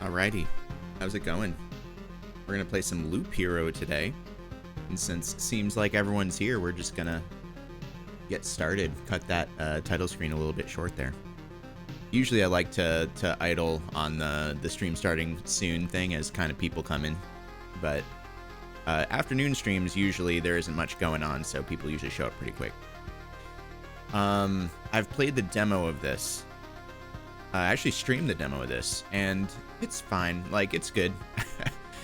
Alrighty, how's it going? We're gonna play some Loop Hero today, and since it seems like everyone's here, we're just gonna get started. Cut that title screen a little bit short there. Usually I like to idle on the stream starting soon thing as kind of people come in, but afternoon streams usually there isn't much going on, so people usually show up pretty quick. I've played the demo of this. I actually streamed the demo of this, and it's fine. Like, it's good.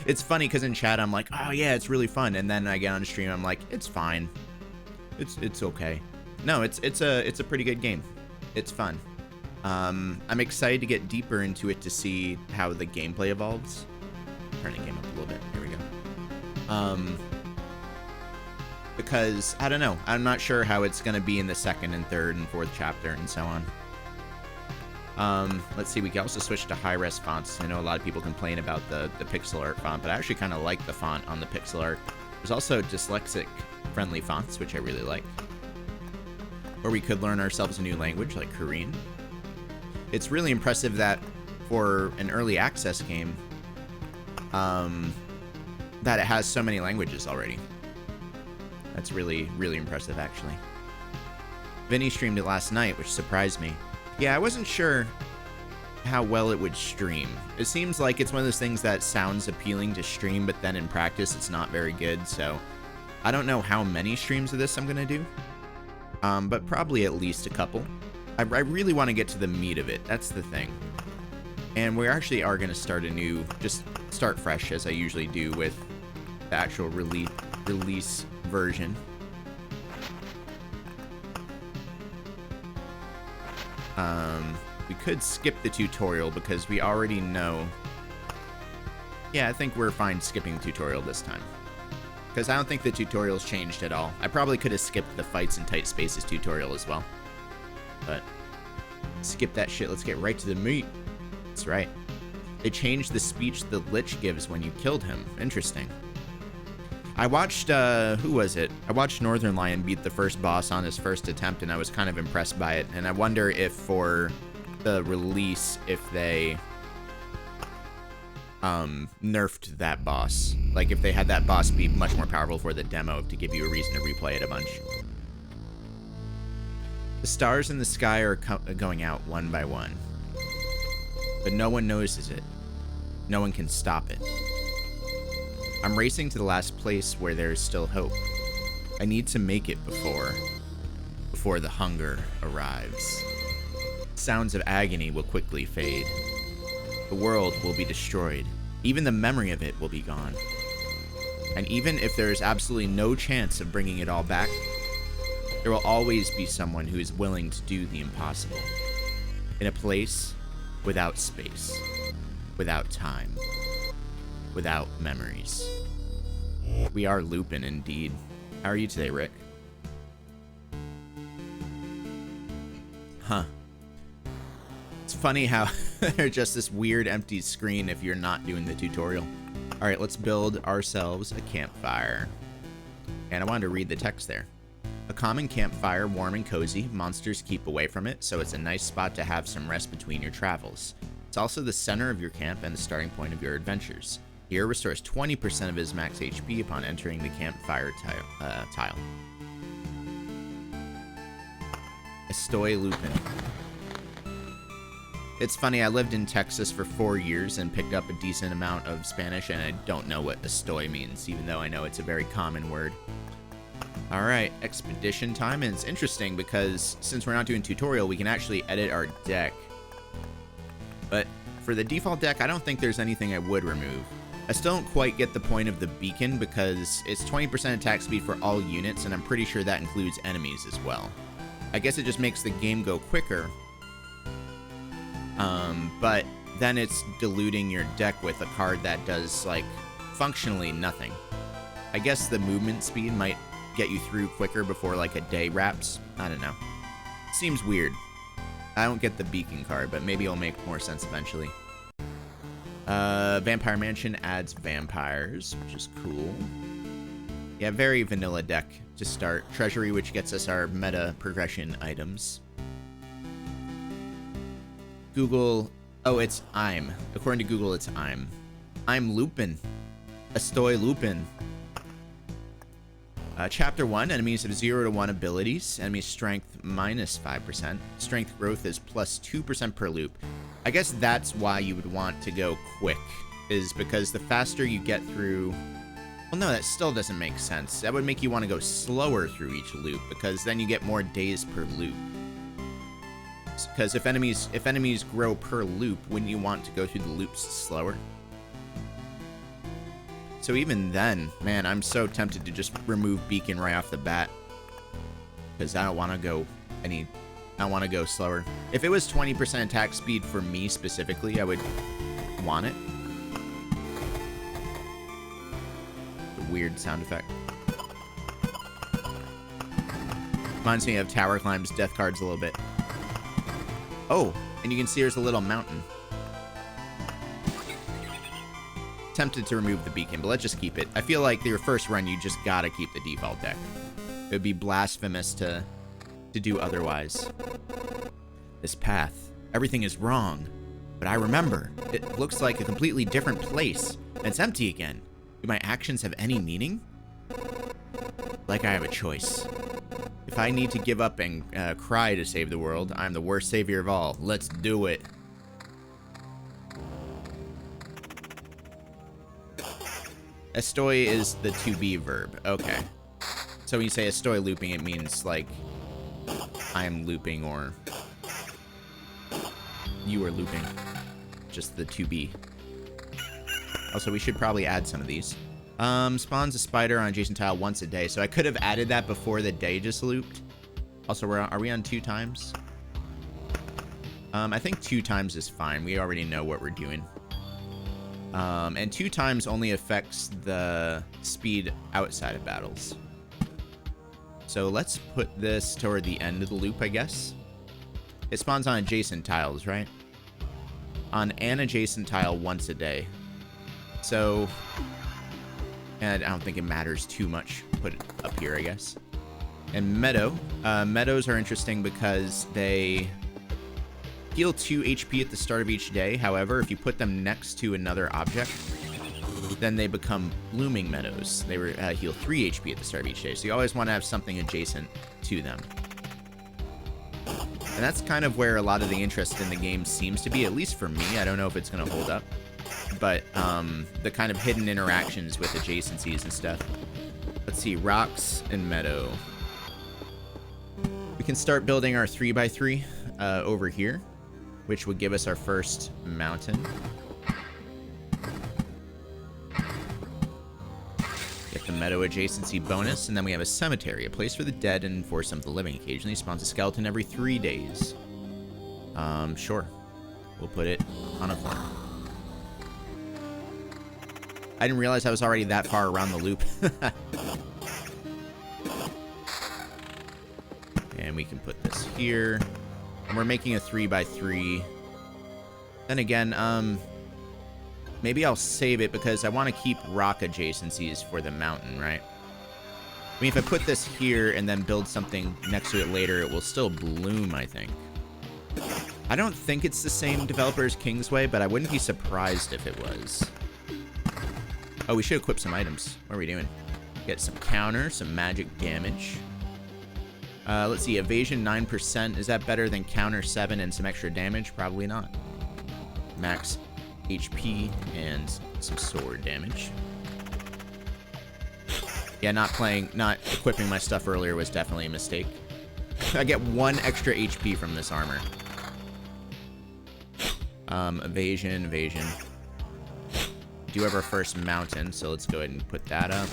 It's funny because in chat I'm like, oh yeah, it's really fun, and then I get on stream, I'm like, it's fine. It's okay. No, it's a pretty good game. It's fun. I'm excited to get deeper into it to see how the gameplay evolves. Turn the game up a little bit. Here we go. Because I don't know. I'm not sure how it's gonna be in the second and third and fourth chapter and so on. Let's see, we can also switch to high-res fonts. I know a lot of people complain about the pixel art font, but I actually kind of like the font on the pixel art. There's also dyslexic-friendly fonts, which I really like. Or we could learn ourselves a new language, like Korean. It's really impressive that for an early access game, that it has so many languages already. That's really, really impressive, actually. Vinny streamed it last night, which surprised me. Yeah, I wasn't sure how well it would stream. It seems like it's one of those things that sounds appealing to stream, but then in practice it's not very good, so I don't know how many streams of this I'm going to do, but probably at least a couple. I really want to get to the meat of it, that's the thing. And we actually are going to start a new, just start fresh as I usually do with the actual release version. We could skip the tutorial because we already know. Yeah, I think we're fine skipping the tutorial this time. Because I don't think the tutorial's changed at all. I probably could have skipped the fights in tight spaces tutorial as well. But skip that shit, let's get right to the meat. That's right. They changed the speech the Lich gives when you killed him. Interesting. I watched, who was it? I watched Northernlion beat the first boss on his first attempt, and I was kind of impressed by it. And I wonder if for the release, if they nerfed that boss. Like, if they had that boss be much more powerful for the demo to give you a reason to replay it a bunch. The stars in the sky are going out one by one. But no one notices it. No one can stop it. I'm racing to the last place where there is still hope. I need to make it before the hunger arrives. Sounds of agony will quickly fade. The world will be destroyed. Even the memory of it will be gone. And even if there is absolutely no chance of bringing it all back, there will always be someone who is willing to do the impossible. In a place without space, without time, without memories. We are looping indeed. How are you today, Rick? Huh. It's funny how there's just this weird empty screen if you're not doing the tutorial. Alright, let's build ourselves a campfire. And I wanted to read the text there. A common campfire, warm and cozy. Monsters keep away from it, so it's a nice spot to have some rest between your travels. It's also the center of your camp and the starting point of your adventures. Here restores 20% of his max HP upon entering the campfire tile. Estoy Lupin. It's funny, I lived in Texas for 4 years and picked up a decent amount of Spanish, and I don't know what estoy means, even though I know it's a very common word. Alright, expedition time, and it's interesting because since we're not doing tutorial, we can actually edit our deck. But for the default deck, I don't think there's anything I would remove. I still don't quite get the point of the beacon because it's 20% attack speed for all units, and I'm pretty sure that includes enemies as well. I guess it just makes the game go quicker, but then it's diluting your deck with a card that does, like, functionally nothing. I guess the movement speed might get you through quicker before, like, a day wraps. I don't know. Seems weird. I don't get the beacon card, but maybe it'll make more sense eventually. Vampire Mansion adds vampires, which is cool. Yeah, very vanilla deck to start. Treasury, which gets us our meta progression items. Google Oh, it's I'm. According to Google, it's I'm. I'm Lupin. Estoy Lupin. Chapter 1, enemies have 0 to 1 abilities. Enemy strength minus 5%. Strength growth is plus 2% per loop. I guess that's why you would want to go quick, is because the faster you get through... Well, no, that still doesn't make sense. That would make you want to go slower through each loop, because then you get more days per loop. Because if enemies grow per loop, wouldn't you want to go through the loops slower? So even then, man, I'm so tempted to just remove Beacon right off the bat, because I don't want to go slower. If it was 20% attack speed for me specifically, I would want it. A weird sound effect. Reminds me of Tower Climb's death cards a little bit. Oh, and you can see there's a little mountain. Tempted to remove the beacon, but let's just keep it. I feel like your first run, you just gotta keep the default deck. It would be blasphemous to do otherwise. This path, everything is wrong, but I remember. It looks like a completely different place, and it's empty again. Do my actions have any meaning? Like I have a choice. If I need to give up and cry to save the world, I'm the worst savior of all. Let's do it. Estoy is the to be verb. Okay. So when you say estoy looping, it means like I'm looping or you are looping. Just the to be. Also, we should probably add some of these. Spawns a spider on adjacent tile once a day. So I could have added that before the day just looped. Also, are we on 2 times? I think 2 times is fine. We already know what we're doing. And 2 times only affects the speed outside of battles. So let's put this toward the end of the loop, I guess. It spawns on adjacent tiles, right? On an adjacent tile once a day. So, and I don't think it matters too much. Put it up here, I guess. And meadow. Meadows are interesting because they heal 2 HP at the start of each day. However, if you put them next to another object, then they become blooming meadows. They heal 3 HP at the start of each day. So you always want to have something adjacent to them. And that's kind of where a lot of the interest in the game seems to be, at least for me. I don't know if it's going to hold up. But the kind of hidden interactions with adjacencies and stuff. Let's see, rocks and meadow. We can start building our 3x3 over here, which would give us our first mountain. Get the meadow adjacency bonus, and then we have a cemetery, a place for the dead and for some of the living. Occasionally spawns a skeleton every 3 days. Sure. We'll put it on a corner. I didn't realize I was already that far around the loop. And we can put this here. And we're making a 3x3. Then again, maybe I'll save it because I want to keep rock adjacencies for the mountain, right? I mean, if I put this here and then build something next to it later, it will still bloom, I think. I don't think it's the same developer as Kingsway, but I wouldn't be surprised if it was. Oh, we should equip some items. What are we doing? Get some counter, some magic damage. Let's see, evasion 9%. Is that better than counter 7 and some extra damage? Probably not. Max HP and some sword damage. Yeah, not equipping my stuff earlier was definitely a mistake. I get 1 extra HP from this armor. Evasion. Do have our first mountain, so let's go ahead and put that up.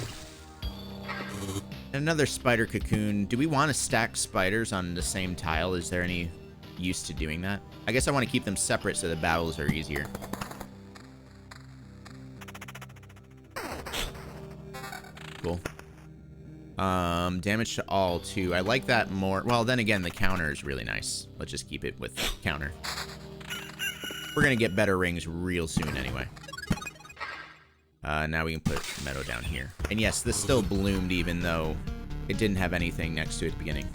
Another spider cocoon. Do we want to stack spiders on the same tile? Is there any use to doing that? I guess I want to keep them separate so the battles are easier. Cool. Damage to all, too. I like that more. Well, then again, the counter is really nice. Let's just keep it with counter. We're going to get better rings real soon anyway. Now we can put meadow down here. And yes, this still bloomed even though it didn't have anything next to it at the beginning.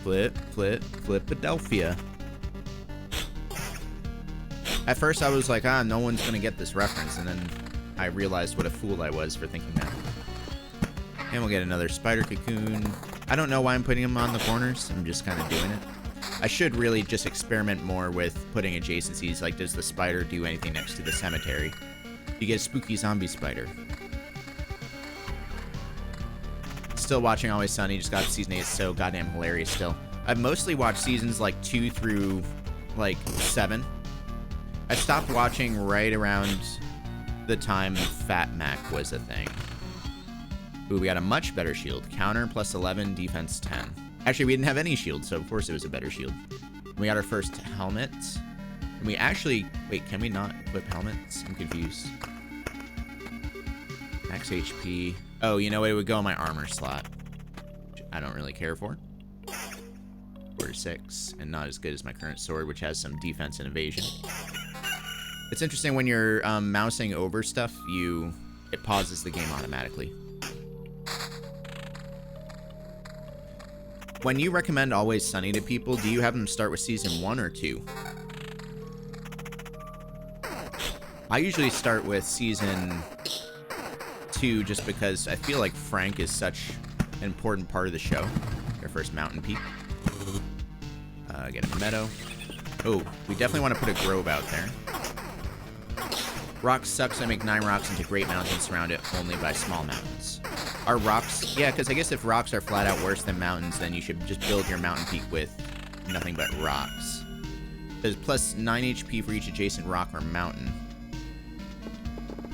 Flipadelphia. At first I was like, no one's gonna get this reference, and then I realized what a fool I was for thinking that. And we'll get another spider cocoon. I don't know why I'm putting them on the corners. I'm just kind of doing it. I should really just experiment more with putting adjacencies, like does the spider do anything next to the cemetery? You get a spooky zombie spider. Still watching Always Sunny, just got season 8, it's so goddamn hilarious still. I've mostly watched seasons like 2 through like 7. I stopped watching right around the time Fat Mac was a thing. Ooh, we got a much better shield. Counter plus 11, defense 10. Actually, we didn't have any shield, so of course it was a better shield. We got our first helmet. And we actually... Wait, can we not equip helmets? I'm confused. Max HP. Oh, you know what? It would go in my armor slot, which I don't really care for. 4-6, and not as good as my current sword, which has some defense and evasion. It's interesting when you're mousing over stuff, it pauses the game automatically. When you recommend Always Sunny to people, do you have them start with season 1 or 2? I usually start with season 2 just because I feel like Frank is such an important part of the show. Their first mountain peak. Get a meadow. Oh, we definitely want to put a grove out there. Rocks sucks. I make 9 rocks into great mountains surrounded only by small mountains. Are rocks... Yeah, because I guess if rocks are flat out worse than mountains, then you should just build your mountain peak with nothing but rocks. There's plus 9 HP for each adjacent rock or mountain.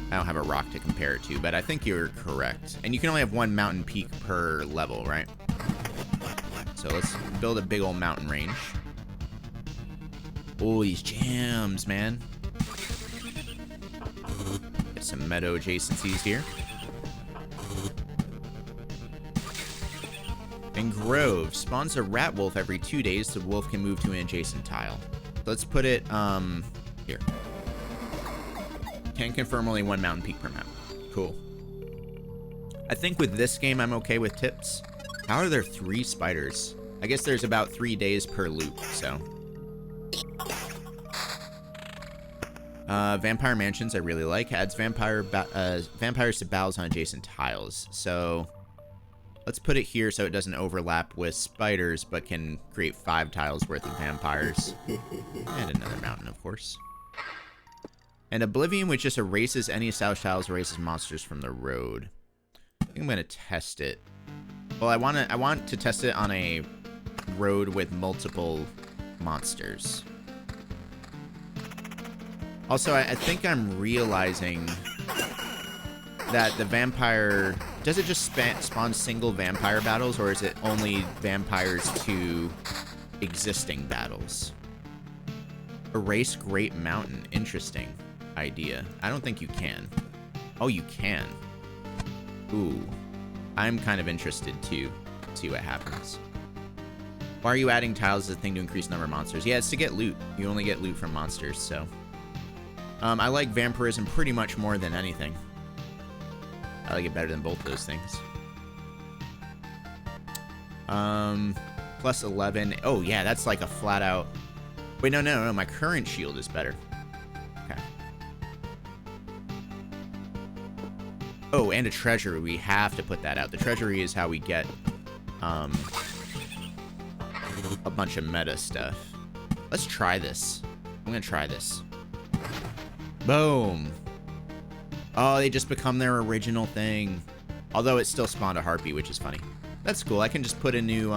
I don't have a rock to compare it to, but I think you're correct. And you can only have 1 mountain peak per level, right? So let's build a big old mountain range. Oh, these jams, man. Get some meadow adjacencies here. And Grove spawns a rat wolf every 2 days, so the wolf can move to an adjacent tile. Let's put it, here. Can confirm only 1 mountain peak per map. Cool. I think with this game, I'm okay with tips. How are there 3 spiders? I guess there's about 3 days per loop, so. Vampire Mansions I really like. Adds vampires to battles on adjacent tiles. So let's put it here so it doesn't overlap with spiders, but can create 5 tiles worth of vampires. And another mountain, of course. And Oblivion, which just erases any established tiles, erases monsters from the road. I think I'm gonna test it. Well, I want to test it on a road with multiple monsters. Also, I think I'm realizing that the vampire... Does it just spawn single vampire battles, or is it only vampires to existing battles? Erase Great Mountain. Interesting idea. I don't think you can. Oh, you can. Ooh. I'm kind of interested, too. See what happens. Why are you adding tiles as a thing to increase the number of monsters? Yeah, it's to get loot. You only get loot from monsters, so... I like vampirism pretty much more than anything. I like it better than both those things. Plus 11. Oh, yeah, that's like a flat out... Wait, no. My current shield is better. Okay. Oh, and a treasury. We have to put that out. The treasury is how we get a bunch of meta stuff. Let's try this. I'm going to try this. Boom. Oh, they just become their original thing. Although it still spawned a harpy, which is funny. That's cool. I can just put a new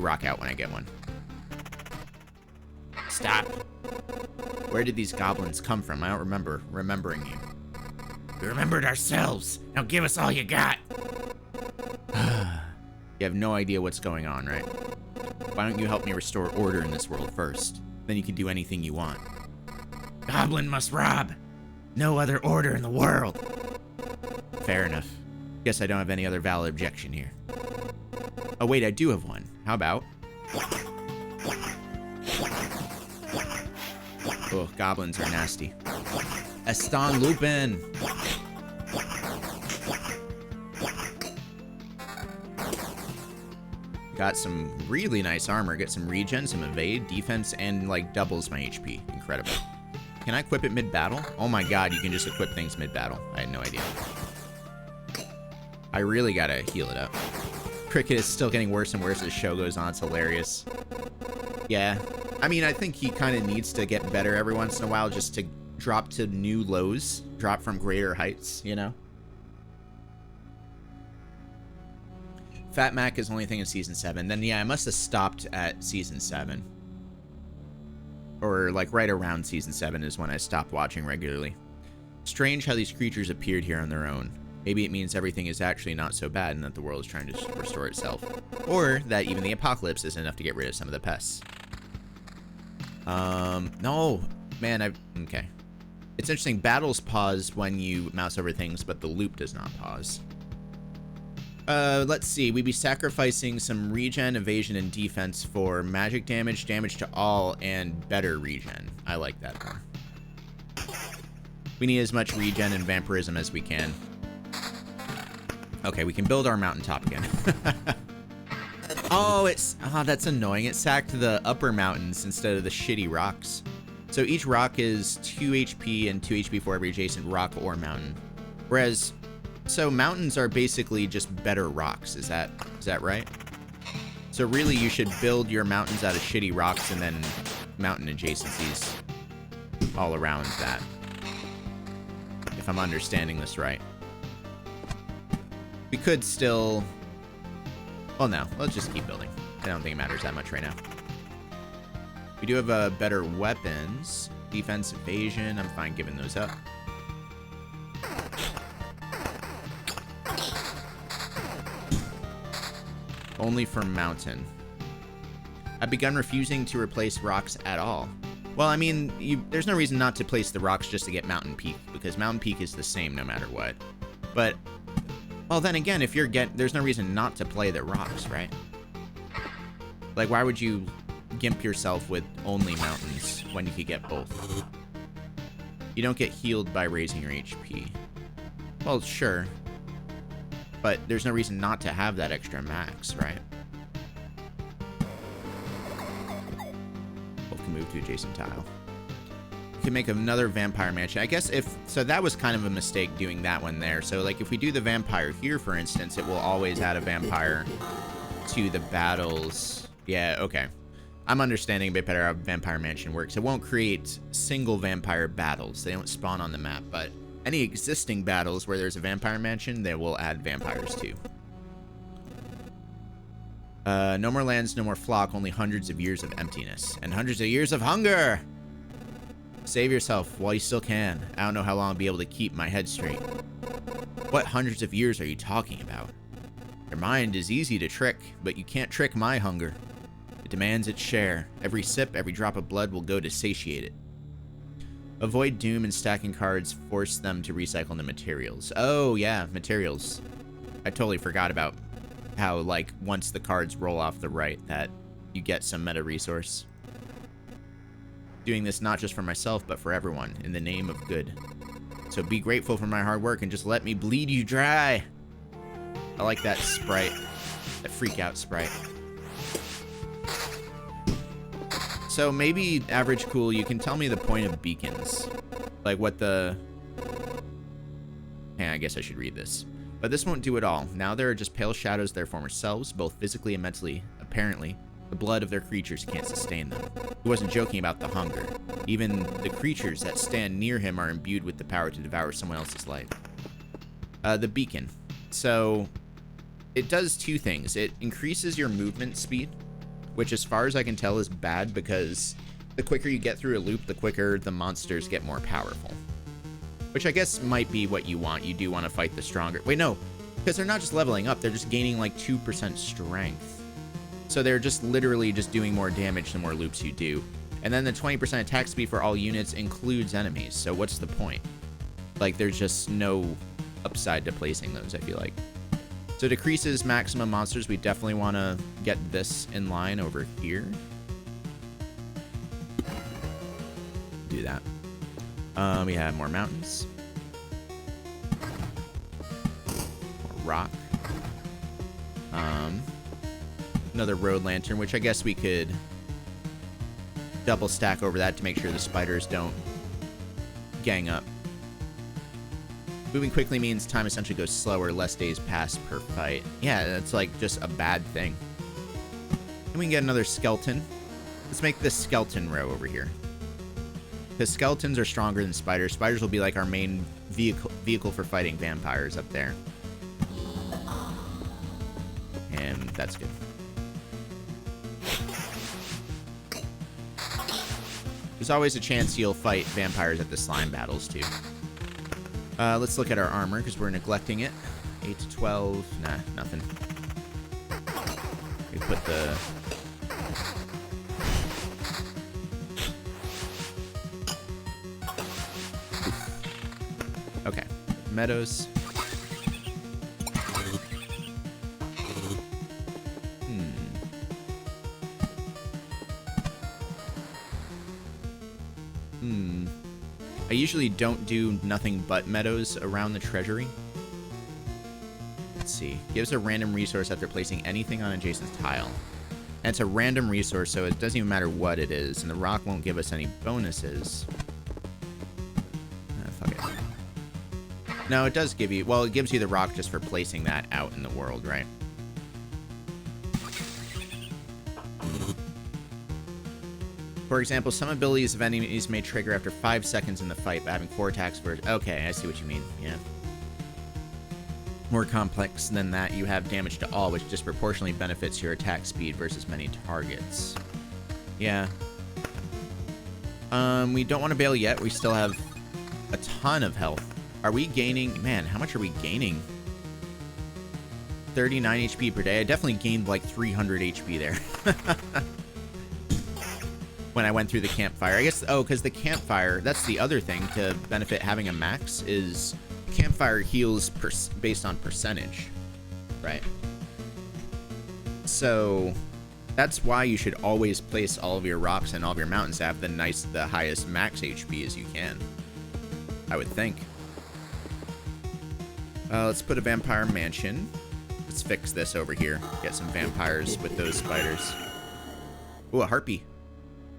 rock out when I get one. Stop. Where did these goblins come from? I don't remember remembering you. We remembered ourselves. Now give us all you got. You have no idea what's going on, right? Why don't you help me restore order in this world first? Then you can do anything you want. Goblin must rob. No other order in the world. Fair enough. Guess I don't have any other valid objection here. Oh wait, I do have one. How about? Oh, goblins are nasty. Eston Lupin! got some really nice armor. Get some regen, some evade, defense, and like doubles my HP. Incredible. Can I equip it mid-battle? Oh my god, you can just equip things mid-battle. I had no idea. I really gotta heal it up. Cricket is still getting worse and worse as the show goes on. It's hilarious. Yeah. I mean, I think he kind of needs to get better every once in a while just to drop to new lows. Drop from greater heights, you know? Fat Mac is the only thing in Season 7. Then, yeah, I must have stopped at Season 7. Or, like, right around Season 7 is when I stopped watching regularly. Strange how these creatures appeared here on their own. Maybe it means everything is actually not so bad and that the world is trying to restore itself. Or that even the apocalypse is enough to get rid of some of the pests. No. Man, okay. It's interesting. Battles pause when you mouse over things, but the loop does not pause. Let's see. We'd be sacrificing some regen, evasion, and defense for magic damage, damage to all, and better regen. I like that more. We need as much regen and vampirism as we can. Okay, we can build our mountaintop again. Oh, that's annoying. It sacked the upper mountains instead of the shitty rocks. So each rock is 2 HP and 2 HP for every adjacent rock or mountain. Whereas, so mountains are basically just better rocks. Is that right? So really you should build your mountains out of shitty rocks and then mountain adjacencies all around that. If I'm understanding this right. We could still... Well, no. Let's just keep building. I don't think it matters that much right now. We do have better weapons. Defense, evasion. I'm fine giving those up. Only for mountain. I've begun refusing to replace rocks at all. Well, I mean, there's no reason not to place the rocks just to get Mountain Peak, because Mountain Peak is the same no matter what. But... Well, then again, if there's no reason not to play the rocks, right? Like, why would you gimp yourself with only mountains when you could get both? You don't get healed by raising your HP. Well, sure. But there's no reason not to have that extra max, right? Both can move to adjacent tile. We can make another vampire mansion. I guess so that was kind of a mistake doing that one there. So like if we do the vampire here, for instance, it will always add a vampire to the battles. Yeah, okay. I'm understanding a bit better how vampire mansion works. It won't create single vampire battles. They don't spawn on the map, but any existing battles where there's a vampire mansion, they will add vampires too. No more lands, no more flock, only hundreds of years of emptiness and hundreds of years of hunger. Save yourself while you still can. I don't know how long I'll be able to keep my head straight. What hundreds of years are you talking about? Your mind is easy to trick, but you can't trick my hunger. It demands its share. Every sip, every drop of blood will go to satiate it. Avoid doom and stacking cards force them to recycle into materials. Oh, yeah, materials. I totally forgot about how, like, once the cards roll off the right, that you get some meta resource. Doing this not just for myself, but for everyone, in the name of good. So be grateful for my hard work and just let me bleed you dry. I like that sprite. That freak out sprite. So maybe, Average Cool, you can tell me the point of beacons. Like what the... Hey, I guess I should read this. But this won't do it all. Now there are just pale shadows of their former selves, both physically and mentally. Apparently, the blood of their creatures can't sustain them. He wasn't joking about the hunger. Even the creatures that stand near him are imbued with the power to devour someone else's life. The beacon. So, it does two things. It increases your movement speed, which as far as I can tell is bad because the quicker you get through a loop, the quicker the monsters get more powerful. Which I guess might be what you want. You do want to fight the stronger... Wait, no. Because they're not just leveling up, they're just gaining like 2% strength. So they're just literally just doing more damage the more loops you do. And then the 20% attack speed for all units includes enemies. So what's the point? Like, there's just no upside to placing those, I feel like. So decreases maximum monsters. We definitely want to get this in line over here. Do that. We have more mountains. More rock. Another road lantern, which I guess we could double stack over that to make sure the spiders don't gang up. Moving quickly means time essentially goes slower, less days pass per fight. Yeah, that's like just a bad thing. And we can get another skeleton. Let's make this skeleton row over here. Because skeletons are stronger than spiders. Spiders will be like our main vehicle for fighting vampires up there. And that's good. There's always a chance you'll fight vampires at the slime battles, too. Let's look at our armor, because we're neglecting it. 8 to 12. Nah, nothing. We put the... Okay. Meadows. I usually don't do nothing but meadows around the treasury. Let's see. Gives a random resource after placing anything on adjacent tile. And it's a random resource, so it doesn't even matter what it is. And the rock won't give us any bonuses. Fuck it. No, it does give you... Well, it gives you the rock just for placing that out in the world, right? For example, some abilities of enemies may trigger after 5 seconds in the fight by having 4 attacks for... Okay, I see what you mean. Yeah. More complex than that, you have damage to all, which disproportionately benefits your attack speed versus many targets. Yeah. We don't want to bail yet. We still have a ton of health. Are we gaining... Man, how much are we gaining? 39 HP per day. I definitely gained like 300 HP there. When I went through the campfire. I guess, oh, because the campfire, that's the other thing to benefit having a max, is campfire heals based on percentage, right? So that's why you should always place all of your rocks and all of your mountains to have the highest max HP as you can, I would think. Let's put a vampire mansion. Let's fix this over here. Get some vampires with those spiders. Ooh, a harpy.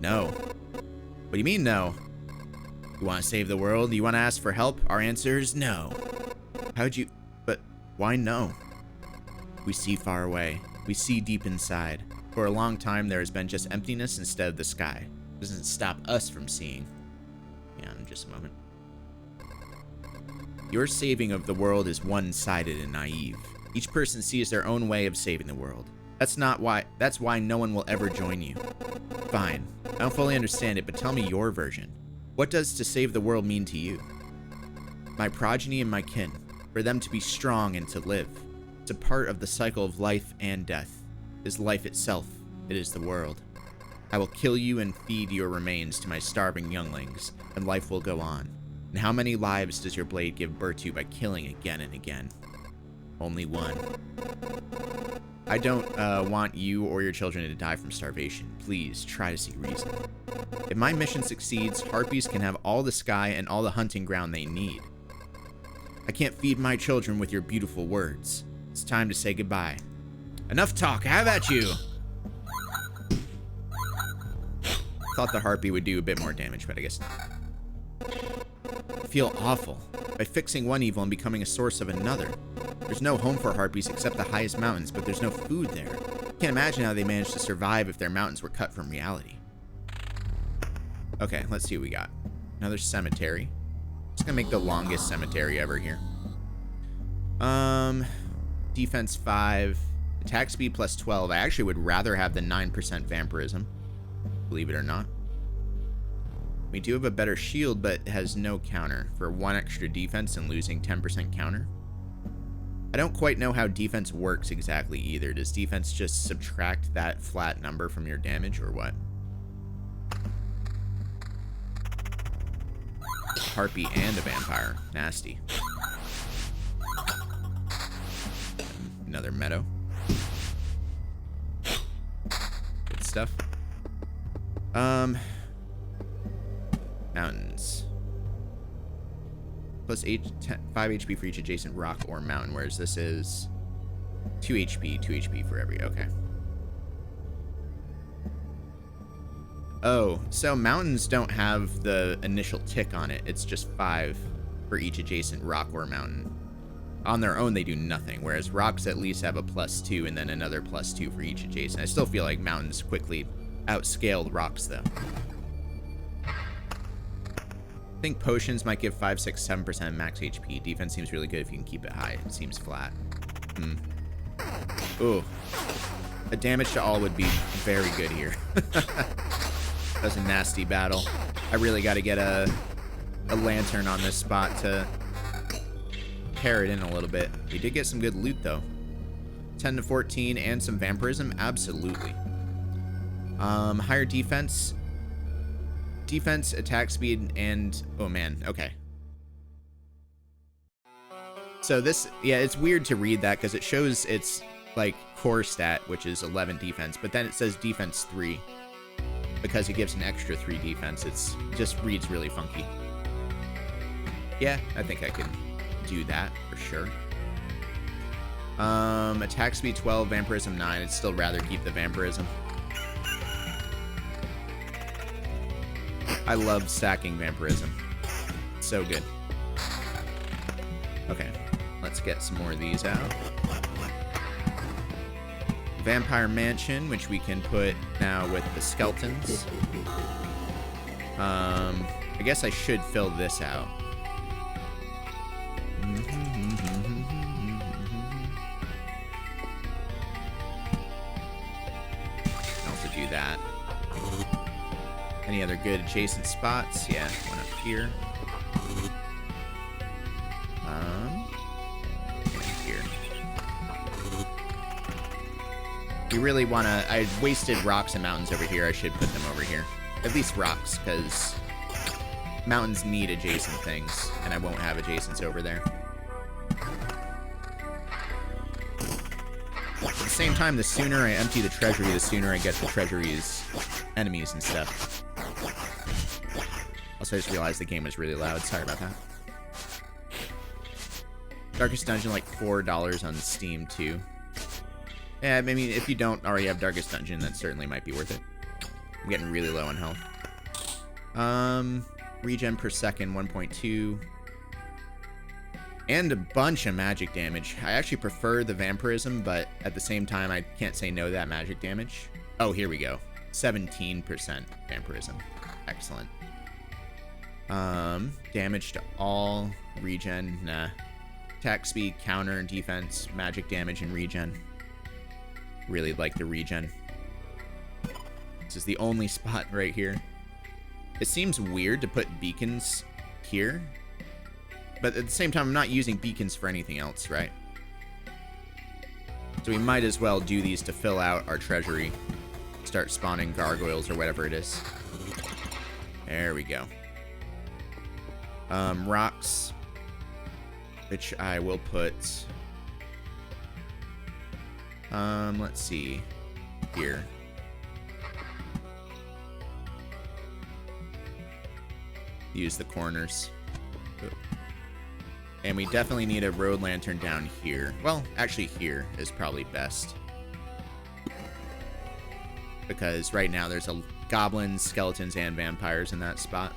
No. What do you mean, no? You want to save the world? You want to ask for help? Our answer is no. How'd you... But why no? We see far away. We see deep inside. For a long time, there has been just emptiness instead of the sky. It doesn't stop us from seeing. Yeah, in just a moment. Your saving of the world is one-sided and naive. Each person sees their own way of saving the world. That's why no one will ever join you. Fine. I don't fully understand it, but tell me your version. What does to save the world mean to you? My progeny and my kin. For them to be strong and to live. It's a part of the cycle of life and death. It is life itself. It is the world. I will kill you and feed your remains to my starving younglings, and life will go on. And how many lives does your blade give birth to by killing again and again? Only one. I don't want you or your children to die from starvation. Please, try to see reason. If my mission succeeds, harpies can have all the sky and all the hunting ground they need. I can't feed my children with your beautiful words. It's time to say goodbye. Enough talk, have at you! Thought the harpy would do a bit more damage, but I guess not. I feel awful. By fixing one evil and becoming a source of another. There's no home for harpies except the highest mountains, but there's no food there. Can't imagine how they managed to survive if their mountains were cut from reality. Okay, let's see what we got. Another cemetery. Just gonna make the longest cemetery ever here. Defense 5. Attack speed plus 12. I actually would rather have the 9% vampirism. Believe it or not. We do have a better shield, but it has no counter. For 1 extra defense and losing 10% counter. I don't quite know how defense works exactly either. Does defense just subtract that flat number from your damage or what? Harpy and a vampire. Nasty. Another meadow. Good stuff. Mountains. Plus 5 HP for each adjacent rock or mountain, whereas this is 2 HP for every. Okay. Oh, so mountains don't have the initial tick on it. It's just 5 for each adjacent rock or mountain. On their own, they do nothing, whereas rocks at least have a +2 and then another +2 for each adjacent. I still feel like mountains quickly outscaled rocks, though. I think potions might give 5, 6, 7% max HP. Defense seems really good if you can keep it high. It seems flat. Ooh. A damage to all would be very good here. That was a nasty battle. I really got to get a lantern on this spot to pair it in a little bit. We did get some good loot, though. 10 to 14 and some vampirism. Absolutely. Higher defense. Defense, attack speed, and... Oh, man. Okay. So this... Yeah, it's weird to read that because it shows its, like, core stat, which is 11 defense, but then it says defense 3 because it gives an extra 3 defense. It just reads really funky. Yeah, I think I can do that for sure. Attack speed 12, vampirism 9. I'd still rather keep the vampirism. I love stacking vampirism. So good. Okay, let's get some more of these out. Vampire Mansion, which we can put now with the skeletons. I guess I should fill this out. Also do that. Any other good adjacent spots? Yeah, one up here. Here. You really want to... I wasted rocks and mountains over here. I should put them over here. At least rocks, because mountains need adjacent things, and I won't have adjacents over there. At the same time, the sooner I empty the treasury, the sooner I get the treasury's enemies and stuff. Also, I just realized the game was really loud. Sorry about that. Darkest Dungeon, like $4 on Steam, too. Yeah, I mean, if you don't already have Darkest Dungeon, that certainly might be worth it. I'm getting really low on health. Regen per second, 1.2. And a bunch of magic damage. I actually prefer the vampirism, but at the same time, I can't say no to that magic damage. Oh, here we go. 17% vampirism. Excellent. Damage to all. Regen, nah. Attack speed, counter, defense, magic damage, and regen. Really like the regen. This is the only spot right here. It seems weird to put beacons here, but at the same time, I'm not using beacons for anything else, right? So we might as well do these to fill out our treasury. Start spawning gargoyles or whatever it is. There we go. Rocks, which I will put... let's see. Here. Use the corners. And we definitely need a road lantern down here. Well, actually here is probably best. Because right now there's goblins, skeletons, and vampires in that spot.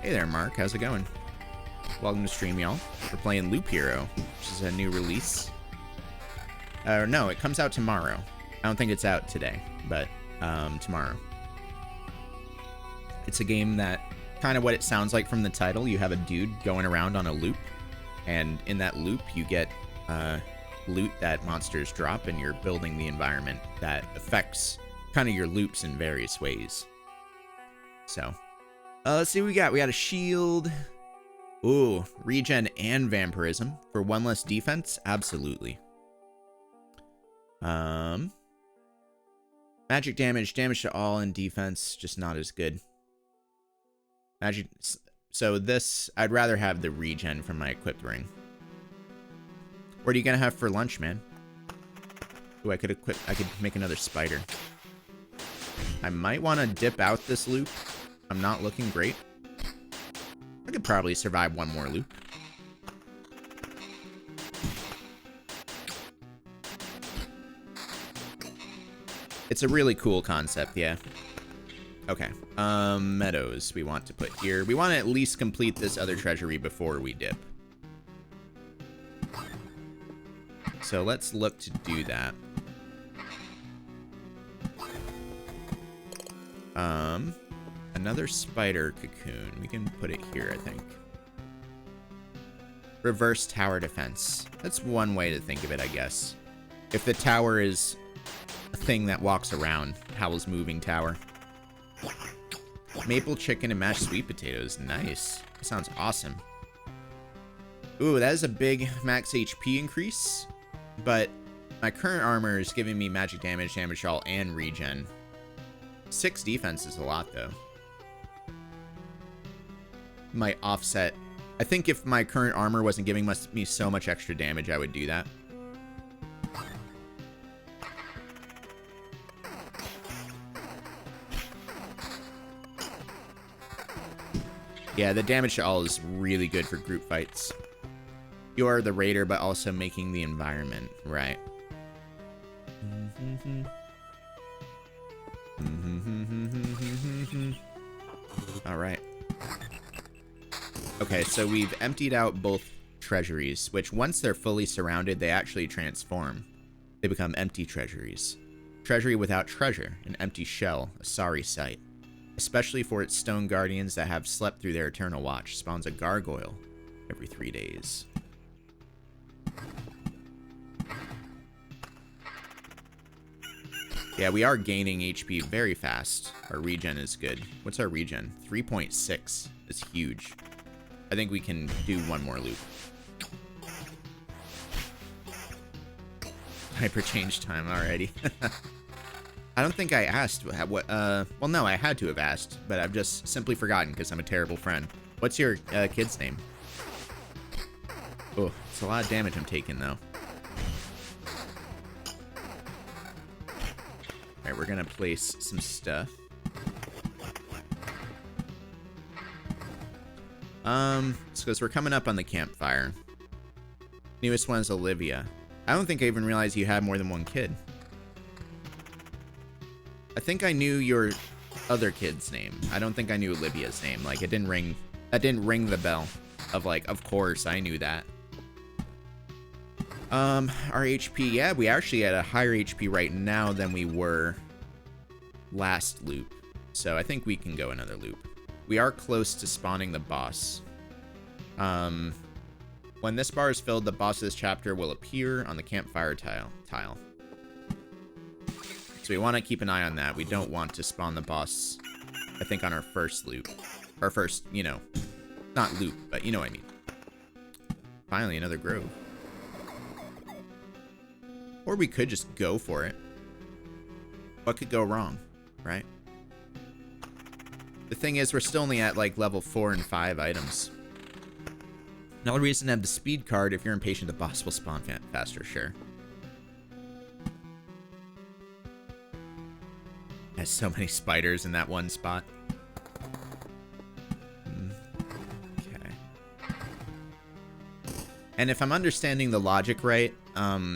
Hey there, Mark. How's it going? Welcome to stream, y'all. We're playing Loop Hero, which is a new release. No, it comes out tomorrow. I don't think it's out today, but tomorrow. It's a game that, kind of what it sounds like from the title, you have a dude going around on a loop, and in that loop you get loot that monsters drop, and you're building the environment that affects kind of your loops in various ways. So, let's see what we got. We got a shield. Ooh, regen and vampirism for 1 less defense. Absolutely. Magic damage, damage to all, and defense just not as good. Magic. So this, I'd rather have the regen from my equipped ring. What are you gonna have for lunch, man? Ooh, I could make another spider. I might want to dip out this loop. I'm not looking great. I could probably survive one more loop. It's a really cool concept, yeah. Okay. Meadows we want to put here. We want to at least complete this other treasury before we dip. So let's look to do that. Another spider cocoon. We can put it here, I think. Reverse tower defense. That's one way to think of it, I guess. If the tower is a thing that walks around, Howl's moving tower. Maple chicken and mashed sweet potatoes. Nice. That sounds awesome. Ooh, that is a big max HP increase. But my current armor is giving me magic damage, damage all, and regen. 6 defense is a lot, though. Might offset. I think if my current armor wasn't giving me so much extra damage, I would do that. Yeah, the damage to all is really good for group fights. You are the raider, but also making the environment, right? All right. Okay, so we've emptied out both treasuries, which once they're fully surrounded, they actually transform. They become empty treasuries. Treasury without treasure, an empty shell, a sorry sight. Especially for its stone guardians that have slept through their eternal watch, spawns a gargoyle every 3 days. Yeah, we are gaining HP very fast. Our regen is good. What's our regen? 3.6 is huge. I think we can do one more loop. Hyper change time already. I don't think I asked what, well, no, I had to have asked, but I've just simply forgotten because I'm a terrible friend. What's your kid's name? Oh, it's a lot of damage I'm taking, though. Alright, we're gonna place some stuff. Because we're coming up on the campfire. Newest one is Olivia. I don't think I even realized you had more than one kid. I think I knew your other kid's name. I don't think I knew Olivia's name. Like, it didn't ring... That didn't ring the bell of, like, of course, I knew that. Our HP, yeah, we actually had a higher HP right now than we were last loop. So I think we can go another loop. We are close to spawning the boss. When this bar is filled, the boss of this chapter will appear on the campfire tile. So we want to keep an eye on that. We don't want to spawn the boss, I think, on our first loop. Our first, you know, not loop, but you know what I mean. Finally, another grove. Or we could just go for it. What could go wrong, right? The thing is, we're still only at, like, level 4 and 5 items. Another reason to have the speed card, if you're impatient, the boss will spawn faster, sure. Has so many spiders in that one spot. Okay. And if I'm understanding the logic right,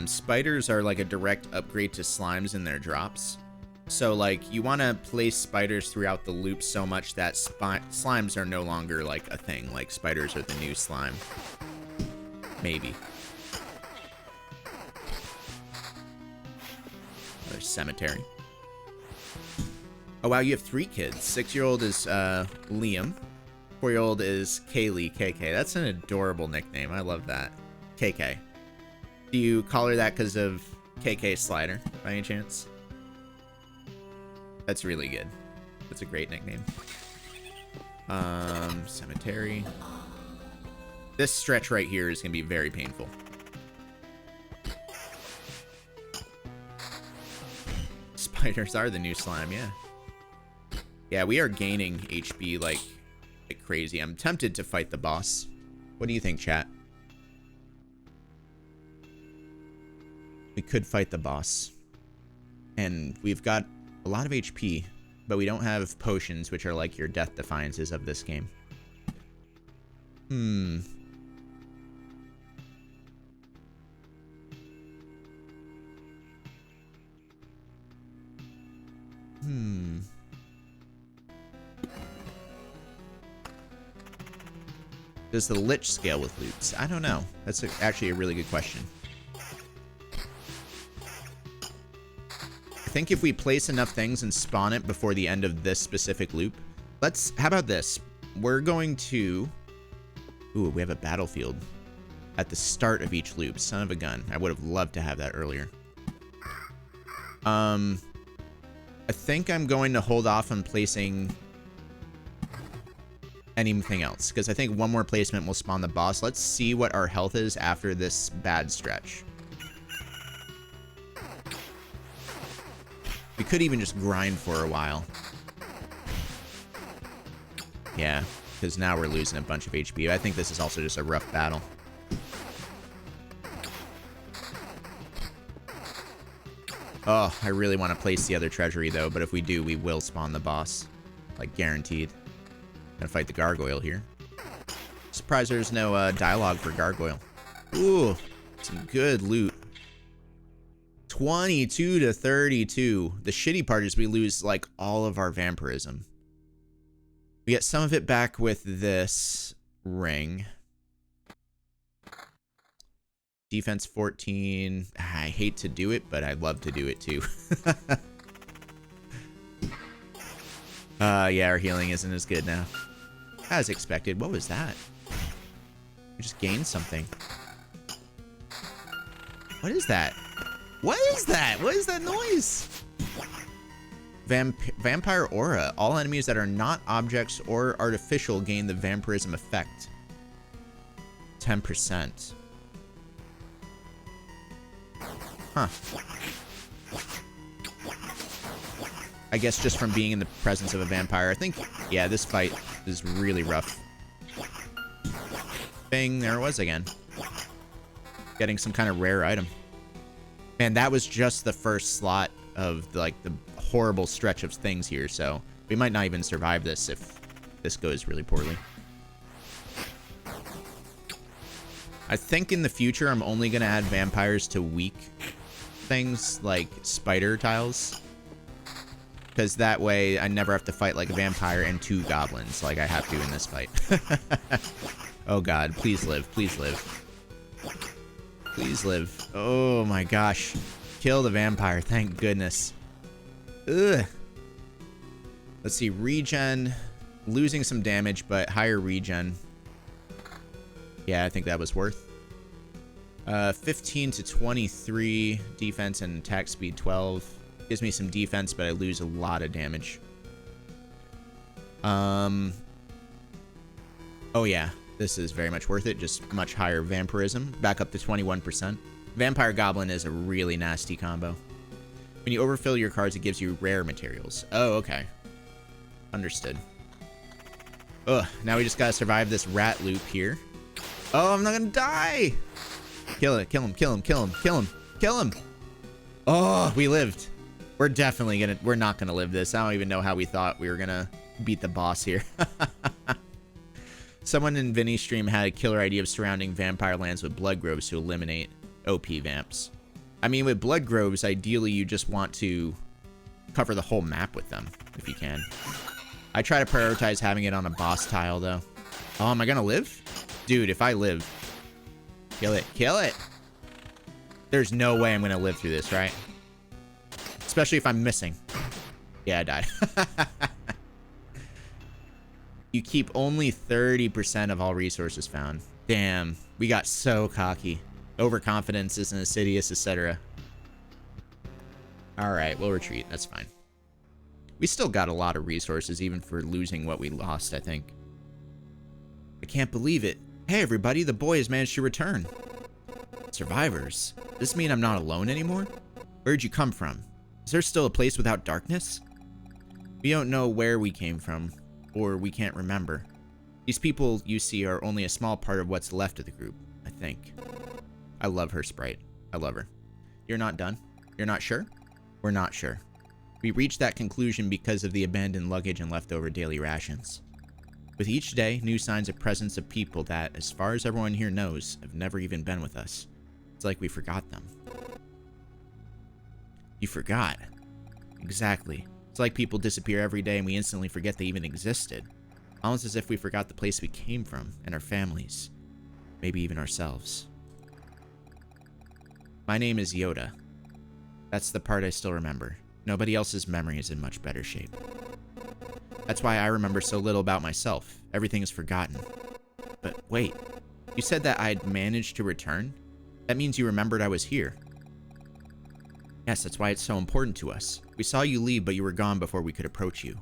spiders are like a direct upgrade to slimes in their drops. So, like, you want to place spiders throughout the loop so much that slimes are no longer, like, a thing. Like, spiders are the new slime. Maybe. Another cemetery. Oh, wow, you have 3 kids. 6-year-old is, Liam. 4-year-old is Kaylee, KK. That's an adorable nickname. I love that. KK. Do you call her that because of KK Slider, by any chance? That's really good. That's a great nickname. Cemetery. This stretch right here is going to be very painful. Spiders are the new slime, yeah. Yeah, we are gaining HP like crazy. I'm tempted to fight the boss. What do you think, chat? We could fight the boss. And we've got a lot of HP, but we don't have potions, which are like your death defiances of this game. Does the Lich scale with loops? I don't know. That's actually a really good question. I think if we place enough things and spawn it before the end of this specific loop. How about this? We're going to... Ooh, we have a battlefield at the start of each loop. Son of a gun. I would have loved to have that earlier. I think I'm going to hold off on placing anything else, because I think one more placement will spawn the boss. Let's see what our health is after this bad stretch. We could even just grind for a while. Yeah, because now we're losing a bunch of HP. I think this is also just a rough battle. Oh, I really want to place the other treasury, though, but if we do, we will spawn the boss. Like, guaranteed. Gonna fight the gargoyle here. Surprised there's no dialogue for gargoyle. Ooh, some good loot. 22 to 32. The shitty part is we lose, like, all of our vampirism. We get some of it back with this ring. Defense 14. I hate to do it, but I'd love to do it too. Yeah, our healing isn't as good now. As expected. What was that? We just gained something. What is that? What is that? What is that noise? Vampire aura. All enemies that are not objects or artificial gain the vampirism effect. 10%. Huh. I guess just from being in the presence of a vampire. I think, yeah, this fight is really rough. Bang, there it was again. Getting some kind of rare item. Man, that was just the first slot of, like, the horrible stretch of things here, so we might not even survive this if this goes really poorly. I think in the future I'm only going to add vampires to weak things like spider tiles, because that way I never have to fight like a vampire and 2 goblins like I have to in this fight. Oh god, please live, please live. Please live. Oh my gosh. Kill the vampire, thank goodness. Ugh. Let's see, regen. Losing some damage, but higher regen. Yeah, I think that was worth. 15 to 23 defense and attack speed 12. Gives me some defense, but I lose a lot of damage. Oh yeah, this is very much worth it. Just much higher vampirism. Back up to 21%. Vampire Goblin is a really nasty combo. When you overfill your cards, it gives you rare materials. Oh, okay. Understood. Ugh, now we just gotta survive this rat loop here. Oh, I'm not gonna die! Kill it, kill him, kill him, kill him, kill him, kill him! Oh, we lived. We're not gonna live this. I don't even know how we thought we were gonna beat the boss here. Someone in Vinny's stream had a killer idea of surrounding vampire lands with blood groves to eliminate OP vamps. I mean, with blood groves, ideally you just want to cover the whole map with them, if you can. I try to prioritize having it on a boss tile, though. Oh, am I gonna live? Dude, if I live... Kill it. Kill it! There's no way I'm gonna live through this, right? Especially if I'm missing. Yeah, I died. You keep only 30% of all resources found. Damn, we got so cocky. Overconfidence isn't insidious, etc. Alright, we'll retreat. That's fine. We still got a lot of resources, even for losing what we lost, I think. I can't believe it. Hey, everybody, the boy has managed to return. Survivors? Does this mean I'm not alone anymore? Where'd you come from? Is there still a place without darkness? We don't know where we came from, or we can't remember. These people you see are only a small part of what's left of the group, I think. I love her, Sprite. I love her. You're not done? You're not sure? We're not sure. We reached that conclusion because of the abandoned luggage and leftover daily rations. With each day, new signs of presence of people that, as far as everyone here knows, have never even been with us. It's like we forgot them. You forgot. Exactly. It's like people disappear every day and we instantly forget they even existed. Almost as if we forgot the place we came from and our families. Maybe even ourselves. My name is Yoda. That's the part I still remember. Nobody else's memory is in much better shape. That's why I remember so little about myself. Everything is forgotten. But wait, you said that I'd managed to return? That means you remembered I was here. Yes, that's why it's so important to us. We saw you leave, but you were gone before we could approach you.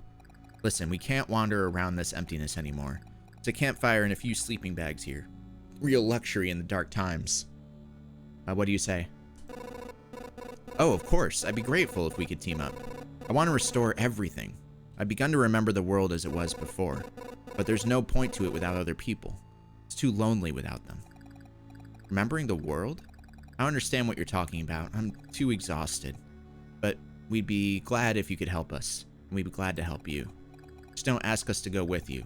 Listen, we can't wander around this emptiness anymore. It's a campfire and a few sleeping bags here. Real luxury in the dark times. What do you say? Oh, of course. I'd be grateful if we could team up. I want to restore everything. I've begun to remember the world as it was before, but there's no point to it without other people. It's too lonely without them. Remembering the world? I don't understand what you're talking about. I'm too exhausted. But we'd be glad if you could help us, and we'd be glad to help you. Just don't ask us to go with you.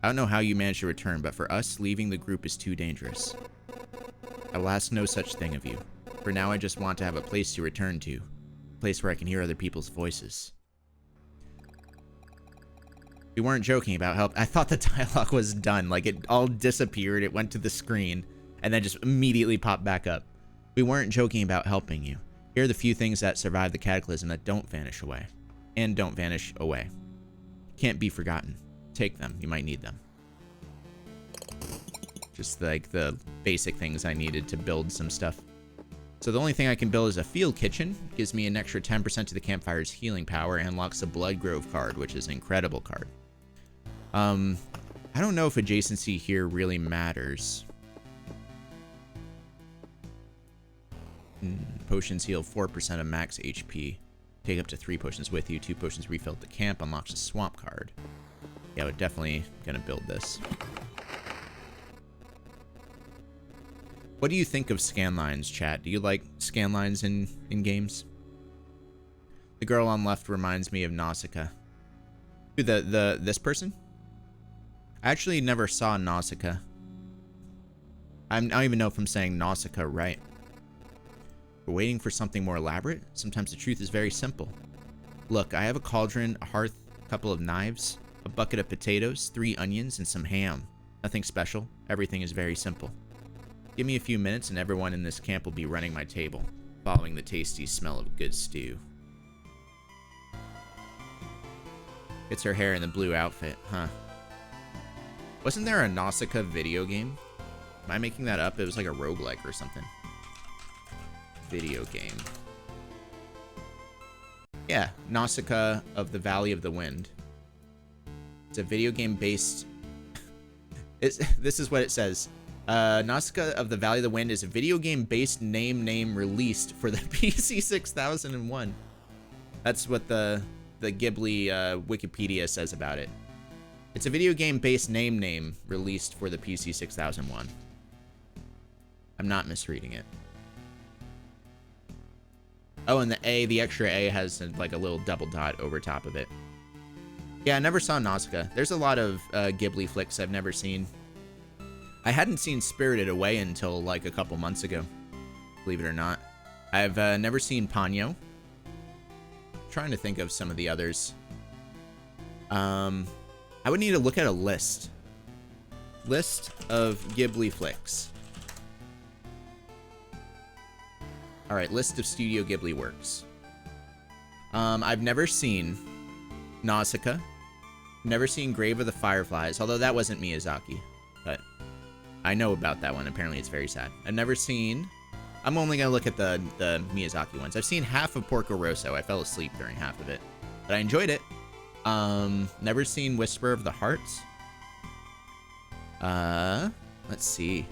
I don't know how you managed to return, but for us, leaving the group is too dangerous. I will ask no such thing of you. For now, I just want to have a place to return to. A place where I can hear other people's voices. We weren't joking about help. I thought the dialogue was done. Like, it all disappeared. It went to the screen, and then just immediately popped back up. We weren't joking about helping you. Here are the few things that survive the cataclysm that don't vanish away. And don't vanish away. Can't be forgotten. Take them. You might need them. Just like the basic things I needed to build some stuff. So the only thing I can build is a field kitchen. Gives me an extra 10% to the campfire's healing power and unlocks a Blood Grove card, which is an incredible card. I don't know if adjacency here really matters. Potions heal 4% of max HP. Take up to 3 potions with you. 2 potions refilled at the camp. Unlocks a swamp card. Yeah, we're definitely gonna build this. What do you think of scanlines, chat? Do you like scanlines in games? The girl on left reminds me of Nausicaa. Who, this person? I actually never saw Nausicaa. I don't even know if I'm saying Nausicaa right. We're waiting for something more elaborate. Sometimes the truth is very simple. Look, I have a cauldron, a hearth, a couple of knives, a bucket of potatoes, 3 onions, and some ham. Nothing special. Everything is very simple. Give me a few minutes and everyone in this camp will be running my table, following the tasty smell of good stew. It's her hair in the blue outfit, huh? Wasn't there a Nausicaa video game? Am I making that up? It was like a roguelike or something. Video game. Yeah, Nausicaa of the Valley of the Wind. It's a video game based... This is what it says. Nausicaa of the Valley of the Wind is a video game based name released for the PC 6001. That's what the Ghibli Wikipedia says about it. It's a video game based name released for the PC 6001. I'm not misreading it. Oh, and the extra A has like a little double dot over top of it. Yeah, I never saw Nausicaa. There's a lot of Ghibli flicks I've never seen. I hadn't seen Spirited Away until like a couple months ago, believe it or not. I've never seen Ponyo. Trying to think of some of the others. I would need to look at a list. List of Ghibli flicks. Alright, list of Studio Ghibli works. I've never seen Nausicaa. Never seen Grave of the Fireflies, although that wasn't Miyazaki. But I know about that one. Apparently it's very sad. I've never seen... I'm only going to look at the Miyazaki ones. I've seen half of Porco Rosso. I fell asleep during half of it. But I enjoyed it. Never seen Whisper of the Heart. Let's see.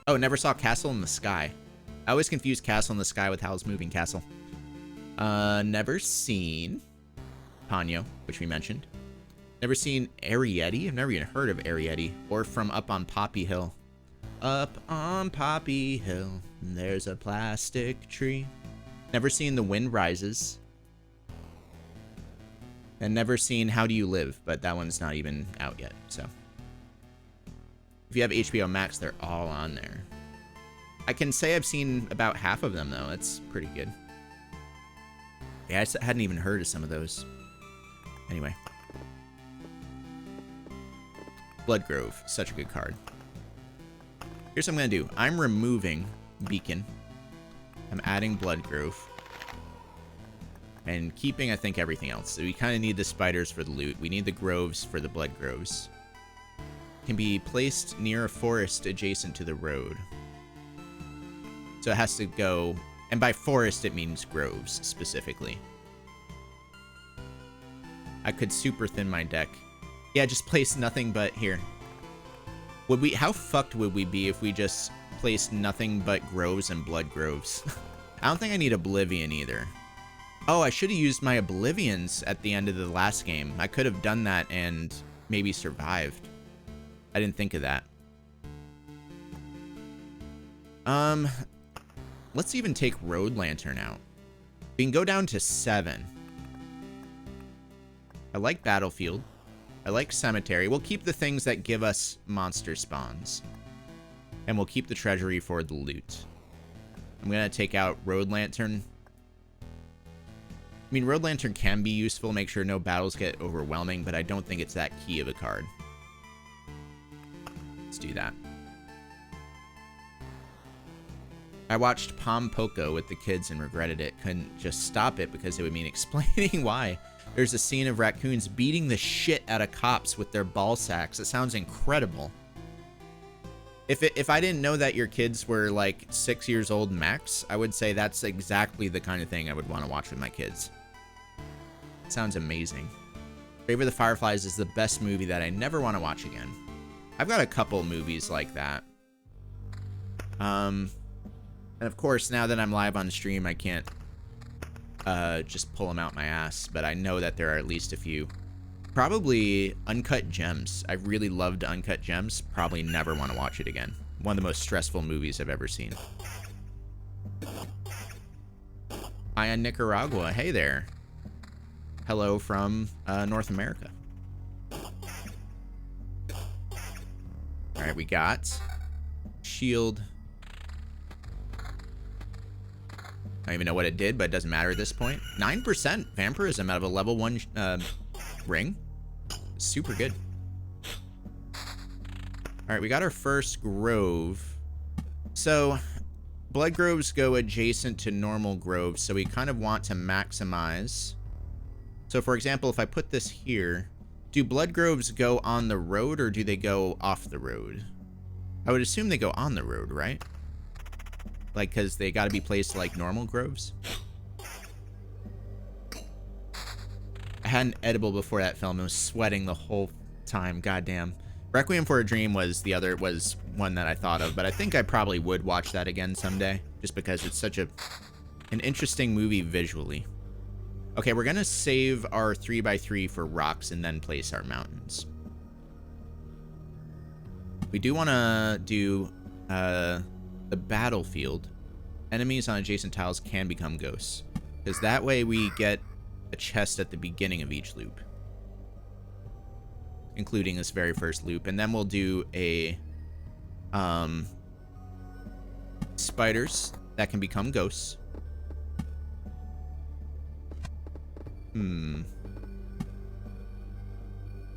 Oh, never saw Castle in the Sky. I always confuse Castle in the Sky with Howl's Moving Castle. Never seen Ponyo, which we mentioned. Never seen Arrietty. I've never even heard of Arrietty. Or From Up on Poppy Hill. Up on Poppy Hill, there's a plastic tree. Never seen The Wind Rises. And never seen How Do You Live, but that one's not even out yet, so. If you have HBO Max, they're all on there. I can say I've seen about half of them, though. That's pretty good. Yeah, I hadn't even heard of some of those. Anyway. Bloodgrove. Such a good card. Here's what I'm going to do. I'm removing Beacon. I'm adding Bloodgrove. And keeping, I think, everything else. So we kind of need the spiders for the loot. We need the groves for the Bloodgroves. Can be placed near a forest adjacent to the road. So it has to go... And by forest, it means groves, specifically. I could super thin my deck. Yeah, just place nothing but... Here. Would we... How fucked would we be if we just placed nothing but groves and Bloodgroves? I don't think I need Oblivion either. Oh, I should have used my Oblivions at the end of the last game. I could have done that and maybe survived. I didn't think of that. Let's even take Road Lantern out. We can go down to 7. I like Battlefield. I like Cemetery. We'll keep the things that give us monster spawns. And we'll keep the treasury for the loot. I'm going to take out Road Lantern. I mean, Road Lantern can be useful, make sure no battles get overwhelming, but I don't think it's that key of a card. Let's do that. I watched Pom Poko with the kids and regretted it. Couldn't just stop it because it would mean explaining why. There's a scene of raccoons beating the shit out of cops with their ball sacks. It sounds incredible. If I didn't know that your kids were like 6 years old max, I would say that's exactly the kind of thing I would want to watch with my kids. It sounds amazing. Grave of the Fireflies is the best movie that I never want to watch again. I've got a couple movies like that. And of course, now that I'm live on stream, I can't just pull them out my ass, but I know that there are at least a few. Probably Uncut Gems. I really loved Uncut Gems. Probably never want to watch it again. One of the most stressful movies I've ever seen. Hi, in Nicaragua. Hey there. Hello from North America. Alright, we got Shield. I don't even know what it did, but it doesn't matter at this point. 9% Vampirism out of a level 1 ring. Super good. Alright, we got our first Grove. So, Bloodgroves go adjacent to normal Groves, so we kind of want to maximize. So, for example, if I put this here, do Bloodgroves go on the road, or do they go off the road? I would assume they go on the road, right? Like, because they got to be placed like normal groves. I had an edible before that film and was sweating the whole time. Goddamn. Requiem for a Dream was one that I thought of, but I think I probably would watch that again someday, just because it's such an interesting movie visually. Okay, we're going to save our 3x3 for rocks and then place our mountains. We do want to do the battlefield. Enemies on adjacent tiles can become ghosts, because that way we get a chest at the beginning of each loop, including this very first loop, and then we'll do a spiders that can become ghosts.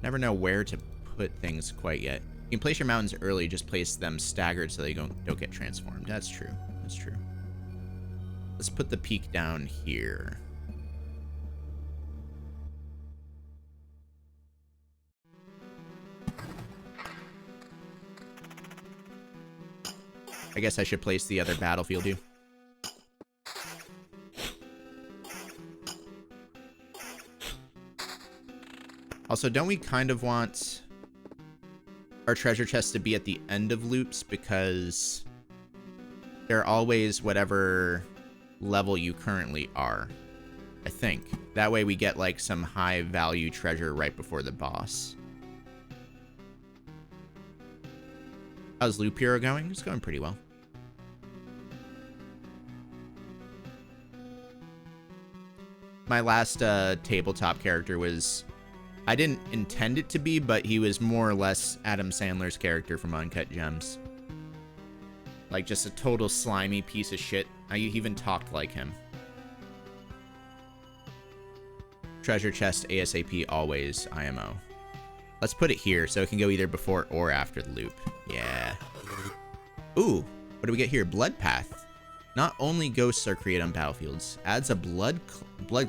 Never know where to put things quite yet. You can place your mountains early, just place them staggered so they don't get transformed. That's true. That's true. Let's put the peak down here. I guess I should place the other battlefield too. Also, don't we kind of want our treasure chests to be at the end of loops, because they're always whatever level you currently are, I think. That way we get like some high value treasure right before the boss. How's Loop Hero going? It's going pretty well. My last tabletop character was... I didn't intend it to be, but he was more or less Adam Sandler's character from Uncut Gems. Like, just a total slimy piece of shit. I even talked like him. treasure chest ASAP always IMO. Let's put it here so it can go either before or after the loop. Yeah. Ooh, what do we get here? Blood Path. Not only ghosts are created on battlefields, adds a blood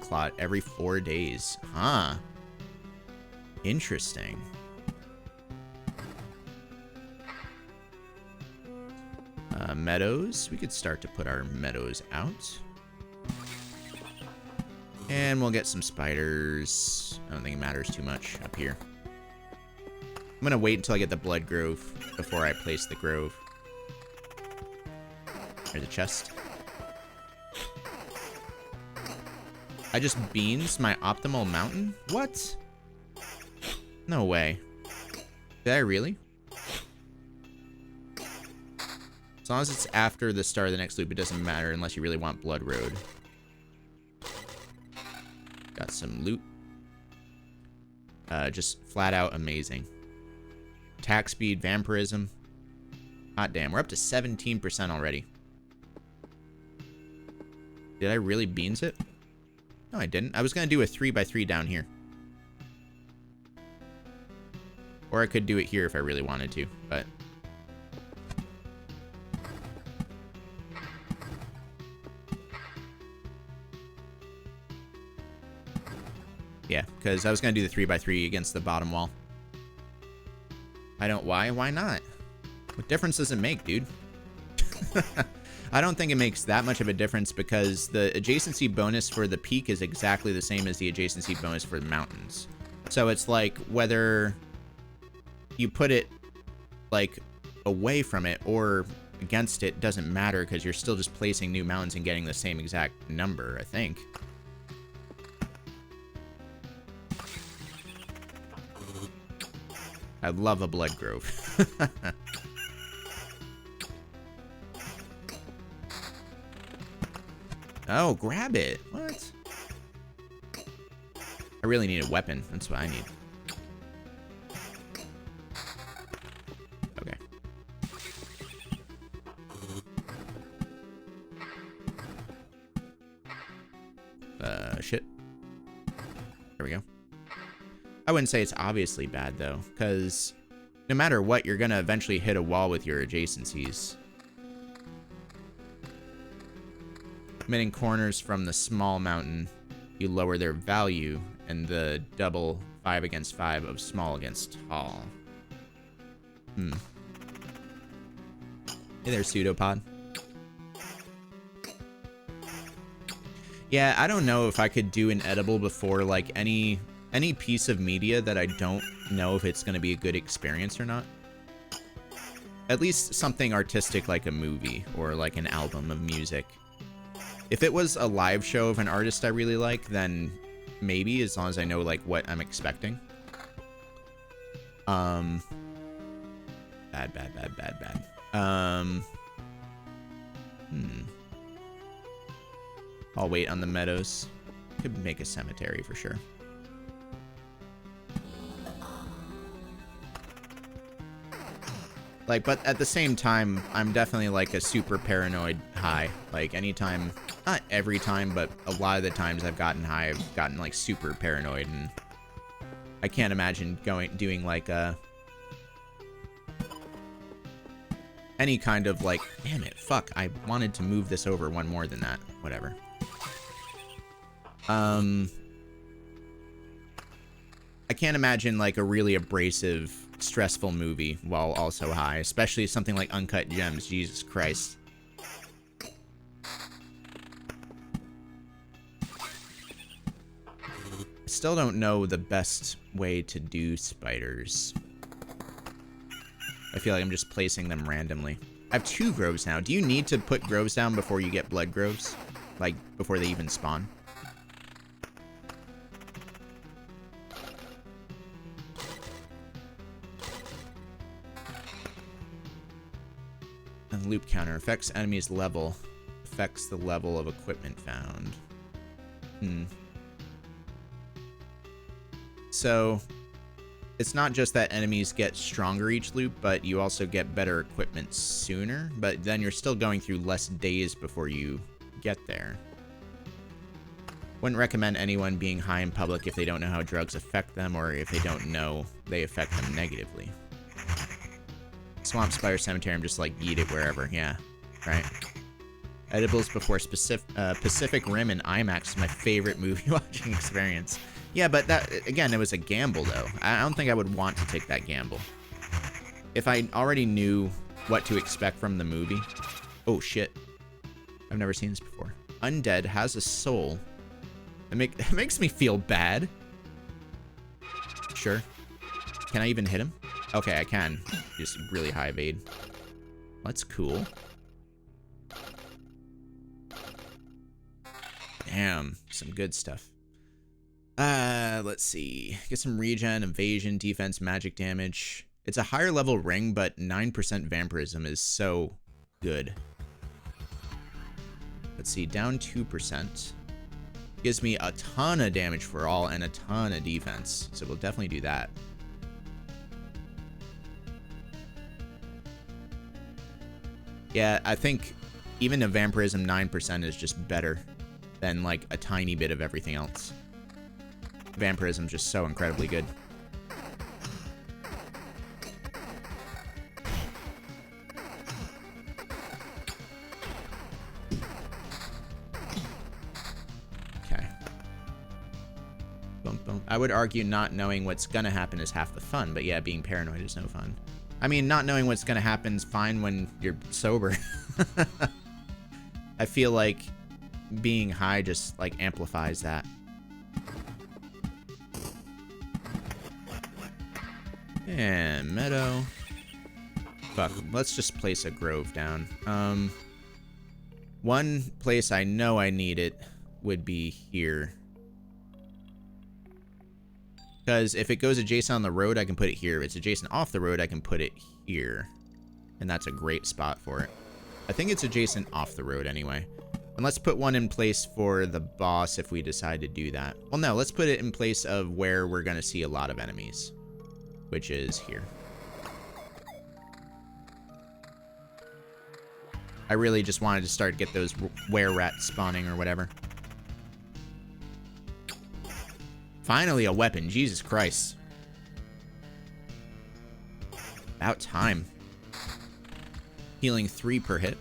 clot every 4 days. Huh. Interesting. Meadows. We could start to put our meadows out. And we'll get some spiders. I don't think it matters too much up here. I'm gonna wait until I get the blood grove before I place the grove. There's a chest. I just beans my optimal mountain? What? No way. Did I really? As long as it's after the start of the next loop, it doesn't matter unless you really want Blood Road. Got some loot. Just flat out amazing. Attack speed, vampirism. Hot damn, we're up to 17% already. Did I really beans it? No, I didn't. I was going to do a 3x3 down here. Or I could do it here if I really wanted to, but... yeah, because I was going to do the 3x3 against the bottom wall. I don't... why? Why not? What difference does it make, dude? I don't think it makes that much of a difference because the adjacency bonus for the peak is exactly the same as the adjacency bonus for the mountains. So it's like whether you put it like away from it or against it doesn't matter because you're still just placing new mountains and getting the same exact number, I think. I love a blood grove. Oh, grab it. What? I really need a weapon. That's what I need. Okay. Shit. There we go. I wouldn't say it's obviously bad, though, because no matter what, you're going to eventually hit a wall with your adjacencies. Omitting corners from the small mountain, you lower their value, and the double 5 against 5 of small against tall. Hey there, Pseudopod. Yeah, I don't know if I could do an edible before, like, any piece of media that I don't know if it's going to be a good experience or not. At least something artistic like a movie or like an album of music. If it was a live show of an artist I really like, then maybe, as long as I know like what I'm expecting. Bad. I'll wait on the meadows. Could make a cemetery for sure. Like, but at the same time, I'm definitely like a super paranoid high. Like anytime, not every time, but a lot of the times I've gotten high, I've gotten like super paranoid, and I can't imagine doing like any kind of like, damn it, fuck, I wanted to move this over one more than that. Whatever. I can't imagine like a really abrasive, stressful movie while also high, especially something like Uncut Gems. Jesus Christ. I still don't know the best way to do spiders. I feel like I'm just placing them randomly. I have 2 groves now. Do you need to put groves down before you get blood groves? Like, before they even spawn? And loop counter affects enemies' level. Affects the level of equipment found. So, it's not just that enemies get stronger each loop, but you also get better equipment sooner. But then you're still going through less days before you get there. Wouldn't recommend anyone being high in public if they don't know how drugs affect them or if they don't know they affect them negatively. Swamp Spider Cemetery, I'm just like, eat it wherever. Yeah, right. Edibles before Pacific Rim and IMAX is my favorite movie watching experience. Yeah, but that, again, it was a gamble, though. I don't think I would want to take that gamble. If I already knew what to expect from the movie... Oh, shit. I've never seen this before. Undead has a soul. It makes me feel bad. Sure. Can I even hit him? Okay, I can. Just really high evade. That's cool. Damn, some good stuff. Let's see. Get some regen, evasion, defense, magic damage. It's a higher level ring, but 9% vampirism is so good. Let's see, down 2%. Gives me a ton of damage for all and a ton of defense. So we'll definitely do that. Yeah, I think even a vampirism 9% is just better than like a tiny bit of everything else. Vampirism is just so incredibly good. Okay. Boom, boom. I would argue not knowing what's gonna happen is half the fun, but yeah, being paranoid is no fun. I mean, not knowing what's gonna happen is fine when you're sober. I feel like being high just like amplifies that. And meadow. Fuck, let's just place a grove down. One place I know I need it would be here. Because if it goes adjacent on the road, I can put it here. If it's adjacent off the road, I can put it here. And that's a great spot for it. I think it's adjacent off the road anyway. And let's put one in place for the boss if we decide to do that. Well, no, let's put it in place of where we're going to see a lot of enemies, which is here. I really just wanted to start to get those were-rats spawning or whatever. Finally a weapon, Jesus Christ. About time. Healing 3 per hit.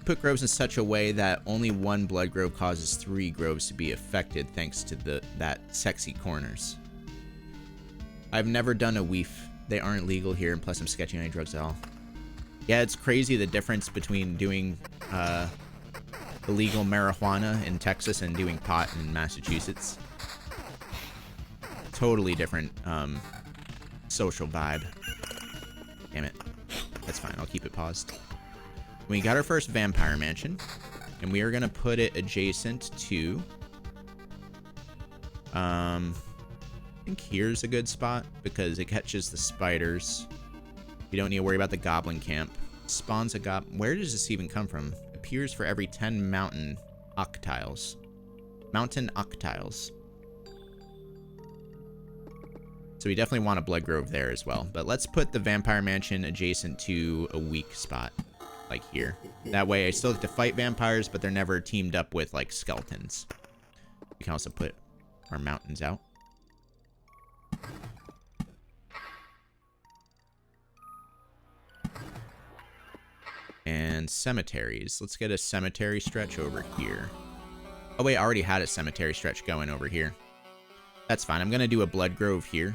Put groves in such a way that only one blood grove causes 3 groves to be affected thanks to that sexy corners. I've never done a weef. They aren't legal here, and plus I'm sketching any drugs at all. Yeah, it's crazy the difference between doing illegal marijuana in Texas and doing pot in Massachusetts. Totally different social vibe. Damn it. That's fine, I'll keep it paused. We got our first vampire mansion, and we are going to put it adjacent to... I think here's a good spot, because it catches the spiders. You don't need to worry about the goblin camp. Spawns a goblin... Where does this even come from? Appears for every 10 mountain octiles. Mountain octiles. So we definitely want a blood grove there as well. But let's put the vampire mansion adjacent to a weak spot. Like here. That way I still have to fight vampires, but they're never teamed up with like skeletons. We can also put our mountains out. And cemeteries. Let's get a cemetery stretch over here. Oh wait, I already had a cemetery stretch going over here. That's fine. I'm going to do a blood grove here.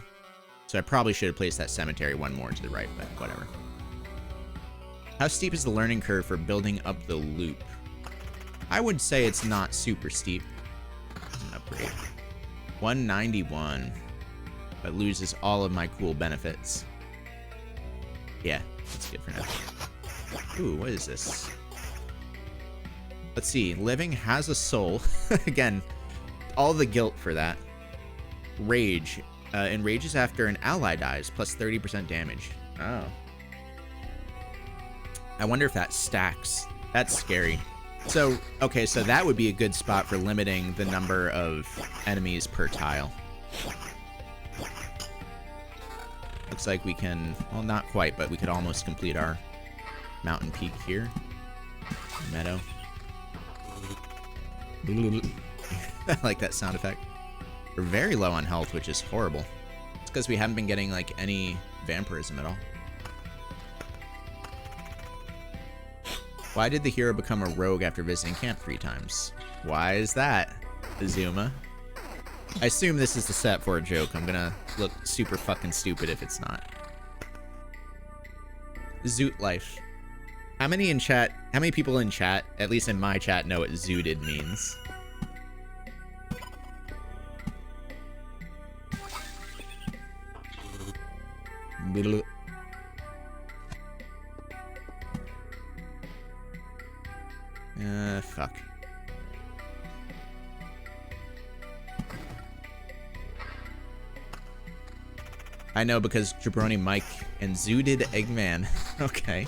So I probably should have placed that cemetery one more to the right, but whatever. How steep is the learning curve for building up the loop? I would say it's not super steep. It's an upgrade. 191. But loses all of my cool benefits. Yeah, that's good for now. Ooh, what is this? Let's see. Living has a soul. Again, all the guilt for that. Rage. Enrages after an ally dies, plus 30% damage. Oh. I wonder if that stacks. That's scary. So, okay, so that would be a good spot for limiting the number of enemies per tile. Looks like we can, well, not quite, but we could almost complete our mountain peak here. Meadow. I like that sound effect. We're very low on health, which is horrible. It's because we haven't been getting like any vampirism at all. Why did the hero become a rogue after visiting camp 3 times? Why is that, Azuma? I assume this is the set for a joke. I'm gonna look super fucking stupid if it's not. Zoot life. How many people in chat, at least in my chat, know what zooted means? Fuck. I know because Jabroni Mike and Zooted Eggman. Okay.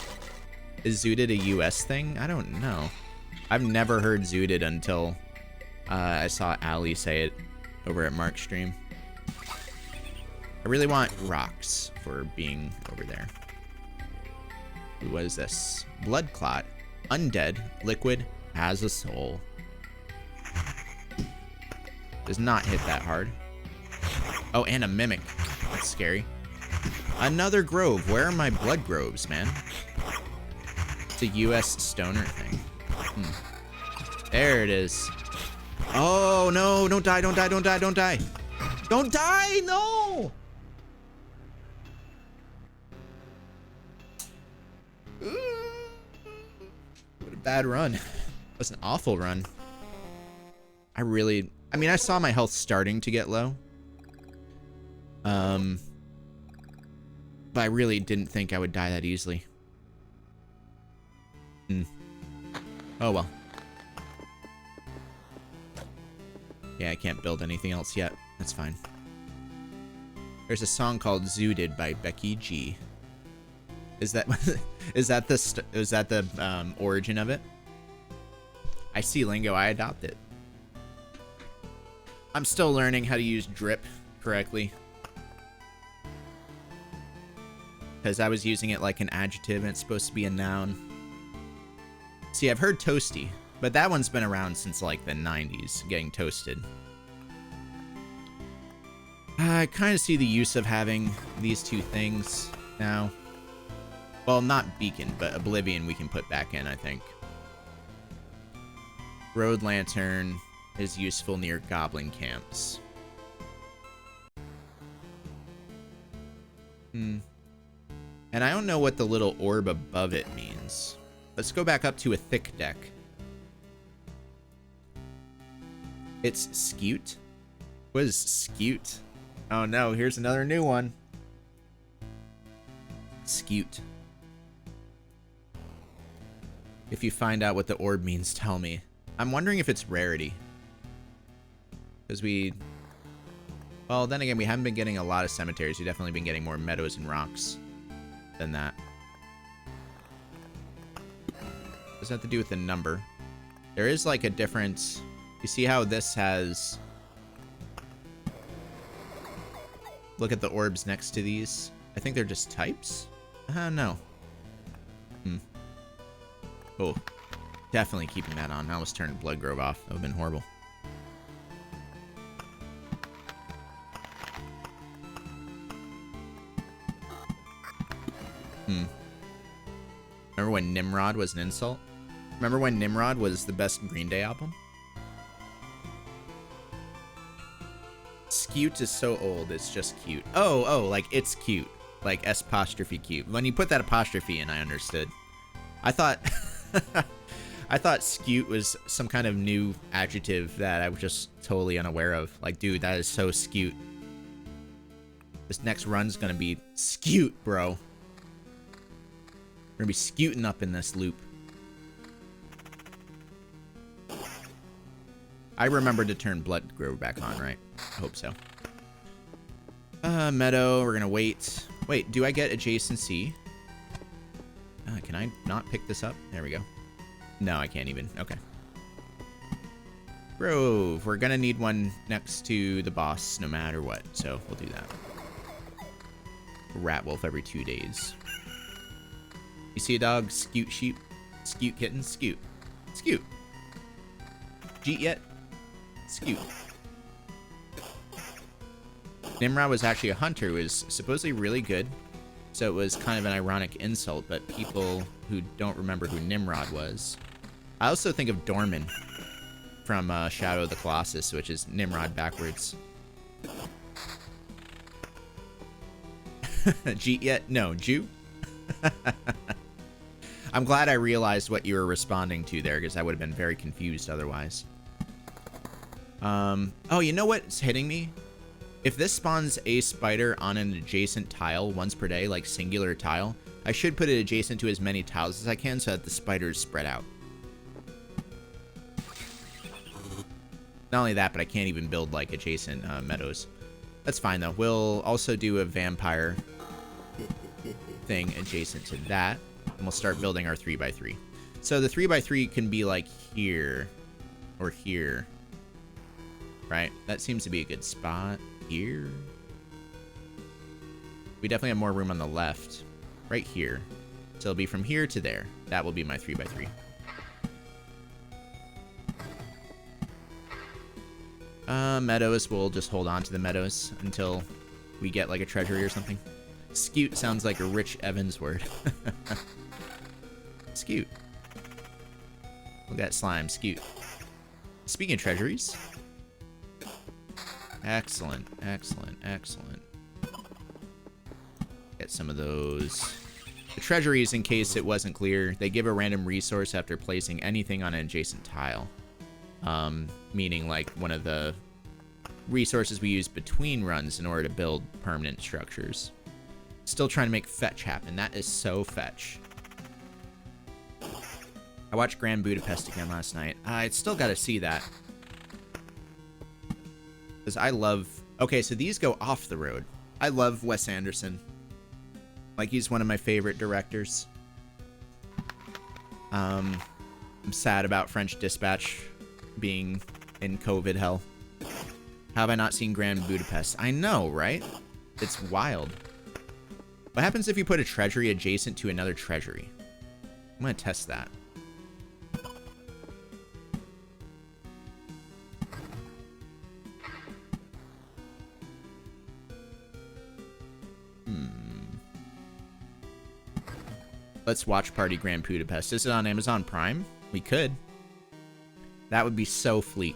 Is Zooted a US thing? I don't know. I've never heard Zooted until I saw Ali say it over at Mark's stream. I really want rocks for being over there. Ooh, what is this? Blood Clot. Undead. Liquid. Has a soul. Does not hit that hard. Oh, and a mimic. That's scary. Another grove. Where are my blood groves, man? It's a US stoner thing. There it is. Oh, no. Don't die, don't die, don't die, don't die. Don't die, no! What a bad run. That was an awful run. I mean, I saw my health starting to get low. But I really didn't think I would die that easily. Oh well. Yeah, I can't build anything else yet. That's fine. There's a song called Zooted by Becky G. Is that the origin of it? I see lingo, I adopt it. I'm still learning how to use drip correctly. Because I was using it like an adjective and it's supposed to be a noun. See, I've heard toasty, but that one's been around since like the 90s, getting toasted. I kind of see the use of having these two things now. Well, not Beacon, but Oblivion we can put back in, I think. Road Lantern is useful near goblin camps. And I don't know what the little orb above it means. Let's go back up to a thick deck. It's Skewt? What is Skewt? Oh no, here's another new one. Skewt. If you find out what the orb means, tell me. I'm wondering if it's rarity. Because well, then again, we haven't been getting a lot of cemeteries. We've definitely been getting more meadows and rocks than that. Does that have to do with the number? There is like a difference. You see how this has... Look at the orbs next to these. I think they're just types? No. Oh, definitely keeping that on. I almost turned Blood Grove off. That would have been horrible. Remember when Nimrod was an insult? Remember when Nimrod was the best Green Day album? Skewt is so old, it's just cute. Oh, like it's cute. Like S-apostrophe cute. When you put that apostrophe in, I understood. I thought... I thought skewt was some kind of new adjective that I was just totally unaware of. Like, dude, that is so skewt. This next run's gonna be skewt, bro. We're gonna be skewting up in this loop. I remembered to turn Blood Grove back on, right? I hope so. Meadow, we're gonna wait. Wait, do I get adjacency? Can I not pick this up? There we go. No, I can't even. Okay. Grove. We're gonna need one next to the boss no matter what, so we'll do that. Rat wolf every 2 days. You see a dog? Skewt sheep? Skewt kitten? Skewt. Skewt. Jeet yet? Scoot. Nimrod was actually a hunter who was supposedly really good. So it was kind of an ironic insult, but people who don't remember who Nimrod was. I also think of Dorman from Shadow of the Colossus, which is Nimrod backwards. Jew? I'm glad I realized what you were responding to there, because I would have been very confused otherwise. Oh, you know what's hitting me? If this spawns a spider on an adjacent tile once per day, like singular tile, I should put it adjacent to as many tiles as I can so that the spiders spread out. Not only that, but I can't even build like adjacent meadows. That's fine though. We'll also do a vampire thing adjacent to that, and we'll start building our 3x3. So the 3x3 can be like here or here, right? That seems to be a good spot. Here. We definitely have more room on the left, right here. So it'll be from here to there. That will be my 3x3. Meadows, we'll just hold on to the meadows until we get like a treasury or something. Scoot sounds like a Rich Evans word. Scoot. Look at that slime, Scoot. Speaking of treasuries. Excellent, excellent, excellent. Get some of those. The treasuries, in case it wasn't clear, they give a random resource after placing anything on an adjacent tile. Meaning like one of the resources we use between runs in order to build permanent structures. Still trying to make fetch happen. That is so fetch. I watched Grand Budapest again last night. I still got to see that. Because I love... Okay, so these go off the road. I love Wes Anderson. Like, he's one of my favorite directors. I'm sad about French Dispatch being in COVID hell. How have I not seen Grand Budapest? I know, right? It's wild. What happens if you put a treasury adjacent to another treasury? I'm going to test that. Let's watch Party Grand Budapest. Is it on Amazon Prime? We could. That would be so fleek.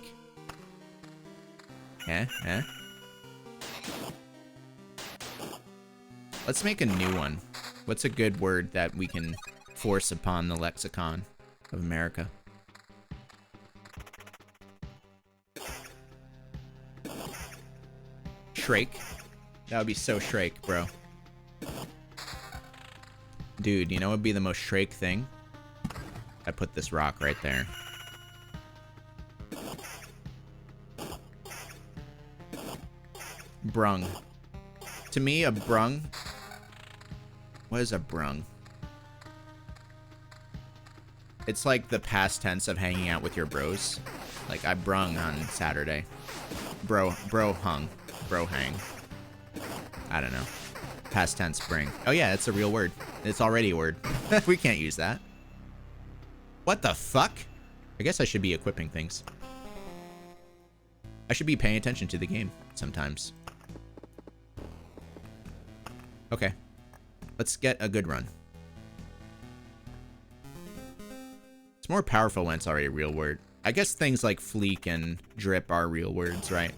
Let's make a new one. What's a good word that we can force upon the lexicon of America? Shrake. That would be so Shrake, bro. Dude, you know what would be the most Shrake thing? I put this rock right there. Brung. To me, a brung... What is a brung? It's like the past tense of hanging out with your bros. Like, I brung on Saturday. Bro hung. Bro hang. I don't know. Past tense bring. Oh yeah, it's a real word. It's already a word. We can't use that. What the fuck? I guess I should be equipping things. I should be paying attention to the game sometimes. Okay. Let's get a good run. It's more powerful when it's already a real word. I guess things like fleek and drip are real words, right?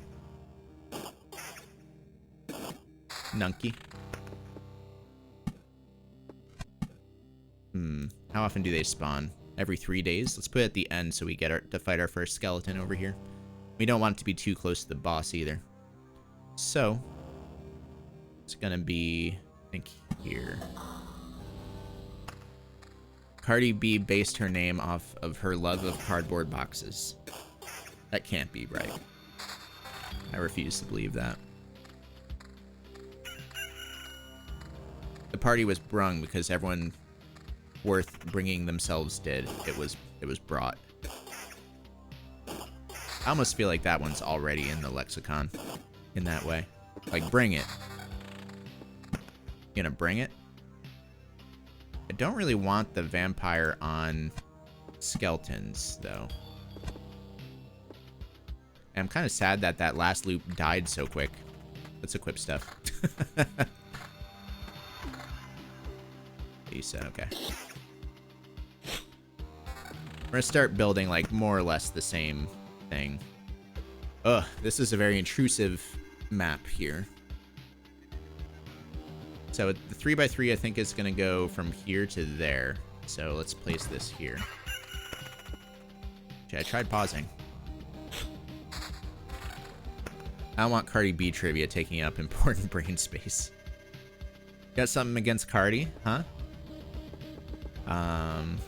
Nunky. How often do they spawn? Every 3 days? Let's put it at the end so we get to fight our first skeleton over here. We don't want it to be too close to the boss either. So, it's gonna be, I think, here. Cardi B based her name off of her love of cardboard boxes. That can't be right. I refuse to believe that. The party was brung because everyone worth bringing themselves did. It was brought. I almost feel like that one's already in the lexicon in that way. Like, bring it. You gonna bring it? I don't really want the vampire on skeletons, though. I'm kind of sad that that last loop died so quick. Let's equip stuff. Lisa, okay. We're gonna start building, like, more or less the same thing. Ugh, this is a very intrusive map here. So the 3x3, I think, is gonna go from here to there. So let's place this here. Okay, I tried pausing. I don't want Cardi B trivia taking up important brain space. Got something against Cardi, huh? Man,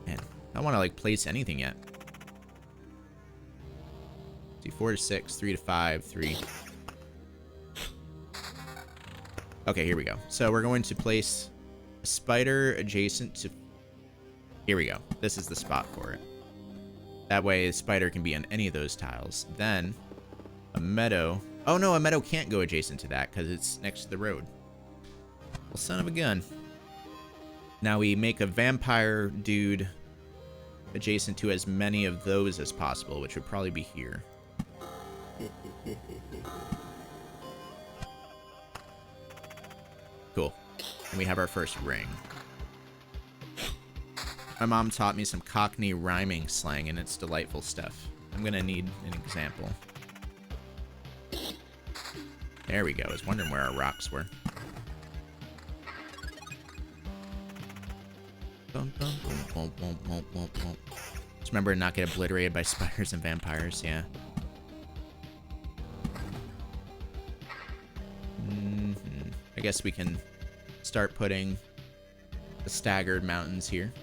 I don't want to, like, place anything yet. See, 4 to 6, 3 to 5, 3. Okay, here we go. So we're going to place a spider adjacent to... Here we go. This is the spot for it. That way, the spider can be on any of those tiles. Then, a meadow... Oh, no, a meadow can't go adjacent to that because it's next to the road. Well, son of a gun. Now we make a vampire dude adjacent to as many of those as possible, which would probably be here. Cool. And we have our first ring. My mom taught me some Cockney rhyming slang, and it's delightful stuff. I'm gonna need an example. There we go. I was wondering where our rocks were. Just remember to not get obliterated by spiders and vampires, yeah. I guess we can start putting the staggered mountains here.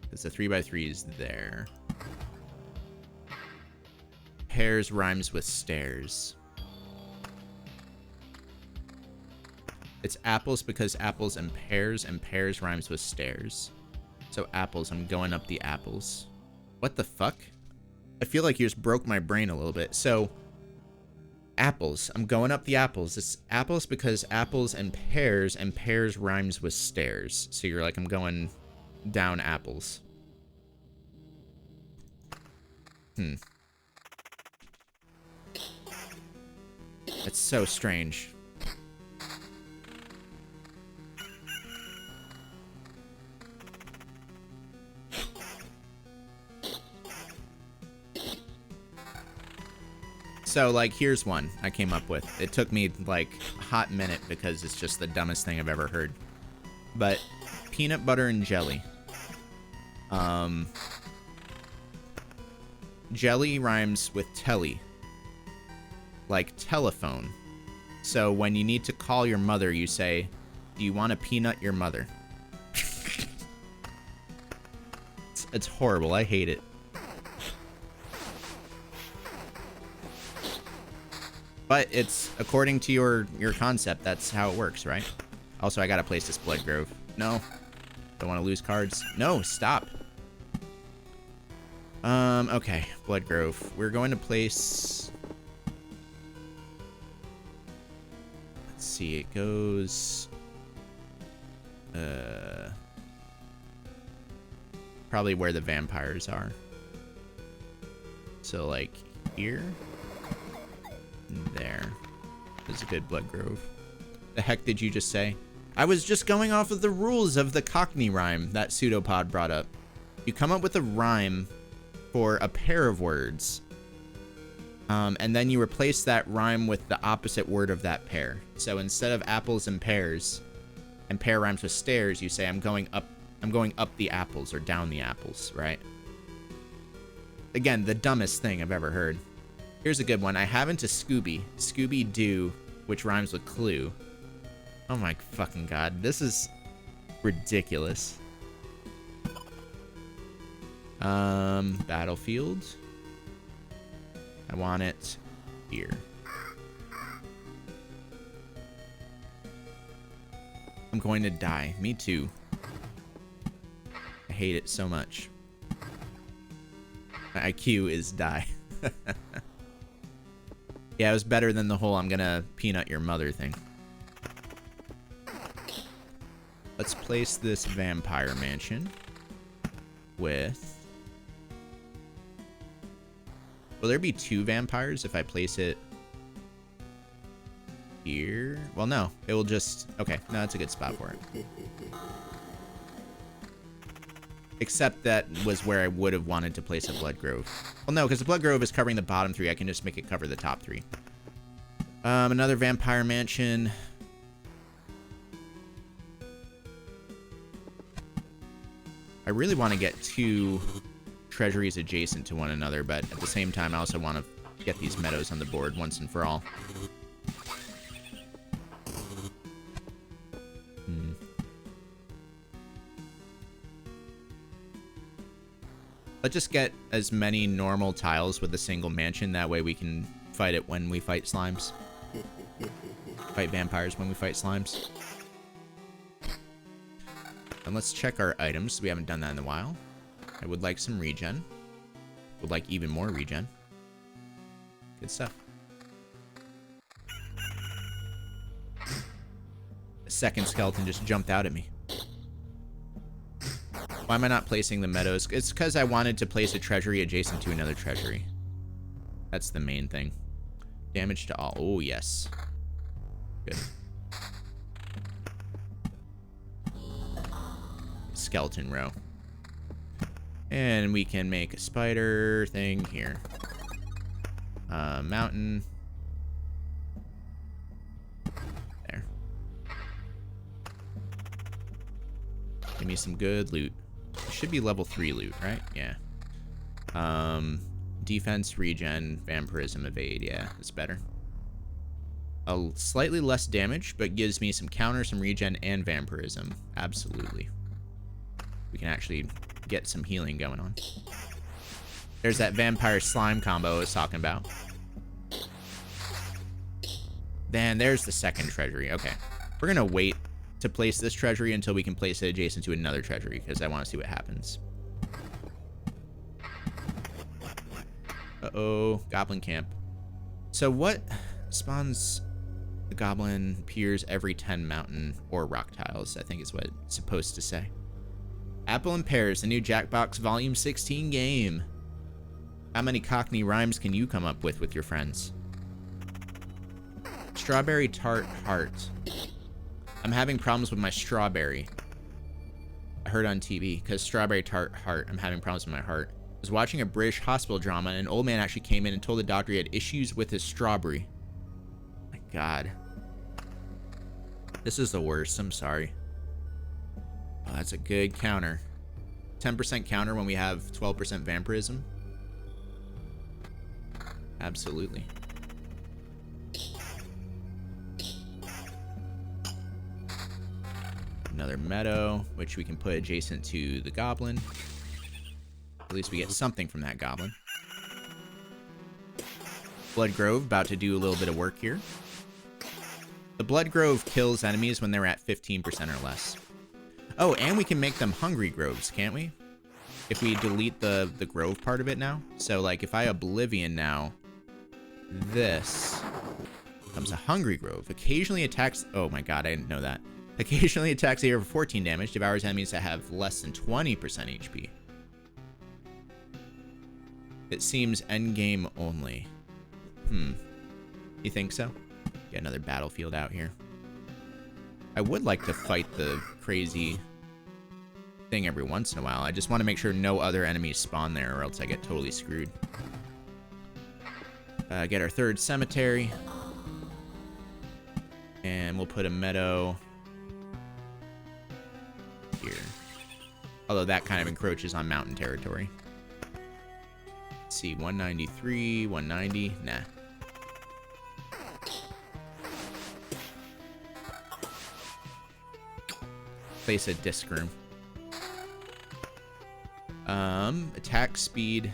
Because the 3x3 is there. Pears rhymes with stairs. It's apples because apples and pears rhymes with stairs. So apples, I'm going up the apples. What the fuck? I feel like you just broke my brain a little bit. So, apples, I'm going up the apples. It's apples because apples and pears rhymes with stairs. So you're like, I'm going down apples. That's so strange. So, like, here's one I came up with. It took me, like, a hot minute because it's just the dumbest thing I've ever heard. But, peanut butter and jelly. Jelly rhymes with telly. Like, telephone. So, when you need to call your mother, you say, do you want to peanut your mother? It's horrible. I hate it. But it's, according to your concept, that's how it works, right? Also, I gotta place this Blood Grove. No. Don't want to lose cards. No, stop. Okay. Blood Grove. We're going to place... Let's see, it goes... Probably where the vampires are. So, like, here... There. There's a good Blood Grove. The heck did you just say? I was just going off of the rules of the Cockney rhyme that Pseudopod brought up. You come up with a rhyme for a pair of words. And then you replace that rhyme with the opposite word of that pair. So instead of apples and pears, and pear rhymes with stairs, you say I'm going up the apples or down the apples, right? Again, the dumbest thing I've ever heard. Here's a good one. I haven't a Scooby. Scooby-Doo, which rhymes with clue. Oh my fucking god. This is ridiculous. Battlefield. I want it here. I'm going to die. Me too. I hate it so much. My IQ is die. Yeah, it was better than the whole I'm gonna peanut your mother thing. Let's place this vampire mansion with... Will there be 2 vampires if I place it here? Well, no. It will just... Okay, no, that's a good spot for it. Except that was where I would have wanted to place a Blood Grove. Well, no, because the Blood Grove is covering the bottom 3. I can just make it cover the top 3. Another vampire mansion. I really want to get 2 treasuries adjacent to one another, but at the same time, I also want to get these meadows on the board once and for all. Let's just get as many normal tiles with a single mansion. That way we can fight it when we fight slimes. Fight vampires when we fight slimes. And let's check our items. We haven't done that in a while. I would like some regen. Would like even more regen. Good stuff. The second skeleton just jumped out at me. Why am I not placing the meadows? It's because I wanted to place a treasury adjacent to another treasury. That's the main thing. Damage to all. Oh, yes. Good. Skeleton row. And we can make a spider thing here. Mountain. There. Give me some good loot. It should be level 3 loot, right? Yeah. Defense, regen, vampirism, evade. Yeah, that's better. A slightly less damage, but gives me some counter, some regen, and vampirism. Absolutely. We can actually get some healing going on. There's that vampire slime combo I was talking about. Then there's the second treasury. Okay. We're going to wait to place this treasury until we can place it adjacent to another treasury, because I want to see what happens. Uh-oh. Goblin camp. So what spawns the goblin appears every 10 mountain or rock tiles, I think is what it's supposed to say. Apple and Pears, the new Jackbox Volume 16 game. How many Cockney rhymes can you come up with your friends? Strawberry tart heart. I'm having problems with my strawberry. I heard on TV, because strawberry tart heart, I'm having problems with my heart. I was watching a British hospital drama, and an old man actually came in and told the doctor he had issues with his strawberry. My God. This is the worst, I'm sorry. Oh, that's a good counter. 10% counter when we have 12% vampirism. Absolutely. Another meadow, which we can put adjacent to the goblin. At least we get something from that goblin. Blood Grove, about to do a little bit of work here. The Blood Grove kills enemies when they're at 15% or less. Oh, and we can make them hungry groves, can't we? If we delete the grove part of it now. So, like, if I Oblivion now, this becomes a hungry grove. Occasionally attacks... Oh my God, I didn't know that. Occasionally attacks the area for 14 damage. Devours enemies that have less than 20% HP. It seems endgame only. You think so? Get another battlefield out here. I would like to fight the crazy thing every once in a while. I just want to make sure no other enemies spawn there, or else I get totally screwed. Get our third cemetery. And we'll put a meadow here. Although that kind of encroaches on mountain territory. Let's see, 193, 190, nah. Place a disc room. Attack speed.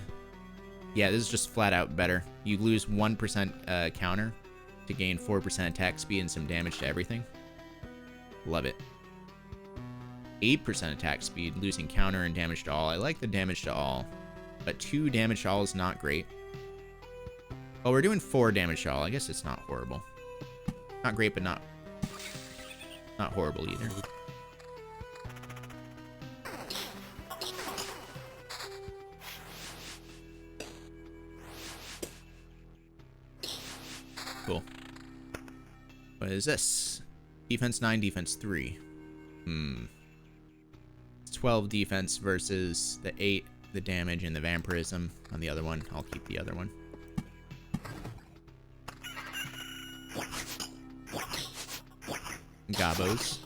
Yeah, this is just flat out better. You lose 1% counter to gain 4% attack speed and some damage to everything. Love it. 8% attack speed, losing counter and damage to all. I like the damage to all, but 2 damage to all is not great. Oh, we're doing 4 damage to all. I guess it's not horrible. Not great, but not horrible either. Cool. What is this? Defense 9, defense 3. It's 12 defense versus the 8, the damage, and the vampirism on the other one. I'll keep the other one. Gobos.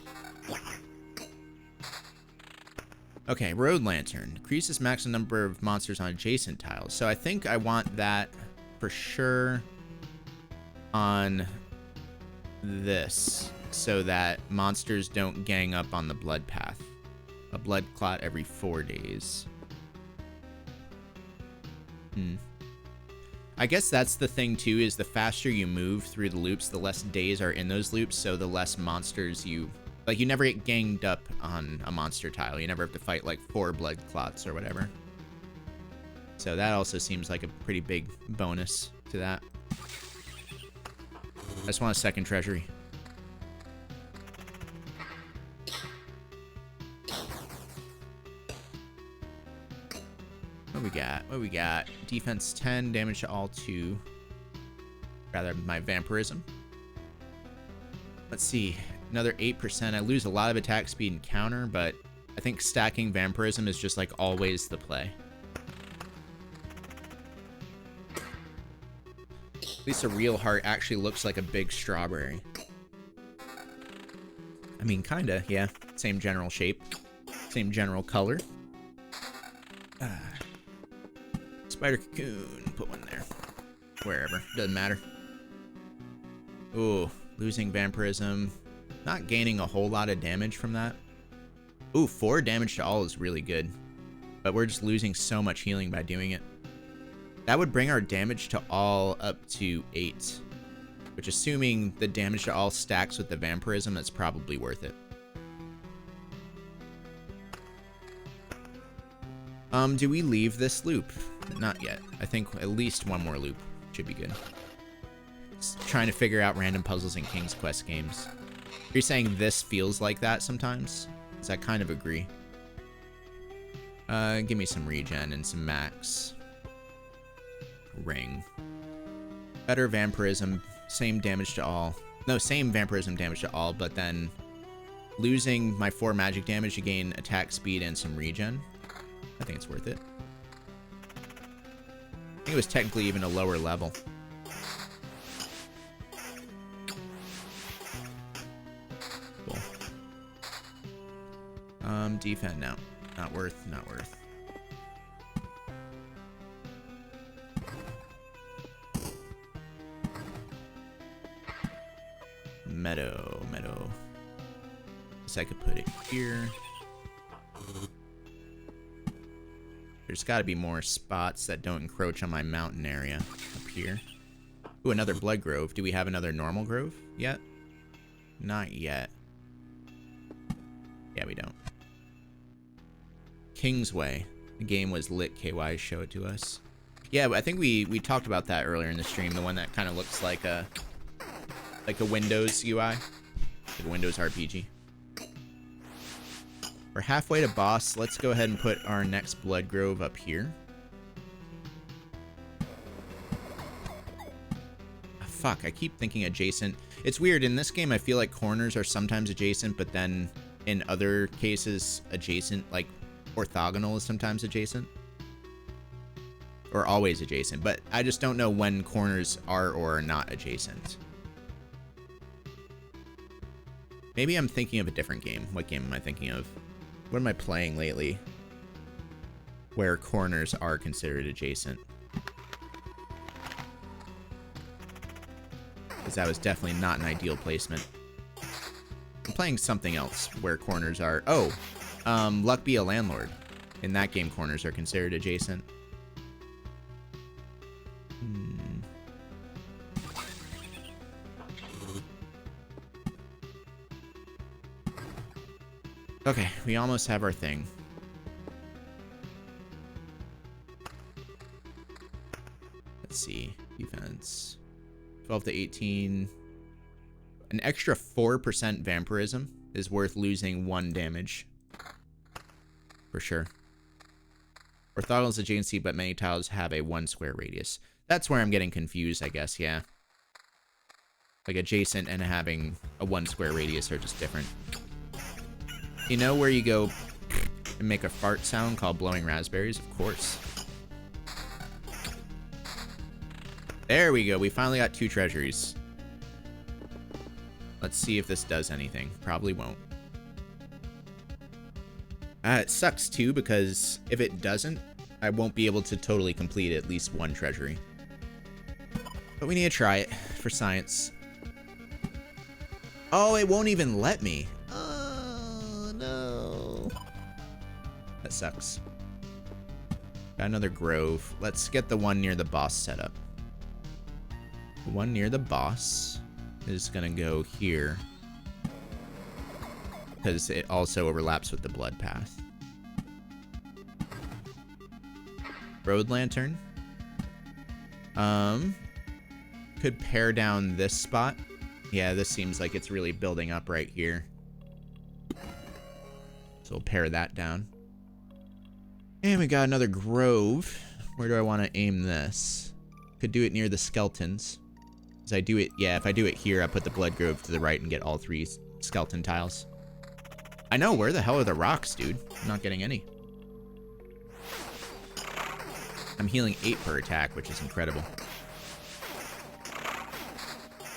Okay, Road Lantern. Increases maximum number of monsters on adjacent tiles. So I think I want that for sure on this, so that monsters don't gang up on the blood path. A blood clot every 4 days. I guess that's the thing too, is the faster you move through the loops, the less days are in those loops, so the less monsters you... Like, you never get ganged up on a monster tile. You never have to fight, like, 4 blood clots or whatever. So that also seems like a pretty big bonus to that. I just want a second treasury. What we got? What we got? Defense 10, damage to all 2. Rather, my vampirism. Let's see. Another 8%. I lose a lot of attack speed and counter, but I think stacking vampirism is just like always the play. At least a real heart actually looks like a big strawberry. I mean, kinda, yeah. Same general shape. Same general color. Spider cocoon. Put one there. Wherever. Doesn't matter. Ooh, losing vampirism. Not gaining a whole lot of damage from that. Ooh, 4 damage to all is really good. But we're just losing so much healing by doing it. That would bring our damage to all up to 8. Which, assuming the damage to all stacks with the vampirism, that's probably worth it. Do we leave this loop? Not yet. I think at least one more loop should be good. Just trying to figure out random puzzles in King's Quest games. You're saying this feels like that sometimes? Because I kind of agree. Give me some regen and some max. Ring. Better vampirism. Same damage to all. No, same vampirism damage to all, but then losing my 4 magic damage to gain attack speed and some regen. I think it's worth it. I think it was technically even a lower level. Cool. Defend now. Not worth, not worth. Meadow. Guess I could put it here. There's got to be more spots that don't encroach on my mountain area up here. Ooh, another blood grove. Do we have another normal grove yet? Not yet. Yeah, we don't. Kingsway. The game was lit. KY show it to us. Yeah, I think we talked about that earlier in the stream. The one that kind of looks like a Windows UI, like a Windows RPG. We're halfway to boss. Let's go ahead and put our next blood grove up here. Fuck, I keep thinking adjacent. It's weird. In this game, I feel like corners are sometimes adjacent, but then in other cases, adjacent, like orthogonal is sometimes adjacent. Or always adjacent, but I just don't know when corners are or are not adjacent. Maybe I'm thinking of a different game. What game am I thinking of? What am I playing lately where corners are considered adjacent? Because that was definitely not an ideal placement. I'm playing something else where corners are... Oh! Luck Be a Landlord. In that game, corners are considered adjacent. Okay, we almost have our thing. Let's see. Defense. 12 to 18. An extra 4% vampirism is worth losing 1 damage. For sure. Orthogonal is adjacency, but many tiles have a 1 square radius. That's where I'm getting confused, I guess, yeah. Like adjacent and having a 1 square radius are just different. You know where you go and make a fart sound called blowing raspberries? Of course. There we go. We finally got 2 treasuries. Let's see if this does anything. Probably won't. It sucks too, because if it doesn't, I won't be able to totally complete at least 1 treasury. But we need to try it for science. Oh, it won't even let me. Oh, no. That sucks. Got another grove. Let's get the one near the boss set up. The one near the boss is gonna go here, because it also overlaps with the blood path. Road lantern. Could pare down this spot. Yeah, this seems like it's really building up right here. So we'll pare that down. And we got another grove. Where do I want to aim this? Could do it near the skeletons. As I do it, yeah, if I do it here, I put the blood grove to the right and get all 3 skeleton tiles. I know, where the hell are the rocks, dude? I'm not getting any. I'm healing 8 per attack, which is incredible.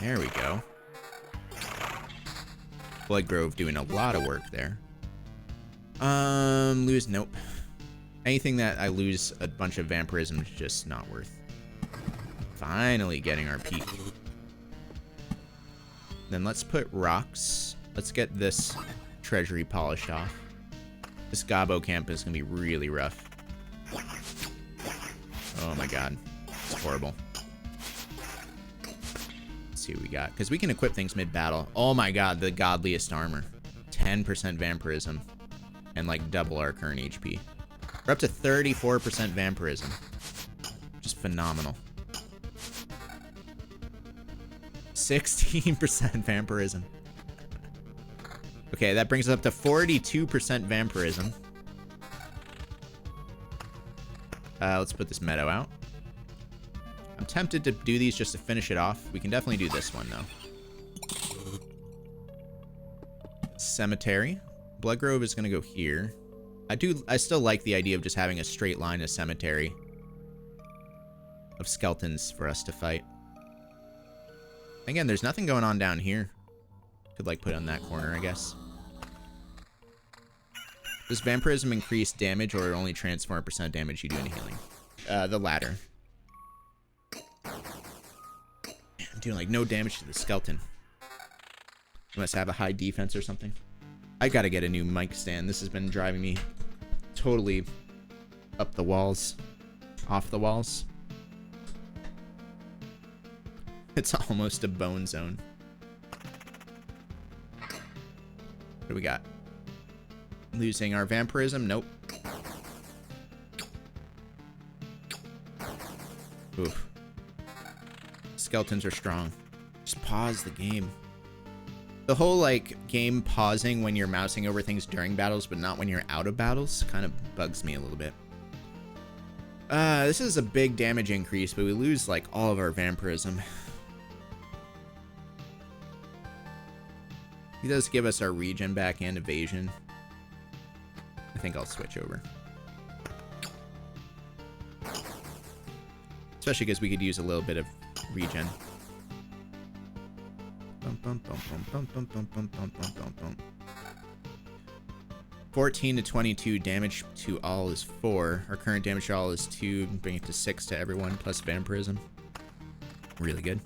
There we go. Blood grove doing a lot of work there. Lose, nope. Anything that I lose a bunch of vampirism is just not worth. Finally getting our peak. Then let's put rocks. Let's get this treasury polished off. This Gobbo camp is gonna be really rough. Oh my god. It's horrible. Let's see what we got. Because we can equip things mid-battle. Oh my god, the godliest armor. 10% vampirism. And like double our current HP. We're up to 34% vampirism. Just phenomenal. 16% vampirism. Okay, that brings us up to 42% vampirism. Let's put this meadow out. I'm tempted to do these just to finish it off. We can definitely do this one, though. Cemetery. Bloodgrove is going to go here. I still like the idea of just having a straight line of cemetery. Of skeletons for us to fight. Again, there's nothing going on down here. Could, like, put it on that corner, I guess. Does vampirism increase damage or only transform percent damage you do in healing? The latter. I'm doing, like, no damage to the skeleton. You must have a high defense or something. I gotta get a new mic stand. This has been driving me totally up the walls. Off the walls. It's almost a bone zone. What do we got? Losing our vampirism? Nope. Oof. Skeletons are strong. Just pause the game. The whole, like, game pausing when you're mousing over things during battles, but not when you're out of battles, kind of bugs me a little bit. This is a big damage increase, but we lose, like, all of our vampirism. He does give us our regen back and evasion. I think I'll switch over. Especially because we could use a little bit of regen. 14 to 22 damage to all is 4. Our current damage to all is 2. Bring it to 6 to everyone plus vampirism. Really good.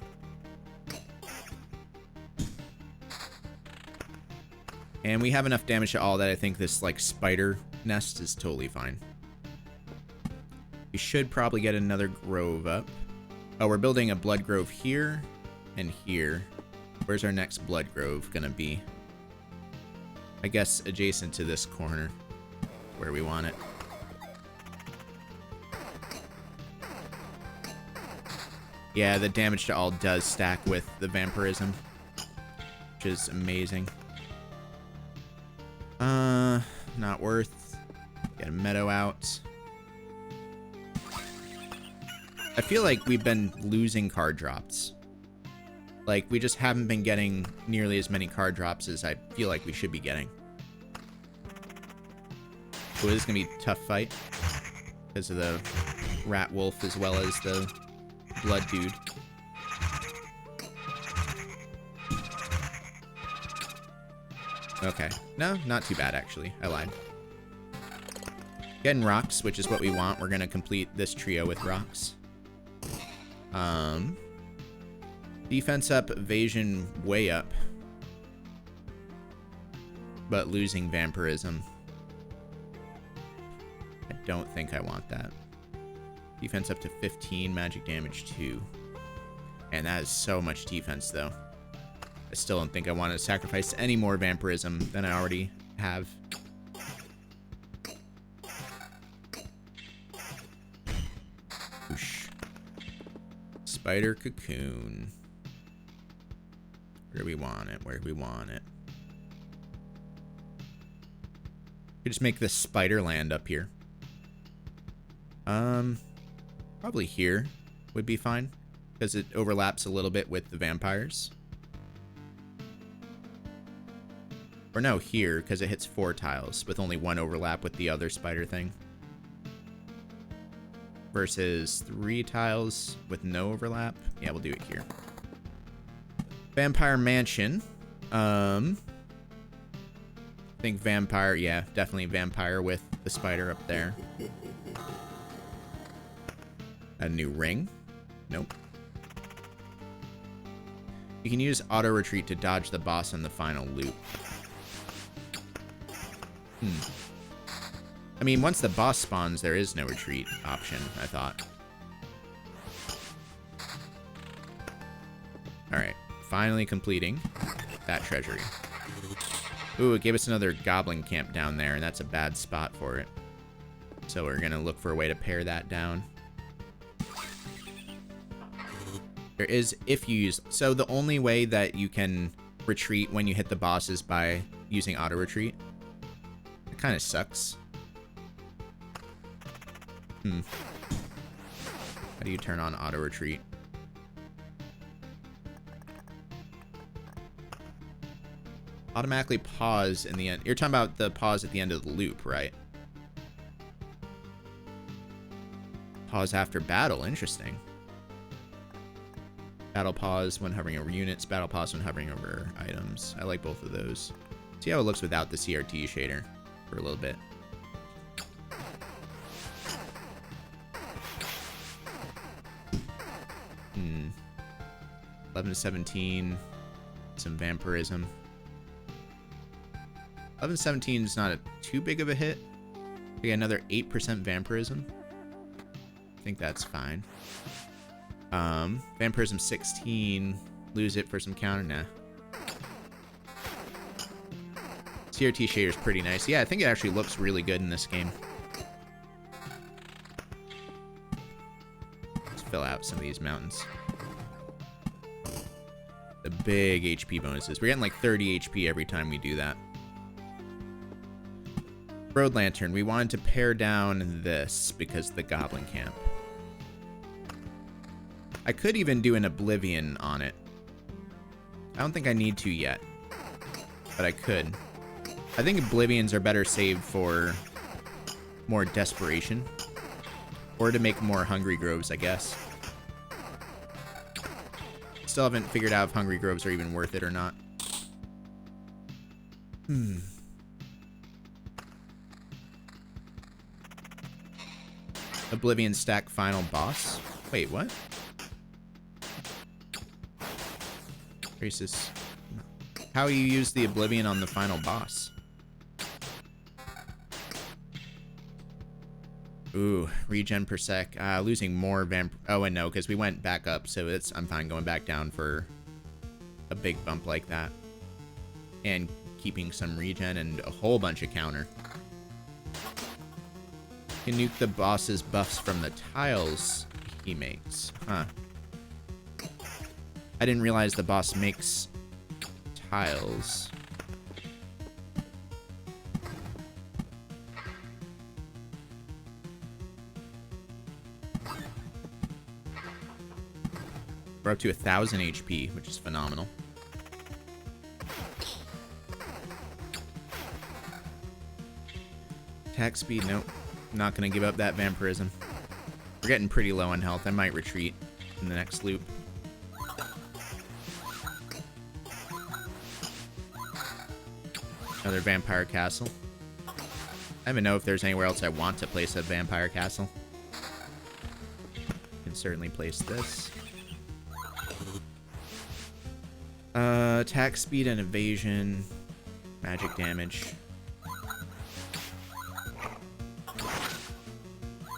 And we have enough damage to all that I think this, like, spider nest is totally fine. We should probably get another grove up. Oh, we're building a blood grove here and here. Where's our next blood grove gonna be? I guess adjacent to this corner where we want it. Yeah, the damage to all does stack with the vampirism, which is amazing. Not worth. Get a meadow out. I feel like we've been losing card drops. Like, we just haven't been getting nearly as many card drops as I feel like we should be getting. So this is going to be a tough fight because of the rat wolf as well as the blood dude. Okay. No, not too bad, actually. I lied. Getting rocks, which is what we want. We're going to complete this trio with rocks. Defense up, evasion way up. But losing vampirism. I don't think I want that. Defense up to 15, magic damage 2. And that is so much defense, though. I still don't think I want to sacrifice any more vampirism than I already have. Whoosh. Spider cocoon. Where do we want it? Where do we want it? Could just make this spider land up here. Probably here would be fine because it overlaps a little bit with the vampires. Or no, here, because it hits 4 tiles with only 1 overlap with the other spider thing. Versus 3 tiles with no overlap. Yeah, we'll do it here. Vampire Mansion. I think vampire, yeah, definitely vampire with the spider up there. A new ring. Nope. You can use auto retreat to dodge the boss in the final loop. I mean, once the boss spawns, there is no retreat option, I thought. Alright, finally completing that treasury. Ooh, it gave us another goblin camp down there, and that's a bad spot for it. So we're gonna look for a way to pare that down. There is, if you use... So the only way that you can retreat when you hit the boss is by using auto retreat. It kind of sucks. How do you turn on auto retreat? Automatically pause in the end. You're talking about the pause at the end of the loop, right? Pause after battle. Interesting. Battle pause when hovering over units. Battle pause when hovering over items. I like both of those. See how it looks without the CRT shader for a little bit. Hmm. 11 to 17. Some vampirism. 11 to 17 is not too big of a hit. We got another 8% vampirism. I think that's fine. Vampirism 16. Lose it for some counter. Nah. CRT shader is pretty nice. Yeah, I think it actually looks really good in this game. Let's fill out some of these mountains. The big HP bonuses. We're getting like 30 HP every time we do that. Road Lantern. We wanted to pare down this because of the Goblin Camp. I could even do an Oblivion on it. I don't think I need to yet, but I could. I think Oblivions are better saved for more desperation. Or to make more Hungry Groves, I guess. Still haven't figured out if Hungry Groves are even worth it or not. Oblivion stack final boss. Wait, what? Races. How you use the Oblivion on the final boss? Ooh, regen per sec. Losing more vamp. Oh, and no, because we went back up, so I'm fine going back down for a big bump like that, and keeping some regen and a whole bunch of counter. Can nuke the boss's buffs from the tiles he makes. Huh. I didn't realize the boss makes tiles. We're up to 1,000 HP, which is phenomenal. Attack speed, nope. Not gonna give up that vampirism. We're getting pretty low on health. I might retreat in the next loop. Another vampire castle. I don't even know if there's anywhere else I want to place a vampire castle. Can certainly place this. Attack speed and evasion. Magic damage.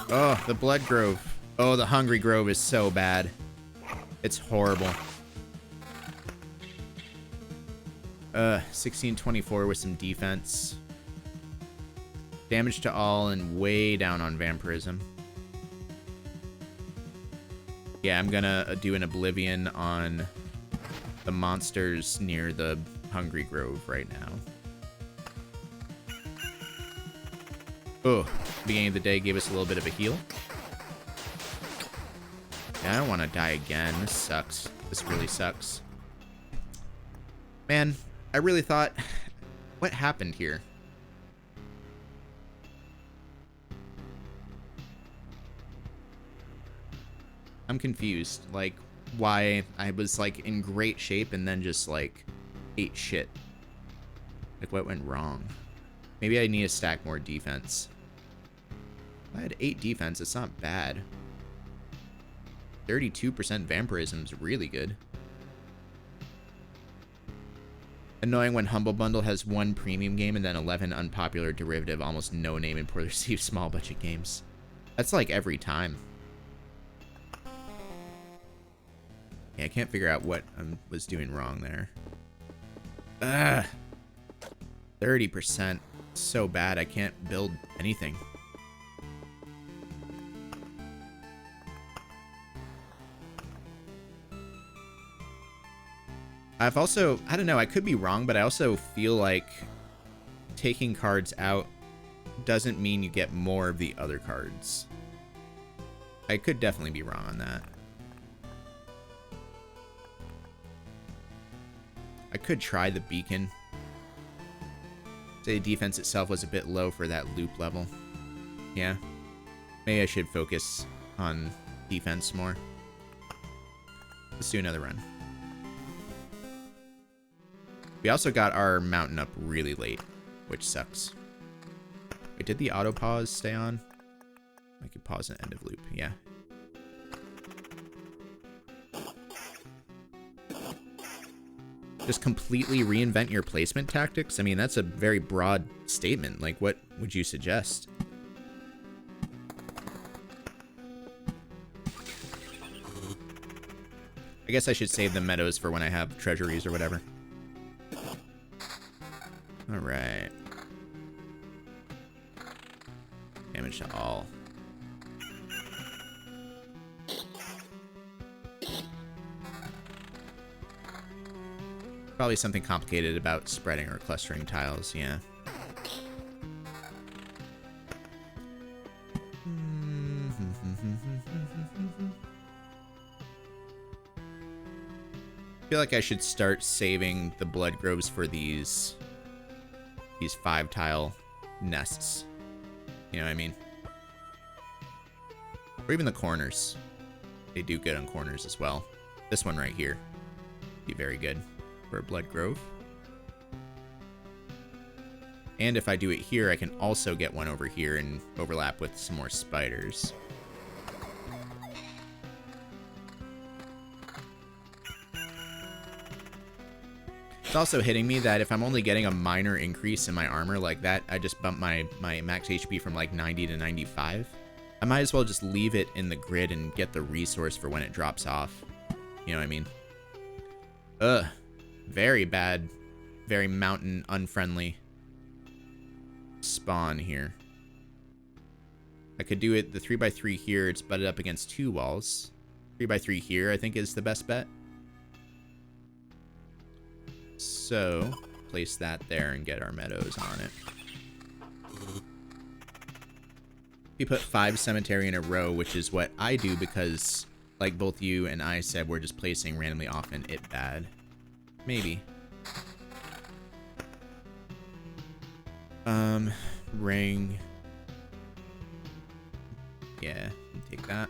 Oh, the Blood Grove. Oh, the Hungry Grove is so bad. It's horrible. 1624 with some defense. Damage to all and way down on vampirism. Yeah, I'm gonna do an Oblivion on the monsters near the Hungry Grove right now. Oh, beginning of the day gave us a little bit of a heal. Yeah, I don't want to die again. This sucks. This really sucks. Man, I really thought... What happened here? I'm confused. Like, why I was, like, in great shape and then just, like, ate shit. Like, what went wrong? Maybe I need to stack more defense. I had 8 defense. It's not bad. 32% vampirism is really good. Annoying when Humble Bundle has 1 premium game and then 11 unpopular derivative, almost no name and poorly received small budget games. That's like every time. Yeah, I can't figure out what I was doing wrong there. Ugh. 30%. So bad I can't build anything. I've also, I don't know, I could be wrong, but I also feel like taking cards out doesn't mean you get more of the other cards. I could definitely be wrong on that. I could try the beacon. Say the defense itself was a bit low for that loop level. Yeah. Maybe I should focus on defense more. Let's do another run. We also got our mountain up really late, which sucks. Wait, did the auto pause stay on? I could pause an end of loop, yeah. Just completely reinvent your placement tactics? I mean, that's a very broad statement. Like, what would you suggest? I guess I should save the meadows for when I have treasuries or whatever. Alright. Damage to all. Probably something complicated about spreading or clustering tiles, yeah. I feel like I should start saving the blood groves for these 5-tile nests. You know what I mean? Or even the corners. They do good on corners as well. This one right here. Be very good for a blood grove. And if I do it here, I can also get one over here and overlap with some more spiders. It's also hitting me that if I'm only getting a minor increase in my armor like that, I just bump my max HP from like 90 to 95. I might as well just leave it in the grid and get the resource for when it drops off. You know what I mean? Ugh. Very bad. Very mountain unfriendly spawn here. I could do it the 3x3 here. It's butted up against 2 walls. 3x3 here I think is the best bet. So, place that there and get our meadows on it. If you put 5 cemetery in a row, which is what I do because, like both you and I said, we're just placing randomly often it bad. Maybe. Ring. Yeah, take that.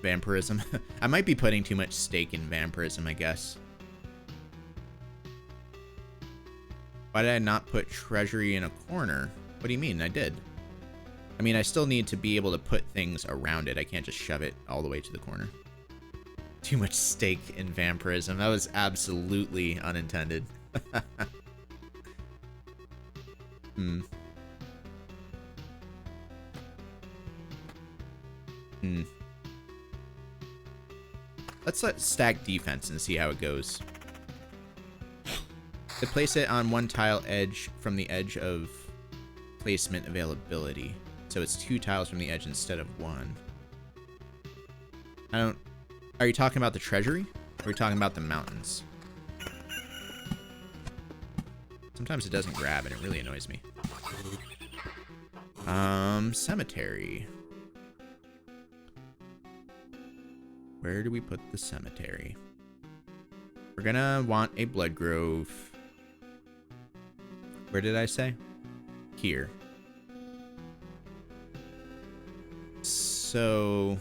Vampirism. I might be putting too much stake in vampirism, I guess. Why did I not put treasury in a corner? What do you mean? I did. I mean, I still need to be able to put things around it. I can't just shove it all the way to the corner. Too much stake in vampirism. That was absolutely unintended. Let's stack defense and see how it goes. To place it on one tile edge from the edge of placement availability. So it's 2 tiles from the edge instead of 1. Are you talking about the treasury? Or are you talking about the mountains? Sometimes it doesn't grab and it really annoys me. Cemetery. Where do we put the cemetery? We're gonna want a blood grove. Where did I say? Here. So,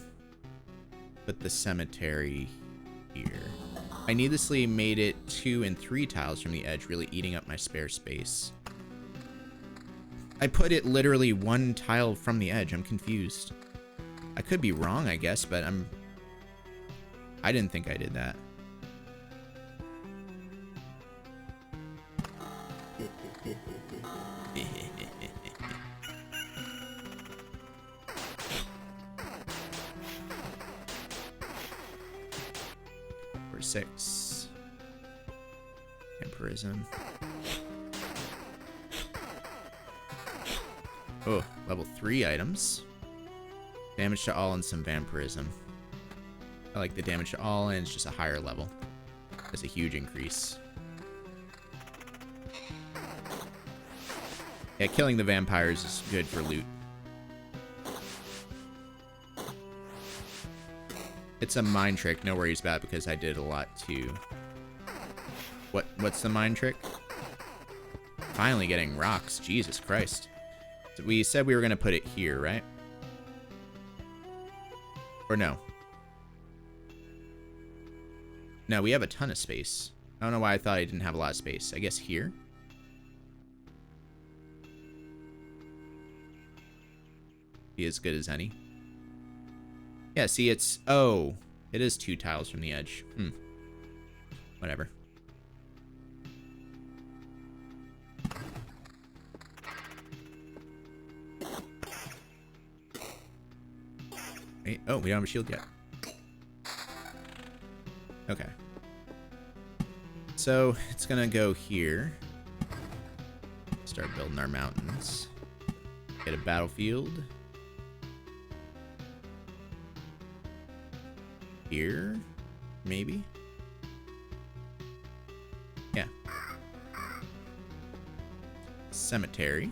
put the cemetery here. I needlessly made it 2 and 3 tiles from the edge, really eating up my spare space. I put it literally 1 tile from the edge. I'm confused. I could be wrong, I guess, but I didn't think I did that. For 6. Vampirism. Oh, level 3 items. Damage to all and some vampirism. I like the damage to all, and it's just a higher level. That's a huge increase. Yeah, killing the vampires is good for loot. It's a mind trick, no worries about it, because I did a lot too. What's the mind trick? Finally getting rocks, Jesus Christ. So we said we were gonna put it here, right? Or no? No, we have a ton of space. I don't know why I thought I didn't have a lot of space. I guess here? Be as good as any. Yeah, see, it's... Oh, it is 2 tiles from the edge. Whatever. Wait, oh, we don't have a shield yet. Okay. So, it's gonna go here. Start building our mountains. Get a battlefield. Here, maybe? Yeah. Cemetery.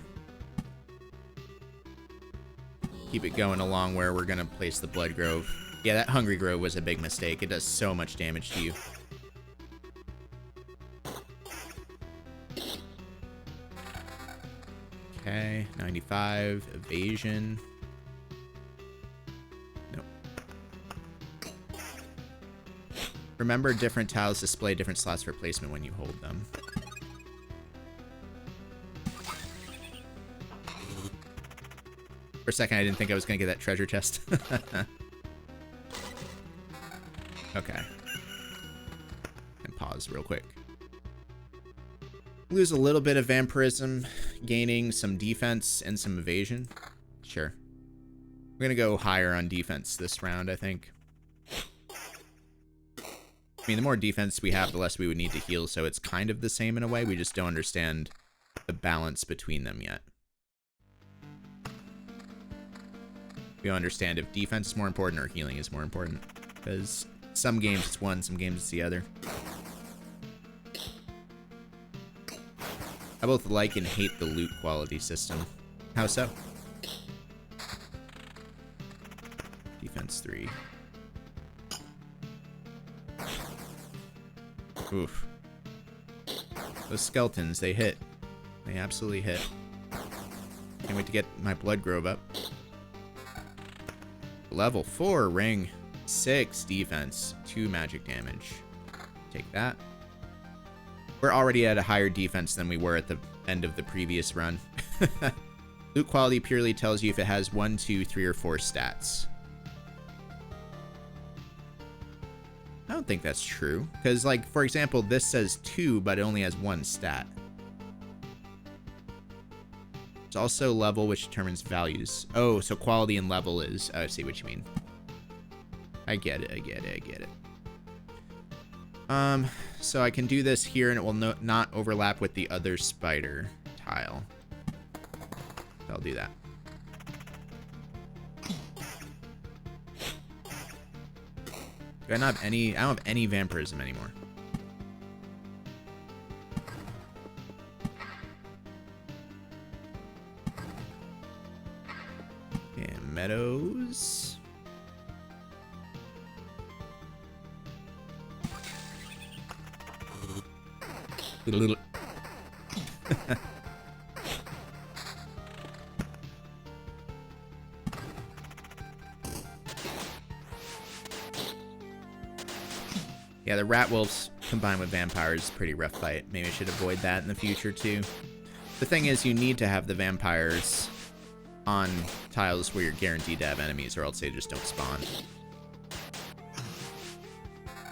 Keep it going along where we're gonna place the blood grove. Yeah, that hungry grove was a big mistake. It does so much damage to you. Okay, 95, evasion. Nope. Remember, different tiles display different slots for placement when you hold them. For a second, I didn't think I was going to get that treasure chest. Okay. And pause real quick. Lose a little bit of vampirism, gaining some defense and some evasion. Sure. We're going to go higher on defense this round, I think. I mean, the more defense we have, the less we would need to heal, so it's kind of the same in a way. We just don't understand the balance between them yet. We don't understand if defense is more important or healing is more important. Because some games it's one, some games it's the other. I both like and hate the loot quality system. How so? Defense 3. Oof. Those skeletons, they hit. They absolutely hit. Can't wait to get my blood grove up. Level 4 ring. 6 defense. 2 magic damage. Take that. We're already at a higher defense than we were at the end of the previous run. Loot quality purely tells you if it has 1, 2, 3, or 4 stats. I don't think that's true. Because, like, for example, this says 2, but it only has 1 stat. It's also level, which determines values. Oh, so quality and level is... Oh, I see what you mean. I get it, I get it, I get it. So I can do this here, and it will not overlap with the other spider tile. So I'll do that. Do I not have any... I don't have any vampirism anymore. And meadows. Yeah, the rat wolves combined with vampires is a pretty rough fight. Maybe I should avoid that in the future too. The thing is, you need to have the vampires on tiles where you're guaranteed to have enemies, or else they just don't spawn.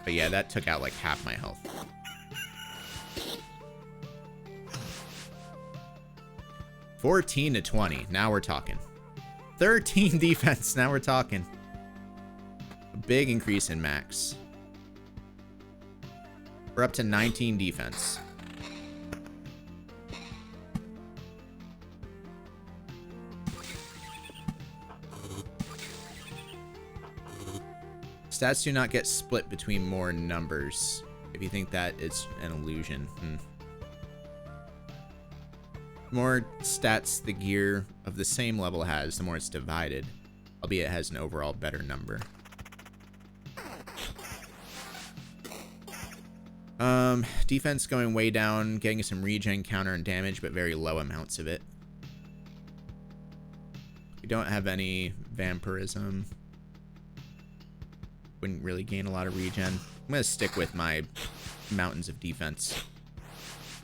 But yeah, that took out like half my health. $14 to $20. Now we're talking. 13 defense. Now we're talking. A big increase in max. We're up to 19 defense. Stats do not get split between more numbers. If you think that, it's an illusion. The more stats the gear of the same level has, the more it's divided. Albeit it has an overall better number. Defense going way down, getting some regen, counter, and damage, but very low amounts of it. We don't have any vampirism. Wouldn't really gain a lot of regen. I'm gonna stick with my mountains of defense.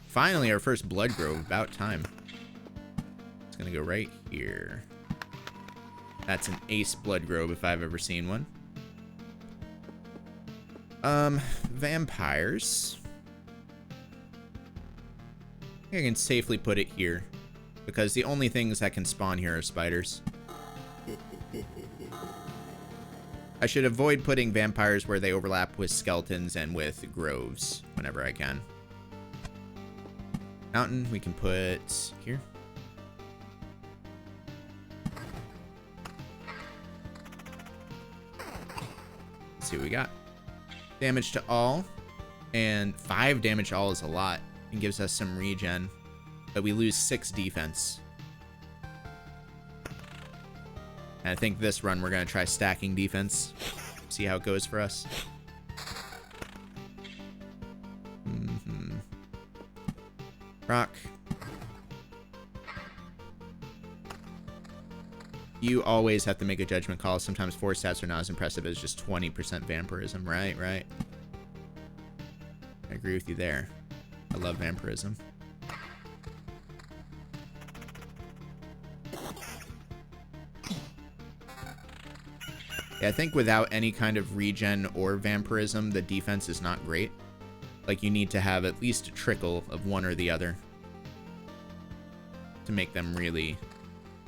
Finally, our first blood grove. About time. It's gonna go right here. That's an ace blood grove if I've ever seen one. Vampires. I think I can safely put it here, because the only things that can spawn here are spiders. I should avoid putting vampires where they overlap with skeletons and with groves whenever I can. Mountain we can put here. Let's see what we got. Damage to all, and 5 damage to all is a lot. It gives us some regen, but we lose 6 defense. And I think this run we're gonna try stacking defense. See how it goes for us. Rock. You always have to make a judgment call. Sometimes 4 stats are not as impressive as just 20% vampirism. Right, right. I agree with you there. I love vampirism. Yeah, I think without any kind of regen or vampirism, the defense is not great. Like, you need to have at least a trickle of one or the other to make them really,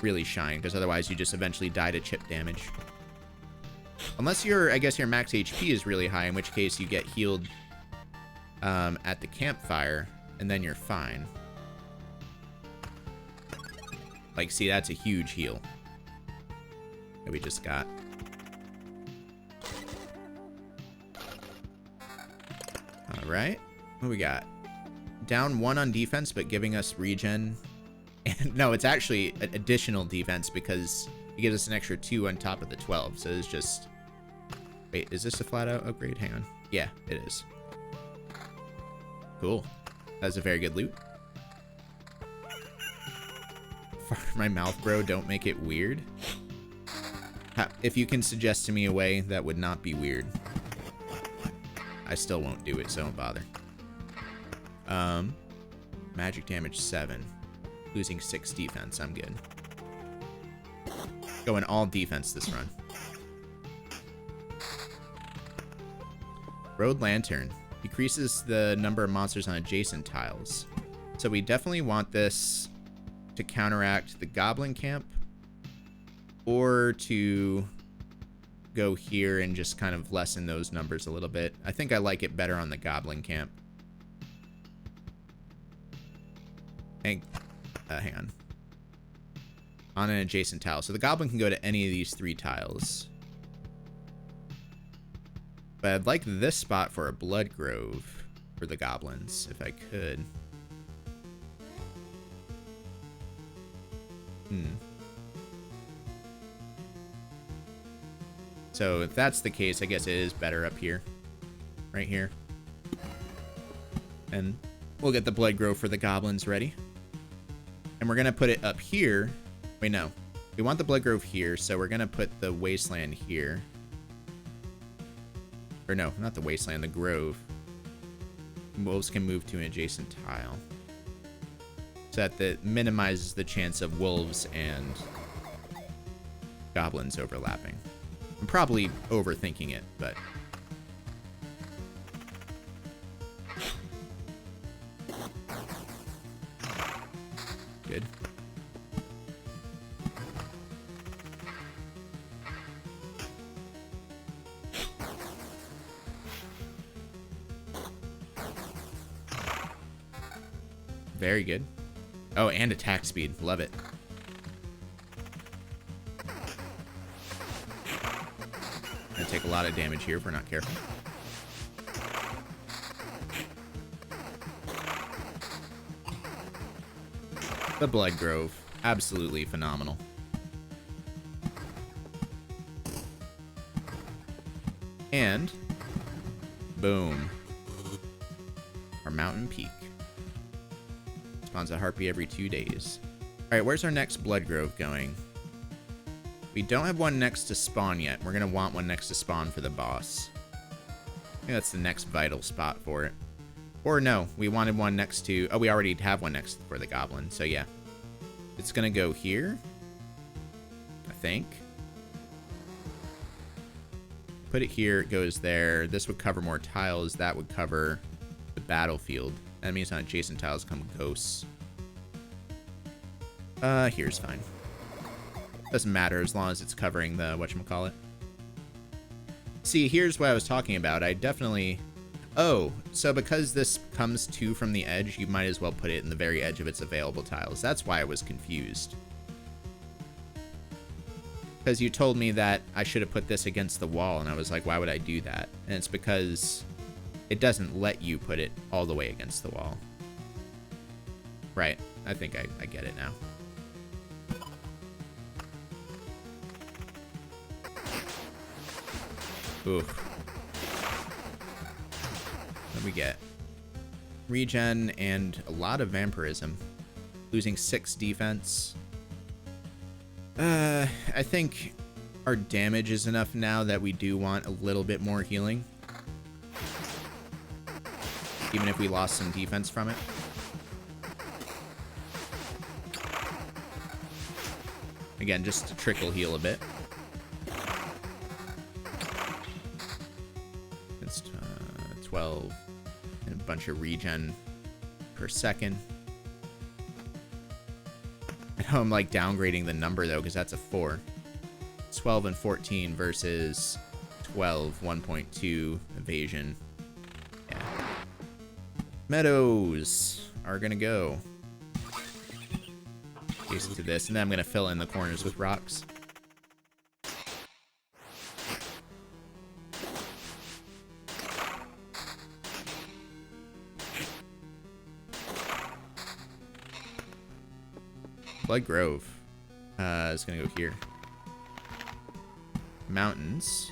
really shine, because otherwise you just eventually die to chip damage. Unless I guess your max HP is really high, in which case you get healed at the campfire, and then you're fine. Like, see, that's a huge heal that we just got. Alright, what we got? Down 1 on defense, but giving us regen. And no, it's actually an additional defense, because it gives us an extra 2 on top of the 12. So it's just... Wait, is this a flat out upgrade? Hang on. Yeah, it is. Cool. That's a very good loot. My mouth, bro. Don't make it weird. If you can suggest to me a way that would not be weird, I still won't do it, so don't bother. Magic damage 7. Losing 6 defense. I'm good. Going all defense this run. Road Lantern. Decreases the number of monsters on adjacent tiles. So we definitely want this to counteract the Goblin Camp, or to go here and just kind of lessen those numbers a little bit. I think I like it better on the Goblin Camp. Hang on. On an adjacent tile. So the Goblin can go to any of these 3 tiles. But I'd like this spot for a Blood Grove for the Goblins, if I could. So if that's the case, I guess it is better up here. Right here. And we'll get the Blood Grove for the Goblins ready. And we're going to put it up here. Wait, no. We want the Blood Grove here, so we're going to put the Wasteland here. Or no, not the Wasteland, the Grove. Wolves can move to an adjacent tile. So that minimizes the chance of wolves and goblins overlapping. I'm probably overthinking it, but... Good. Very good. Oh, and attack speed. Love it. Gonna take a lot of damage here if we're not careful. The Blood Grove. Absolutely phenomenal. And boom. Our mountain peak. Spawns a harpy every 2 days. Alright, where's our next Blood Grove going? We don't have one next to spawn yet. We're gonna want one next to spawn for the boss. I think that's the next vital spot for it. Or no, we wanted one next to... Oh, we already have one next for the goblin, so yeah. It's gonna go here, I think. Put it here, it goes there. This would cover more tiles. That would cover the battlefield. That means on adjacent tiles come ghosts. Here's fine. Doesn't matter as long as it's covering the whatchamacallit. See, here's what I was talking about. I definitely... Oh, so because this comes 2 from the edge, you might as well put it in the very edge of its available tiles. That's why I was confused. Because you told me that I should have put this against the wall, and I was like, why would I do that? And it's because it doesn't let you put it all the way against the wall. Right. I think I get it now. Oof. What do we get? Regen and a lot of vampirism. Losing 6 defense. I think our damage is enough now that we do want a little bit more healing. Even if we lost some defense from it. Again, just to trickle heal a bit. It's 12 and a bunch of regen per second. I know I'm like downgrading the number though, because that's a 4. 12 and 14 versus 12, 1.2 evasion. Yeah. Meadows are gonna go. Adjacent to this, and then I'm gonna fill in the corners with rocks. Blood Grove is gonna go here. Mountains.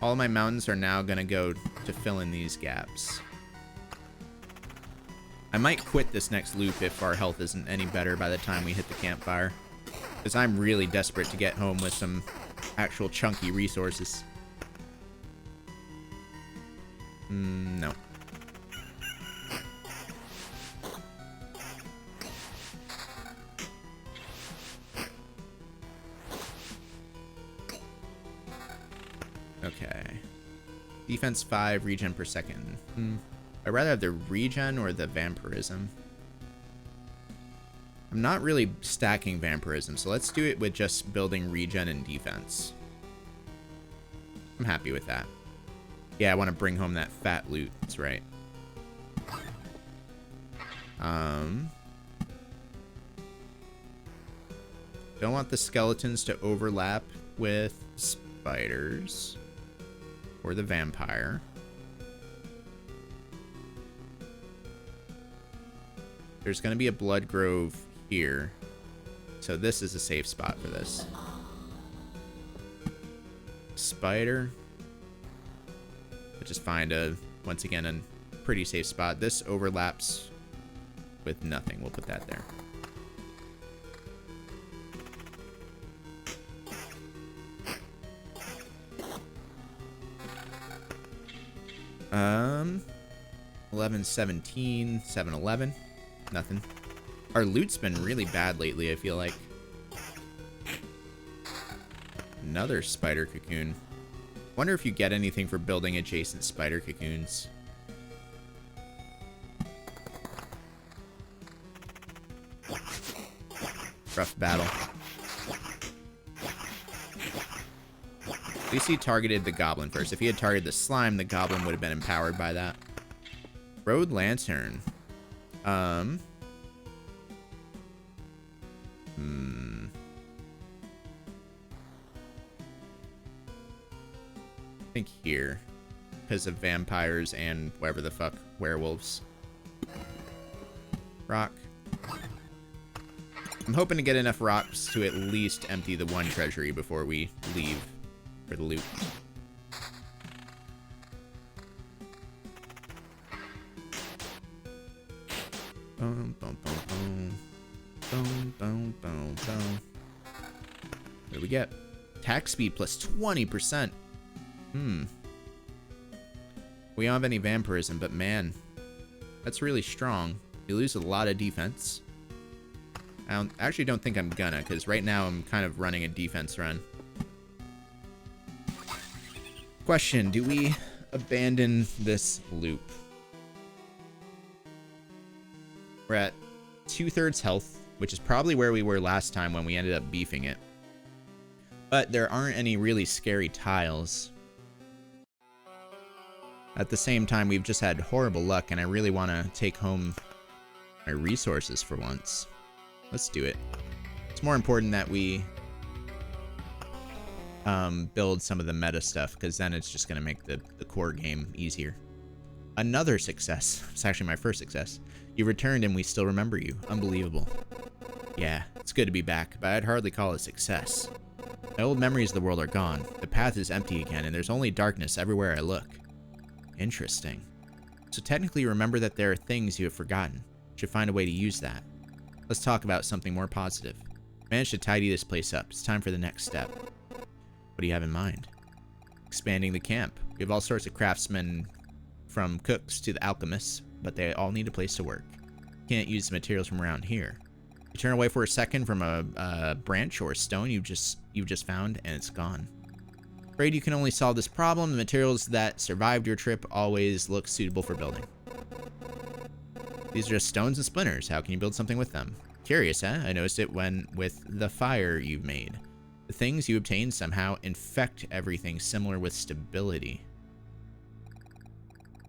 All of my mountains are now gonna go to fill in these gaps. I might quit this next loop if our health isn't any better by the time we hit the campfire. Because I'm really desperate to get home with some actual chunky resources. No. Okay. Defense 5, regen per second. I'd rather have the regen or the vampirism. I'm not really stacking vampirism, so let's do it with just building regen and defense. I'm happy with that. Yeah, I want to bring home that fat loot. That's right. Don't want the skeletons to overlap with spiders or the vampire. There's going to be a blood grove here, so this is a safe spot for this. Spider. But just find once again, a pretty safe spot. This overlaps with nothing. We'll put that there. Um, 11, 17, 7, 11. Nothing. Our loot's been really bad lately, I feel like. Another spider cocoon. Wonder if you get anything for building adjacent spider cocoons. Rough battle. At least he targeted the goblin first. If he had targeted the slime, the goblin would have been empowered by that. Road lantern. I think here, because of vampires and whatever the fuck, werewolves. Rock. I'm hoping to get enough rocks to at least empty the one treasury before we leave for the loot. Boom, boom, boom, boom. Boom, boom, boom, boom. What do we get? Attack speed plus 20%. We don't have any vampirism, but man, that's really strong. You lose a lot of defense. I actually don't think I'm gonna, because right now I'm kind of running a defense run. Question, do we abandon this loop? We're at 2/3 health, which is probably where we were last time when we ended up beefing it. But there aren't any really scary tiles. At the same time, we've just had horrible luck, and I really want to take home my resources for once. Let's do it. It's more important that we build some of the meta stuff, because then it's just going to make the core game easier. Another success. It's actually my first success. You returned and we still remember you. Unbelievable. Yeah, it's good to be back, but I'd hardly call it a success. My old memories of the world are gone. The path is empty again, and there's only darkness everywhere I look. Interesting. So technically you remember that there are things you have forgotten. Should find a way to use that. Let's talk about something more positive. Managed to tidy this place up. It's time for the next step. What do you have in mind? Expanding the camp. We have all sorts of craftsmen, from cooks to the alchemists, but they all need a place to work. Can't use the materials from around here. You turn away for a second from a branch or a stone you've just found, and it's gone. Afraid you can only solve this problem. The materials that survived your trip always look suitable for building. These are just stones and splinters. How can you build something with them? Curious, huh? I noticed it when with the fire you've made. The things you obtain somehow infect everything, similar with stability.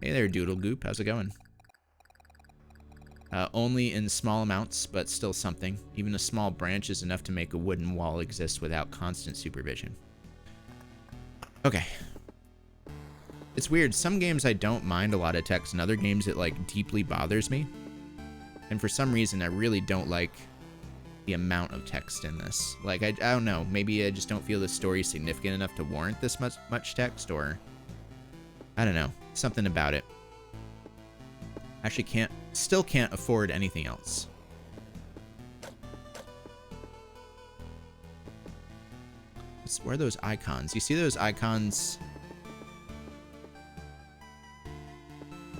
Hey there, Doodle Goop. How's it going? Only in small amounts, but still something. Even a small branch is enough to make a wooden wall exist without constant supervision. Okay. It's weird. Some games I don't mind a lot of text, and other games it, like, deeply bothers me. And for some reason, I really don't like the amount of text in this. Like, I don't know. Maybe I just don't feel the story is significant enough to warrant this much text, or... I don't know. Something about it. Actually can't still can't afford anything else. Where are those icons? You see those icons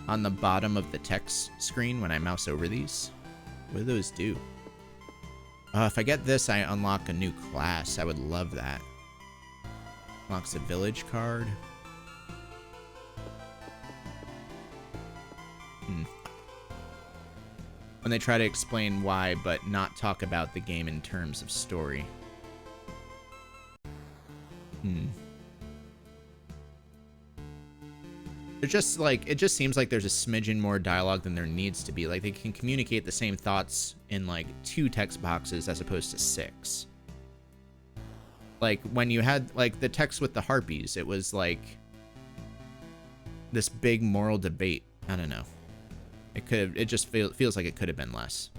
on the bottom of the text screen when I mouse over these? What do those do? If I get this, I unlock a new class. I would love that. Unlocks a village card. When they try to explain why, but not talk about the game in terms of story. They're just like, it just seems like there's a smidgen more dialogue than there needs to be. Like, they can communicate the same thoughts in like 2 text boxes as opposed to 6. Like when you had like the text with the harpies, it was like this big moral debate. I don't know. It just feels like it could have been less.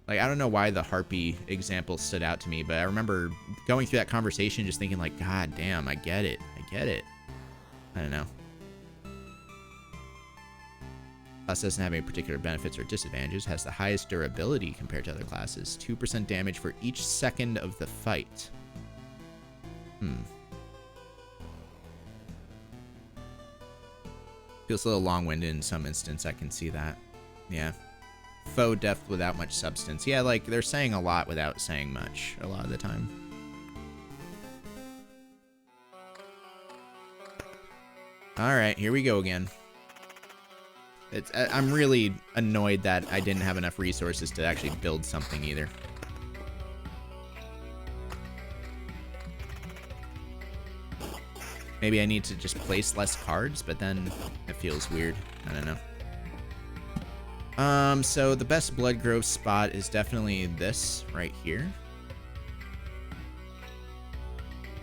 Like, I don't know why the harpy example stood out to me, but I remember going through that conversation just thinking like, God damn, I get it. I get it. I don't know. Class doesn't have any particular benefits or disadvantages. Has the highest durability compared to other classes. 2% damage for each second of the fight. Feels a little long-winded in some instance. I can see that. Yeah. Faux depth without much substance. Yeah, like, they're saying a lot without saying much a lot of the time. Alright, here we go again. I'm really annoyed that I didn't have enough resources to actually build something either. Maybe I need to just place less cards, but then it feels weird. I don't know. So the best Bloodgrove spot is definitely this right here.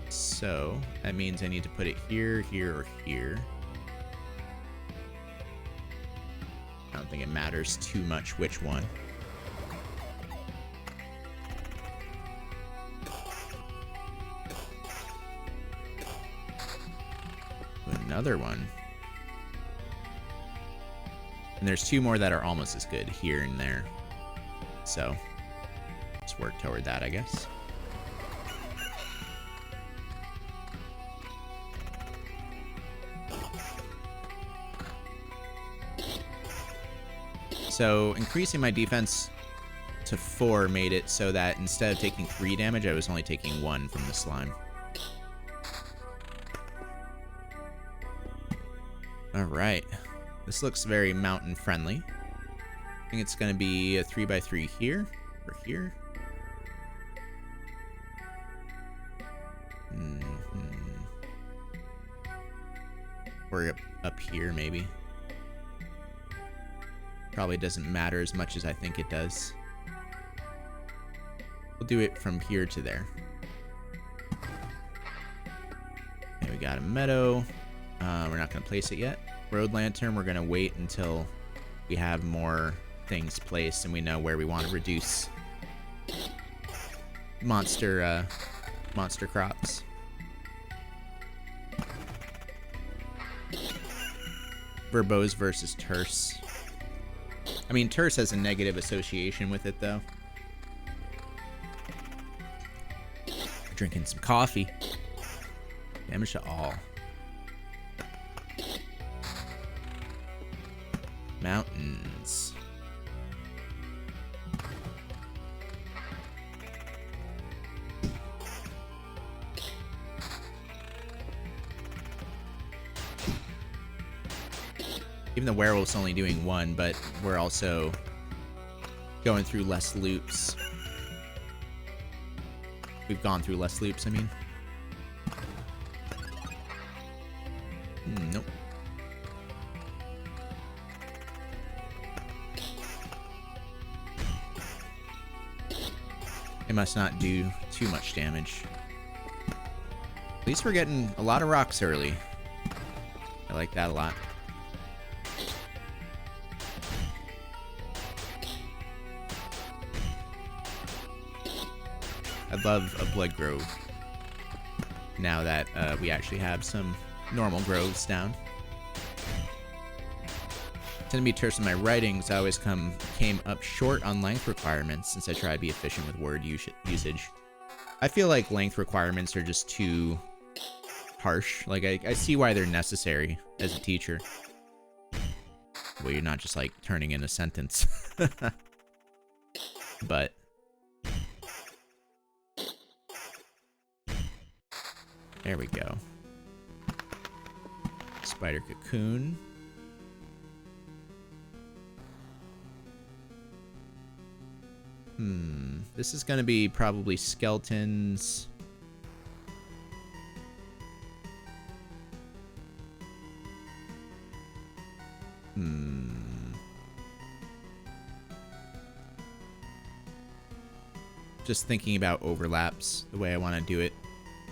So that means I need to put it here, here, or here. I don't think it matters too much which one. Another one. And there's 2 more that are almost as good here and there. So let's work toward that, I guess. So increasing my defense to 4 made it so that instead of taking 3 damage, I was only taking 1 from the slime. Alright. This looks very mountain friendly. I think it's going to be a 3x3 here, or here. Or up here, maybe. Probably doesn't matter as much as I think it does. We'll do it from here to there. Okay, we got a meadow. We're not going to place it yet. Road lantern, we're going to wait until we have more things placed and we know where we want to reduce monster crops. Verbose versus terse. I mean, terse has a negative association with it, though. Drinking some coffee. Damage to all. Mountains. Even the werewolf's only doing 1, but we're also going through less loops. We've gone through less loops, I mean. Nope. It must not do too much damage. At least we're getting a lot of rocks early. I like that a lot. I'd love a blood grove now that we actually have some normal groves down. Tend to be terse in my writings. I always came up short on length requirements since I try to be efficient with word usage. I feel like length requirements are just too harsh. Like, I see why they're necessary as a teacher. Well, you're not just, like, turning in a sentence. But... there we go. Spider cocoon. This is gonna be probably skeletons. Just thinking about overlaps, the way I want to do it.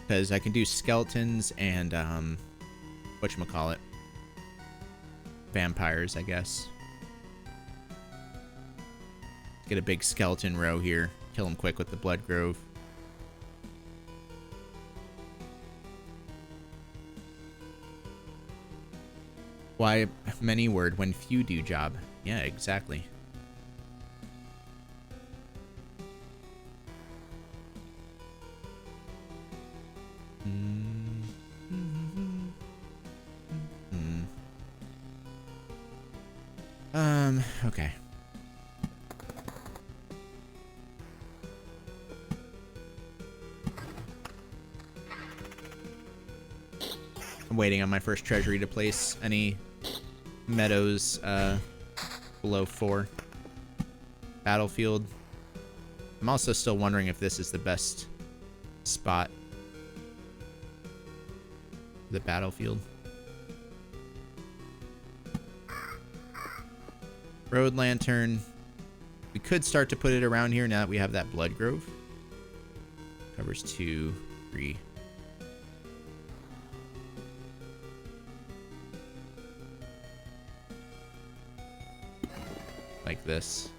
Because I can do skeletons and, whatchamacallit? Vampires, I guess. Get a big skeleton row here. Kill him quick with the Blood Grove. Why many word when few do job? Yeah, exactly. Okay. I'm waiting on my first treasury to place any meadows below 4. Battlefield. I'm also still wondering if this is the best spot for the battlefield. Road lantern. We could start to put it around here now that we have that Blood Grove. Covers 2, 3. Like this.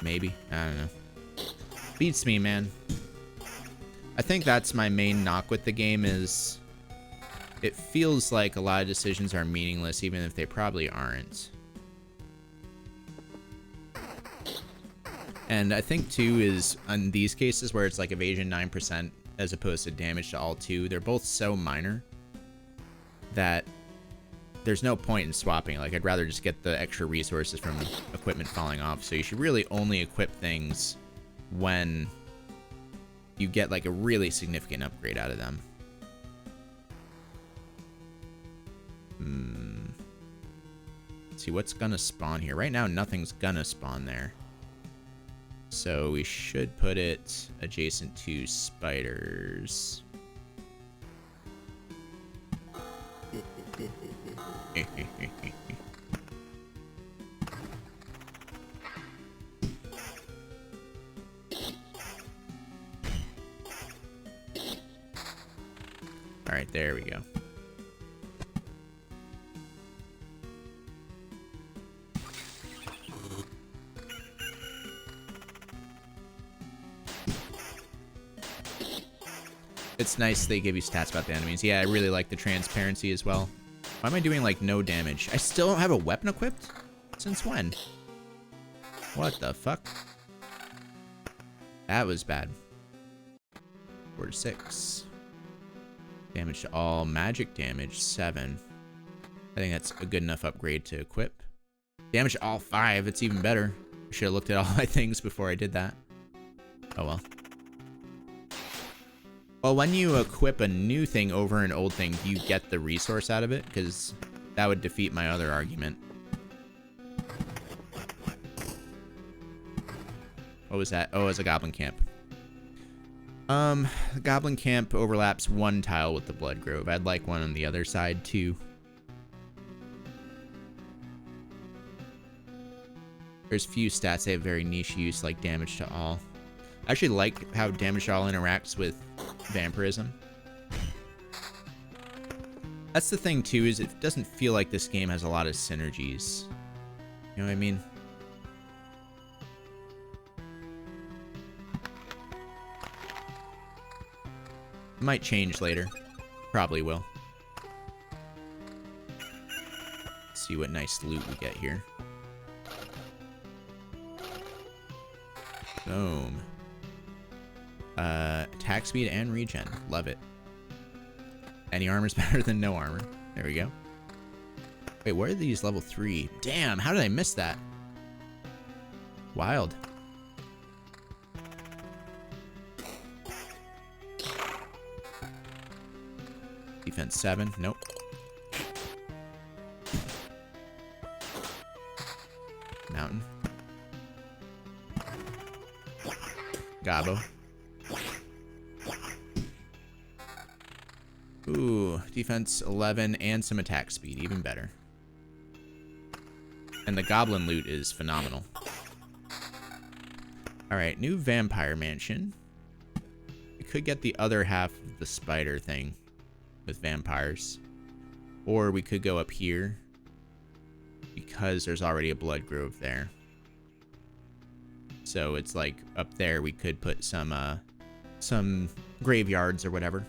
Maybe. I don't know. Beats me, man. I think that's my main knock with the game is it feels like a lot of decisions are meaningless even if they probably aren't. And I think too is in these cases where it's like evasion 9% as opposed to damage to all 2, they're both so minor that there's no point in swapping. Like, I'd rather just get the extra resources from equipment falling off. So you should really only equip things when you get like a really significant upgrade out of them. Let's see what's gonna spawn here. Right now, nothing's gonna spawn there. So we should put it adjacent to spiders. All right, there we go. It's nice they give you stats about the enemies. Yeah, I really like the transparency as well. Why am I doing, like, no damage? I still don't have a weapon equipped? Since when? What the fuck? That was bad. 4 to 6. Damage to all. Magic damage, 7. I think that's a good enough upgrade to equip. Damage to all 5. It's even better. I should have looked at all my things before I did that. Oh well. Well, when you equip a new thing over an old thing, do you get the resource out of it? Because that would defeat my other argument. What was that? Oh, it's a goblin camp. The goblin camp overlaps 1 tile with the Blood Grove. I'd like one on the other side, too. There's few stats that have very niche use, like damage to all. I actually like how damage to all interacts with vampirism. That's the thing too, is it doesn't feel like this game has a lot of synergies. You know what I mean? Might change later. Probably will. See what nice loot we get here. Boom. Attack speed and regen. Love it. Any armor's better than no armor. There we go. Wait, where are these level 3? Damn, how did I miss that? Wild. Defense 7. Nope. Mountain. Gobbo. Ooh, defense 11 and some attack speed, even better. And the goblin loot is phenomenal. Alright, new vampire mansion. We could get the other half of the spider thing with vampires. Or we could go up here because there's already a blood grove there. So it's like up there we could put some graveyards or whatever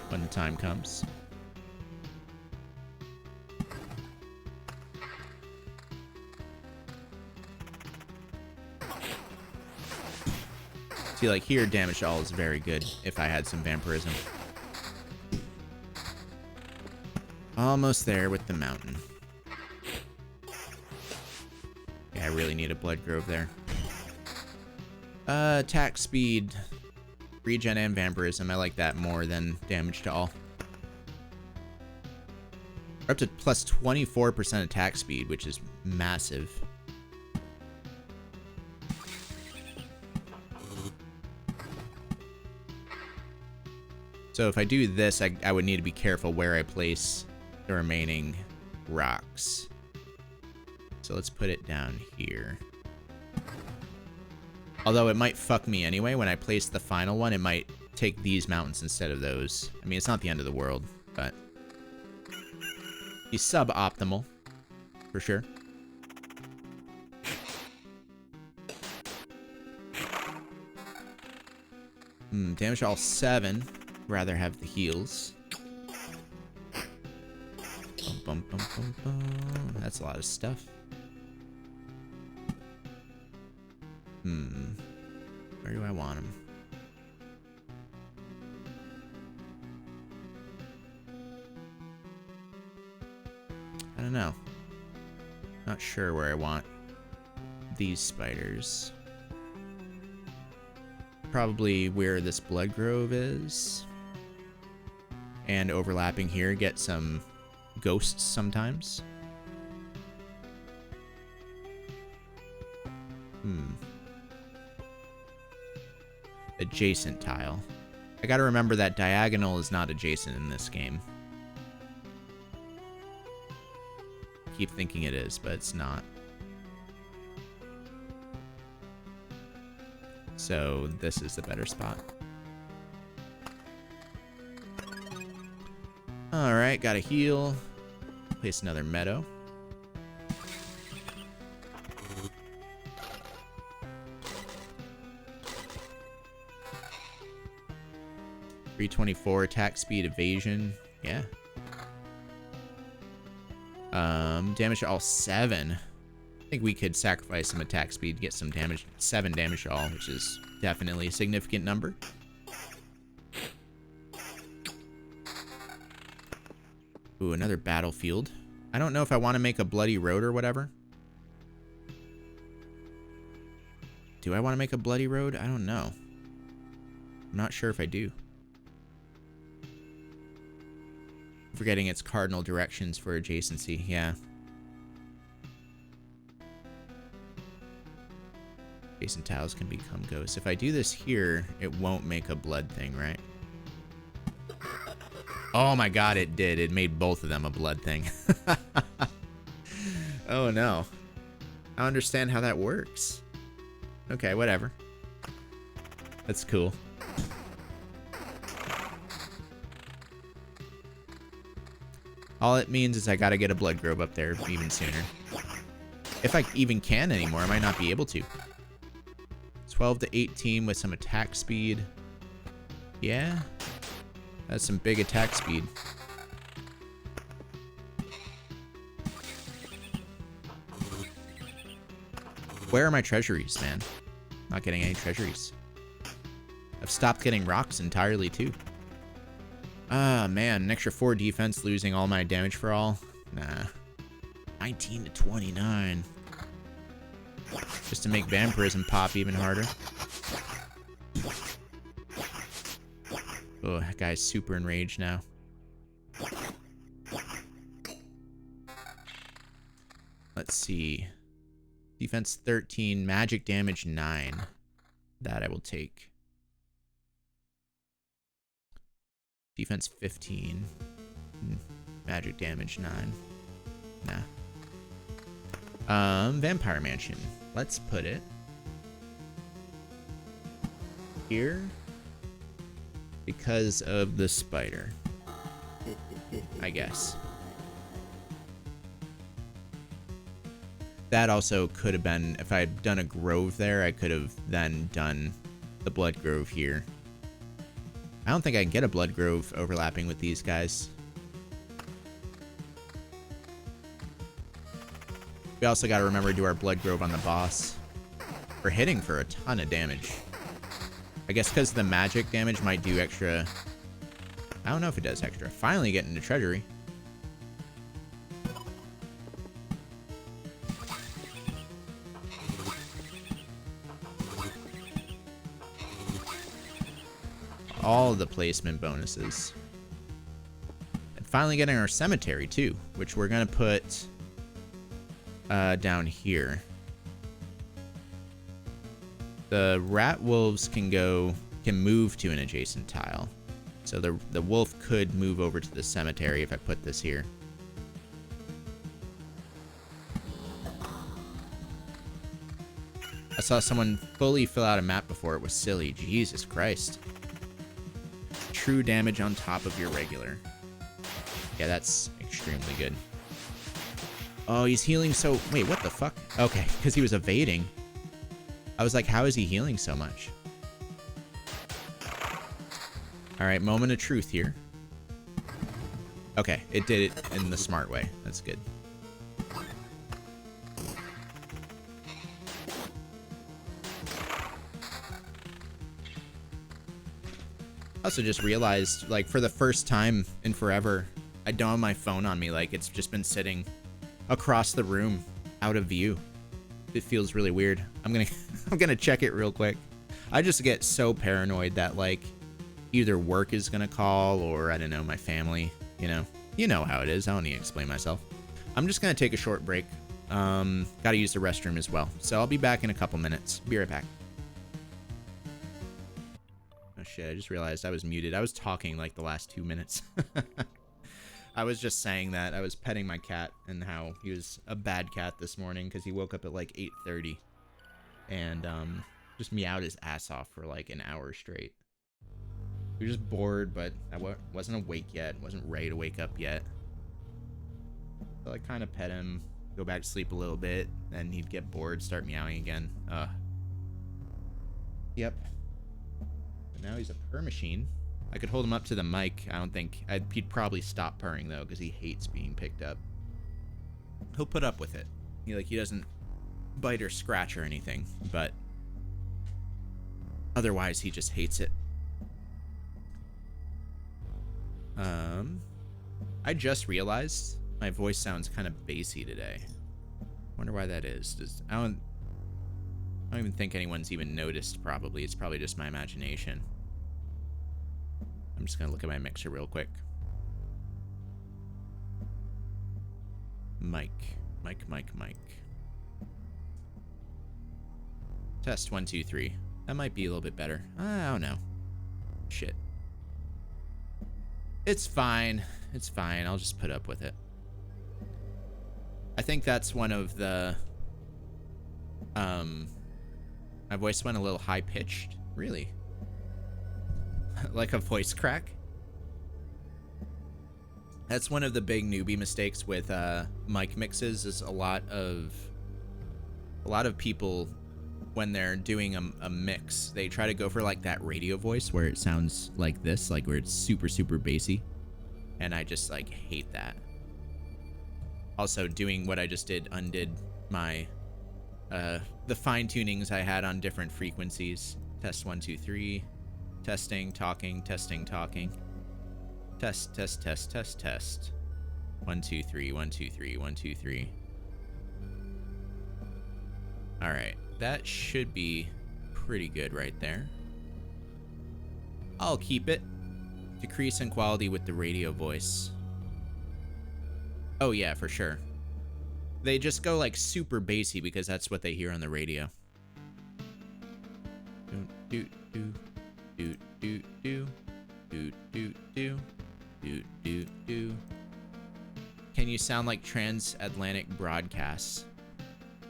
when the time comes. See, like here, damage all is very good if I had some vampirism. Almost there with the mountain. Yeah, I really need a blood grove there. Attack speed, regen, and vampirism. I like that more than damage to all. We're up to plus 24% attack speed, which is massive. So if I do this, I would need to be careful where I place the remaining rocks. So let's put it down here. Although it might fuck me anyway. When I place the final one, it might take these mountains instead of those. I mean, it's not the end of the world, but he's suboptimal for sure. Damage all 7. Rather have the heals. Bum, bum, bum, bum. That's a lot of stuff. Where do I want him? I don't know. Not sure where I want these spiders. Probably where this blood grove is. And overlapping here, get some ghosts sometimes. Adjacent tile. I gotta remember that diagonal is not adjacent in this game. I keep thinking it is, but it's not. So this is the better spot. Alright, gotta heal. Place another meadow. .324 attack speed, evasion. Yeah. Damage to all 7. I think we could sacrifice some attack speed, get some damage. 7 damage to all, which is definitely a significant number. Ooh, another battlefield. I don't know if I want to make a bloody road or whatever. Do I want to make a bloody road? I don't know. I'm not sure if I do. Forgetting its cardinal directions for adjacency, yeah. Adjacent tiles can become ghosts. If I do this here, it won't make a blood thing, right? Oh my god, it did. It made both of them a blood thing. Oh no. I don't understand how that works. Okay, whatever. That's cool. All it means is I gotta get a blood grove up there even sooner. If I even can anymore, I might not be able to. 12 to 18 with some attack speed. Yeah. That's some big attack speed. Where are my treasuries, man? Not getting any treasuries. I've stopped getting rocks entirely, too. Ah, man. An extra 4 defense, losing all my damage for all. Nah. 19 to 29. Just to make Vampirism pop even harder. Oh, that guy's super enraged now. Let's see. Defense 13, magic damage 9. That I will take. Defense 15. Magic damage 9. Nah. Vampire Mansion. Let's put it here because of the spider, I guess. That also could have been, if I had done a grove there, I could have then done the blood grove here. I don't think I can get a blood grove overlapping with these guys. We also got to remember to do our blood grove on the boss. We're hitting for a ton of damage. I guess because the magic damage might do extra. I don't know if it does extra. Finally getting the treasury. All the placement bonuses. And finally getting our cemetery too, which we're going to put down here. The rat wolves can move to an adjacent tile. So the wolf could move over to the cemetery if I put this here. I saw someone fully fill out a map before. It was silly. Jesus Christ. True damage on top of your regular. Yeah, that's extremely good. Oh, he's healing so... Wait, what the fuck? Okay, because he was evading. I was like, how is he healing so much? Alright, moment of truth here. Okay, it did it in the smart way. That's good. I also just realized, like, for the first time in forever, I don't have my phone on me. Like, it's just been sitting across the room, out of view. It feels really weird. I'm gonna check it real quick. I just get so paranoid that, like, either work is gonna call or, I don't know, my family, you know how it is. I don't need to explain myself. I'm just gonna take a short break. Gotta use the restroom as well. So I'll be back in a couple minutes. Be right back. Oh shit, I just realized I was muted. I was talking like the last 2 minutes. I was just saying that. I was petting my cat and how he was a bad cat this morning because he woke up at like 8:30 and just meowed his ass off for like an hour straight. He was just bored, but I wasn't awake yet. Wasn't ready to wake up yet. So I kind of pet him, go back to sleep a little bit, then he'd get bored, start meowing again. Yep. But now he's a purr machine. I could hold him up to the mic. I don't think... he'd probably stop purring, though, because he hates being picked up. He'll put up with it. He doesn't bite or scratch or anything, but... otherwise, he just hates it. I just realized my voice sounds kind of bassy today. Wonder why that is. I don't even think anyone's even noticed, probably. It's probably just my imagination. I'm just going to look at my mixer real quick. Mic. Test 1, 2, 3. That might be a little bit better. I don't know. Shit. It's fine. It's fine. I'll just put up with it. I think that's one of the... my voice went a little high-pitched. Really? Like a voice crack? That's one of the big newbie mistakes with mic mixes, is a lot of people, when they're doing a mix, they try to go for like that radio voice where it sounds like this, like where it's super, super bassy. And I just like hate that. Also, doing what I just did undid my the fine tunings I had on different frequencies. Test 1, 2, 3. Testing, talking, testing, talking. Test, test, test, test, test. 1, 2, 3, 1, 2, 3, 1, 2, 3. Alright, that should be pretty good right there. I'll keep it. Decrease in quality with the radio voice. Oh yeah, for sure. They just go like super bassy because that's what they hear on the radio. Do do do do do do do do do do do. Can you sound like transatlantic broadcasts?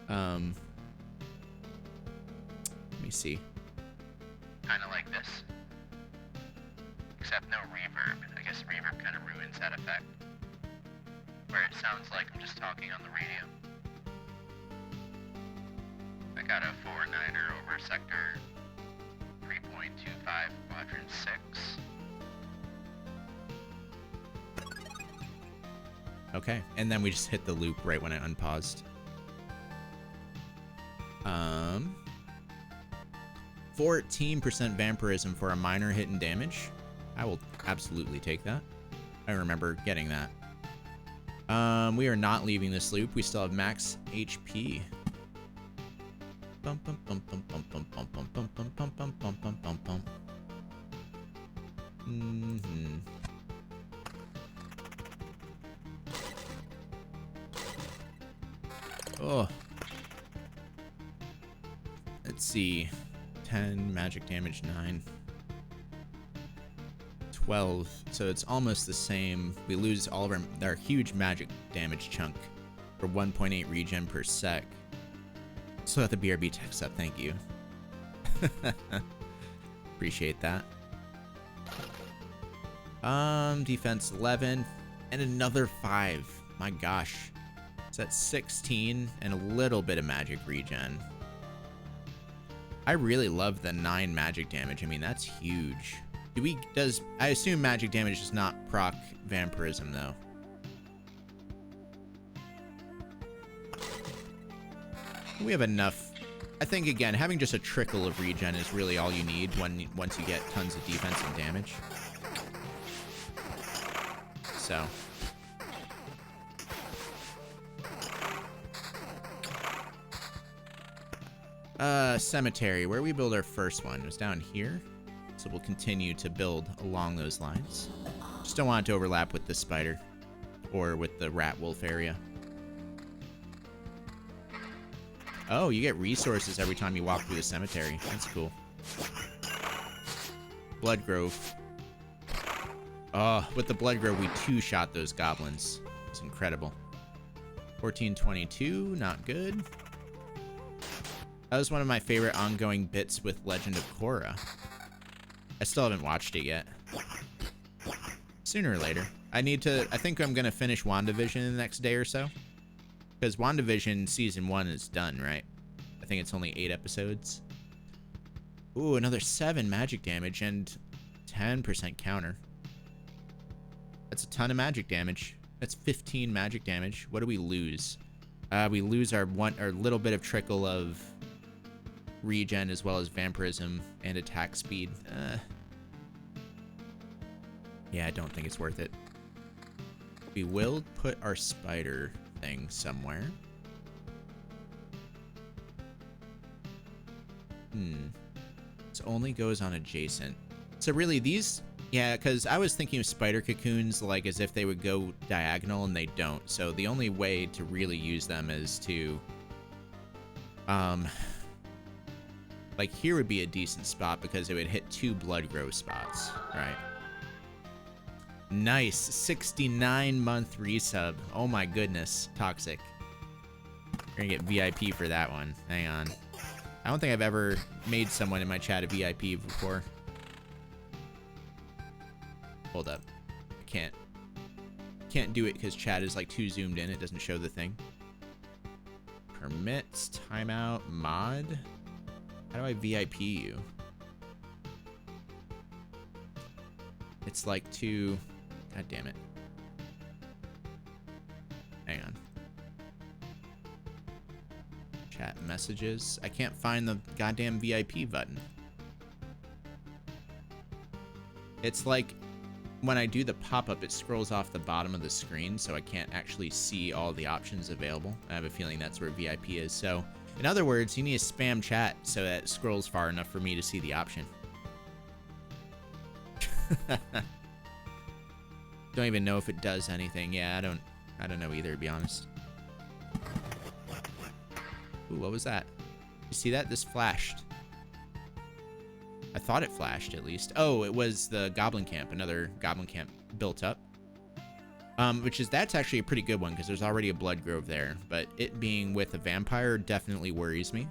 Let me see. Kind of like this. Except no reverb. I guess reverb kind of ruins that effect. Where it sounds like I'm just talking on the radio. I got a 4-9er over sector 3.25 quadrant 6. Okay, and then we just hit the loop right when I unpaused. 14% vampirism for a minor hit and damage. I will absolutely take that. I remember getting that. We are not leaving this loop. We still have max HP. Bum bum bum bum bum bum bum bum bum bum bum bum bum bum bum bum. Oh. Let's see. 10 magic damage, 9. 12, so it's almost the same. We lose all of our huge magic damage chunk for 1.8 regen per sec. So at the BRB text up, thank you. Appreciate that. Defense 11 and another 5. My gosh. So that's 16 and a little bit of magic regen. I really love the 9 magic damage. I mean, that's huge. I assume magic damage does not proc vampirism though. We have enough. I think again, having just a trickle of regen is really all you need once you get tons of defense and damage. So. Cemetery, where we build our first one. It was down here. So we'll continue to build along those lines. Just don't want it to overlap with the spider or with the rat wolf area. Oh, you get resources every time you walk through the cemetery. That's cool. Bloodgrove. Oh, with the Bloodgrove, we 2-shot those goblins. It's incredible. 1422, not good. That was one of my favorite ongoing bits with Legend of Korra. I still haven't watched it yet. Sooner or later. I think I'm going to finish WandaVision in the next day or so. Because WandaVision Season 1 is done, right? I think it's only 8 episodes. Ooh, another 7 magic damage and 10% counter. That's a ton of magic damage. That's 15 magic damage. What do we lose? We lose our little bit of trickle of regen as well as vampirism and attack speed. Yeah, I don't think it's worth it. We will put our spider thing somewhere. This only goes on adjacent. So really these, yeah, because I was thinking of spider cocoons like as if they would go diagonal and they don't. So the only way to really use them is to, like here would be a decent spot because it would hit 2 Bloodgrove spots, right? Nice, 69-month resub. Oh my goodness, Toxic. We're gonna get VIP for that one. Hang on. I don't think I've ever made someone in my chat a VIP before. Hold up. I can't do it because chat is like too zoomed in. It doesn't show the thing. Permits, timeout, mod. How do I VIP you? It's like too... God damn it. Hang on. Chat messages. I can't find the goddamn VIP button. It's like when I do the pop-up, it scrolls off the bottom of the screen, so I can't actually see all the options available. I have a feeling that's where VIP is. So, in other words, you need to spam chat so that it scrolls far enough for me to see the option. Don't even know if it does anything. Yeah, I don't know either, to be honest. Ooh, what was that? You see that? This flashed. I thought it flashed, at least. Oh, it was the Goblin Camp. Another Goblin Camp built up. That's actually a pretty good one, because there's already a Blood Grove there. But it being with a vampire definitely worries me.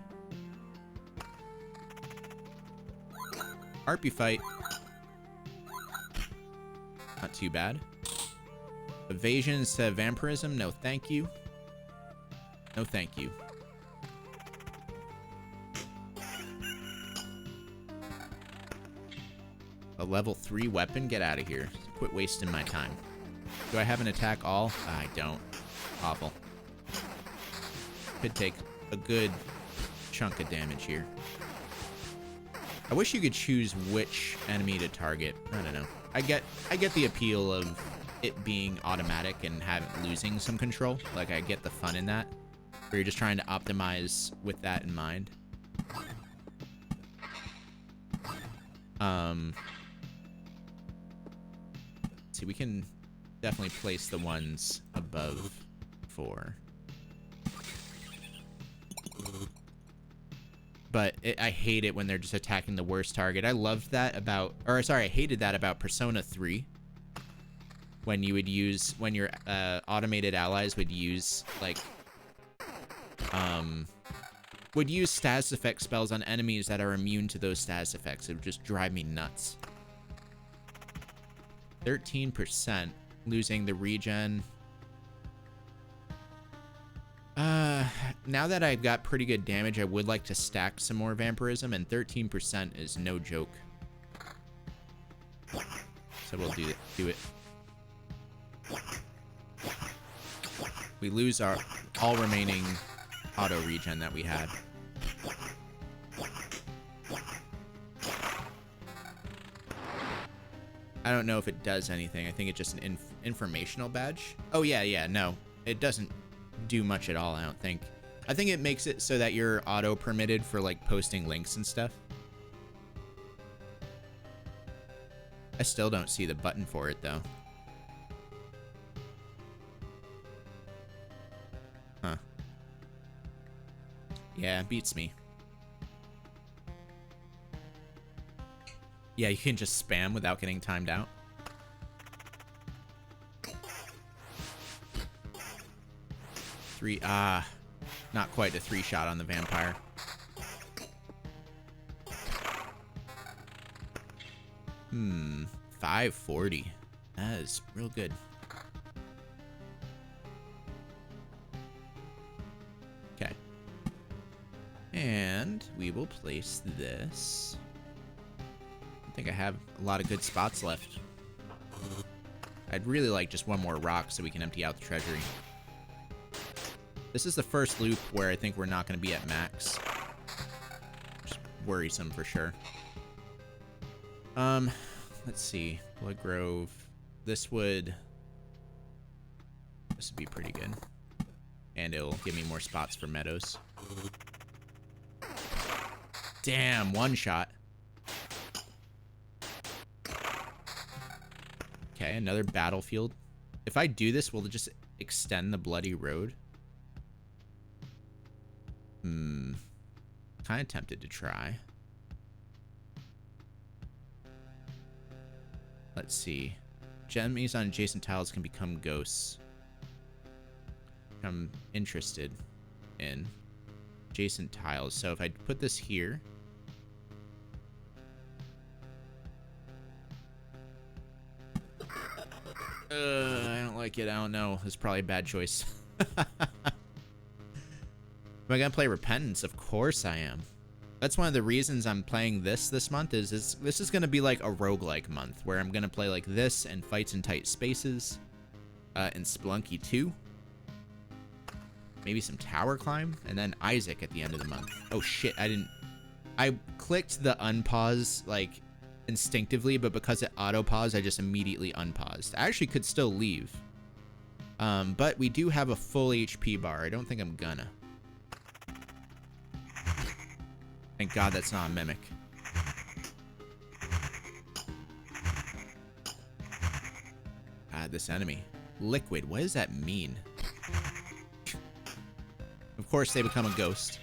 Harpy fight. Not too bad. Evasion instead of vampirism. No, thank you. No, thank you. A level 3 weapon? Get out of here. Quit wasting my time. Do I have an attack all? I don't. Awful. Could take a good chunk of damage here. I wish you could choose which enemy to target. I don't know. I get the appeal of it being automatic and losing some control. Like, I get the fun in that. Where you're just trying to optimize with that in mind. See, we can definitely place the ones above 4. But I hate it when they're just attacking the worst target. I loved that about, or sorry, I hated that about Persona 3. When you would use, when your automated allies would use, like, would use status effect spells on enemies that are immune to those status effects. It would just drive me nuts. 13%, losing the regen. Now that I've got pretty good damage, I would like to stack some more vampirism, and 13% is no joke. So we'll do it. We lose our all remaining auto regen that we had. I don't know if it does anything. I think it's just an informational badge. Oh, yeah, no. It doesn't do much at all, I don't think. I think it makes it so that you're auto-permitted for, like, posting links and stuff. I still don't see the button for it, though. Huh. Yeah, it beats me. Yeah, you can just spam without getting timed out. Not quite a 3-shot on the vampire. Hmm, 540. That is real good. Okay. And we will place this. I think I have a lot of good spots left. I'd really like just one more rock so we can empty out the treasury. This is the first loop where I think we're not going to be at max. Just worrisome for sure. Let's see. Blood Grove. This would be pretty good. And it'll give me more spots for meadows. Damn, one shot. Okay, another battlefield. If I do this, will it just extend the bloody road? Kind of tempted to try. Let's see. Enemies on adjacent tiles can become ghosts. I'm interested in adjacent tiles. So if I put this here. I don't like it. I don't know. It's probably a bad choice. Am I gonna play Repentance? Of course I am. That's one of the reasons I'm playing this month is this is gonna be like a roguelike month where I'm gonna play like this and Fights in Tight Spaces, and Spelunky 2. maybe some tower climb, and then Isaac at the end of the month. Oh shit, I clicked the unpause like instinctively, but because it auto paused, I just immediately unpaused. I actually could still leave. But we do have a full HP bar. I don't think I'm gonna. Thank God that's not a mimic. God, this enemy. Liquid, what does that mean? Of course they become a ghost.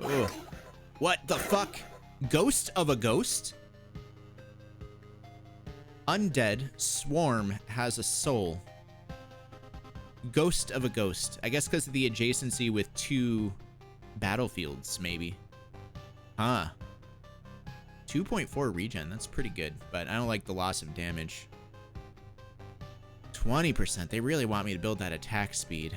Ugh. What the fuck? Ghost of a ghost? Undead swarm has a soul. Ghost of a ghost. I guess because of the adjacency with 2 battlefields, maybe. Huh. 2.4 regen. That's pretty good, but I don't like the loss of damage. 20%. They really want me to build that attack speed.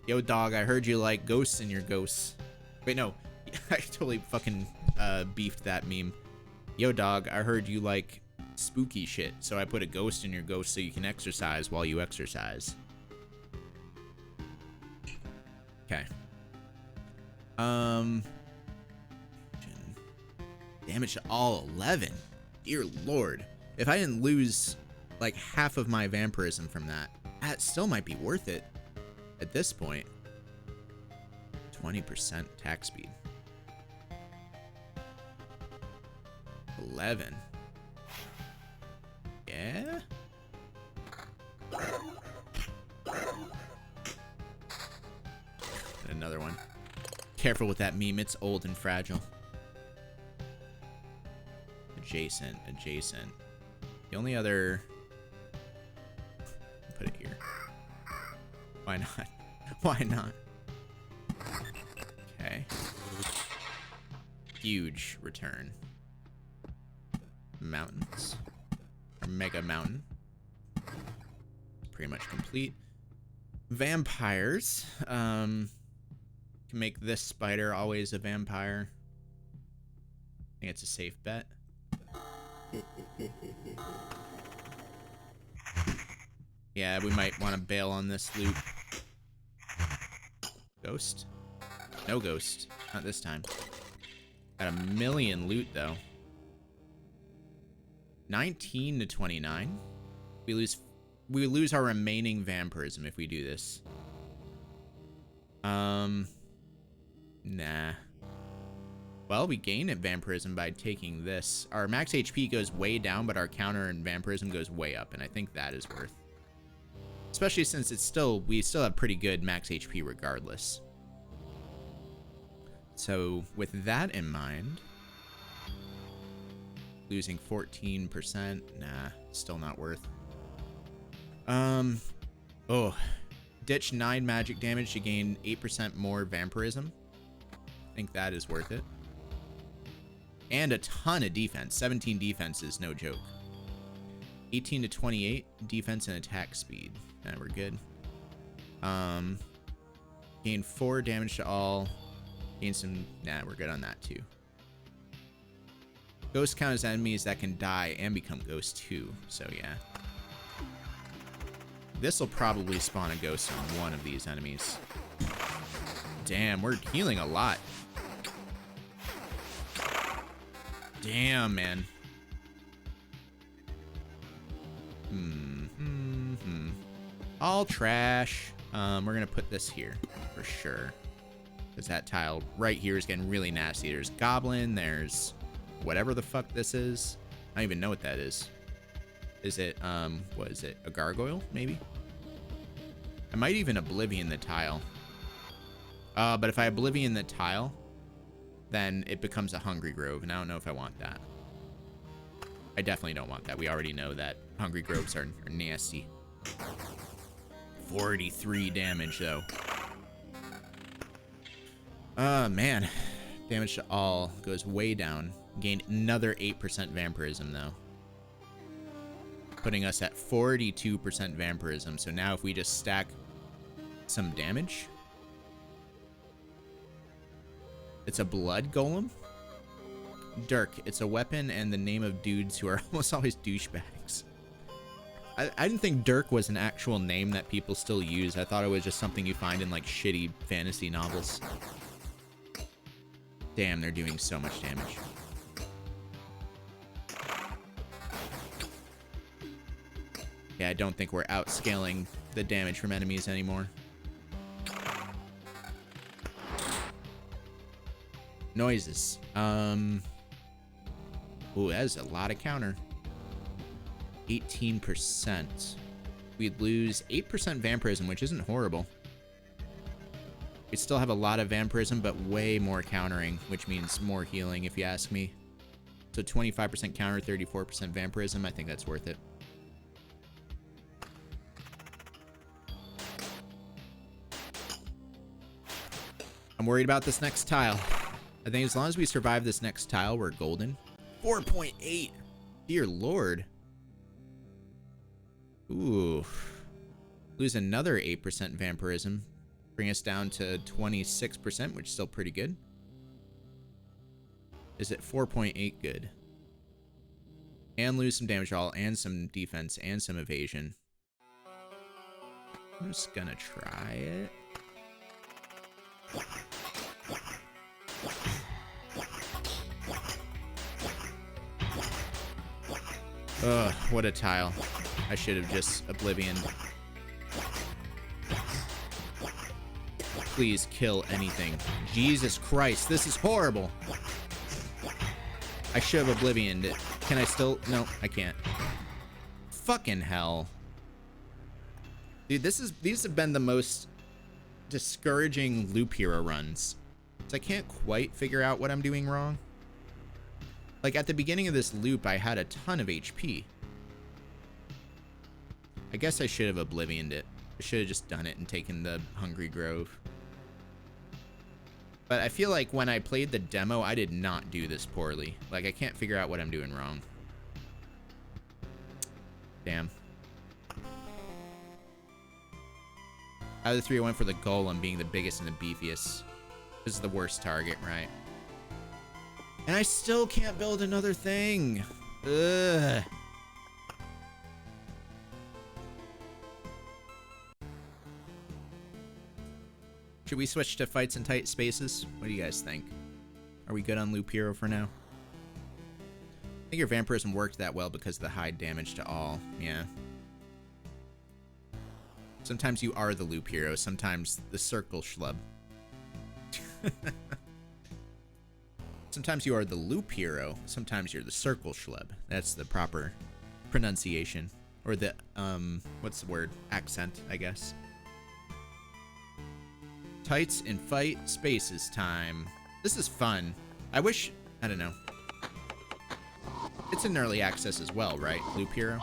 Yo, dog, I heard you like ghosts in your ghosts. Wait, no. I totally fucking beefed that meme. Yo, dog, I heard you like spooky shit, so I put a ghost in your ghost so you can exercise while you exercise. Okay. Damage to all 11. Dear Lord. If I didn't lose like half of my vampirism from that, that still might be worth it at this point. 20% attack speed. 11. Yeah? Another one. Careful with that meme, it's old and fragile. Adjacent, adjacent. The only other... Put it here. Why not? Why not? Okay. Huge return. Mountains. Mega mountain. Pretty much complete. Vampires. Can make this spider always a vampire. I think it's a safe bet. Yeah, we might want to bail on this loot. Ghost? No ghost. Not this time. Got a million loot, though. 19 to 29. We lose our remaining vampirism if we do this. Nah. Well, we gain at vampirism by taking this. Our max HP goes way down, but our counter and vampirism goes way up, and I think that is worth. Especially since we still have pretty good max HP regardless. So with that in mind, losing 14%, nah, still not worth. Oh, ditch 9 magic damage to gain 8% more vampirism. I think that is worth it. And a ton of defense. 17 defense is no joke. 18 to 28 defense and attack speed. Nah, we're good. Gain 4 damage to all. Gain some... Nah, we're good on that too. Ghosts count as enemies that can die and become ghosts too. So yeah. This will probably spawn a ghost on one of these enemies. Damn, we're healing a lot. Damn, man. All trash. We're gonna put this here for sure. Because that tile right here is getting really nasty. There's goblin, there's whatever the fuck this is. I don't even know what that is. Is it, what is it? A gargoyle, maybe? I might even oblivion the tile. But if I oblivion the tile, then it becomes a hungry grove, and I don't know if I want that. I definitely don't want that. We already know that hungry groves are nasty. 43 damage, though. Man. Damage to all goes way down. Gained another 8% vampirism, though. Putting us at 42% vampirism. So now if we just stack some damage... It's a blood golem. Dirk. It's a weapon and the name of dudes who are almost always douchebags. I didn't think Dirk was an actual name that people still use. I thought it was just something you find in like shitty fantasy novels. Damn, they're doing so much damage. Yeah, I don't think we're outscaling the damage from enemies anymore. Noises. Ooh, that's a lot of counter. 18%. We'd lose 8% vampirism, which isn't horrible. We still have a lot of vampirism, but way more countering, which means more healing, if you ask me. So 25% counter, 34% vampirism. I think that's worth it. I'm worried about this next tile. I think as long as we survive this next tile, we're golden. 4.8. Dear Lord. Ooh. Lose another 8% vampirism. Bring us down to 26%, which is still pretty good. Is it 4.8 good? And lose some damage all, and some defense, and some evasion. I'm just gonna try it. Ugh, what a tile. I should have just Oblivioned. Please kill anything. Jesus Christ, this is horrible. I should have Oblivioned it. Can I still? No, I can't. Fucking hell. Dude, these have been the most discouraging loop hero runs. So I can't quite figure out what I'm doing wrong. Like, at the beginning of this loop, I had a ton of HP. I guess I should have Oblivioned it. I should have just done it and taken the Hungry Grove. But I feel like when I played the demo, I did not do this poorly. Like, I can't figure out what I'm doing wrong. Damn. Out of the three, I went for the Golem being the biggest and the beefiest. This is the worst target, right? And I still can't build another thing. Ugh. Should we switch to fights in tight spaces? What do you guys think? Are we good on Loop Hero for now? I think your vampirism worked that well because of the high damage to all. Yeah. Sometimes you are the Loop Hero, sometimes the Circle Schlub. Sometimes you are the Loop Hero, sometimes you're the Circle Schlub. That's the proper pronunciation. Or the, what's the word? Accent, I guess. Tights in fight spaces time. This is fun. I wish, I don't know. It's in early access as well, right? Loop Hero?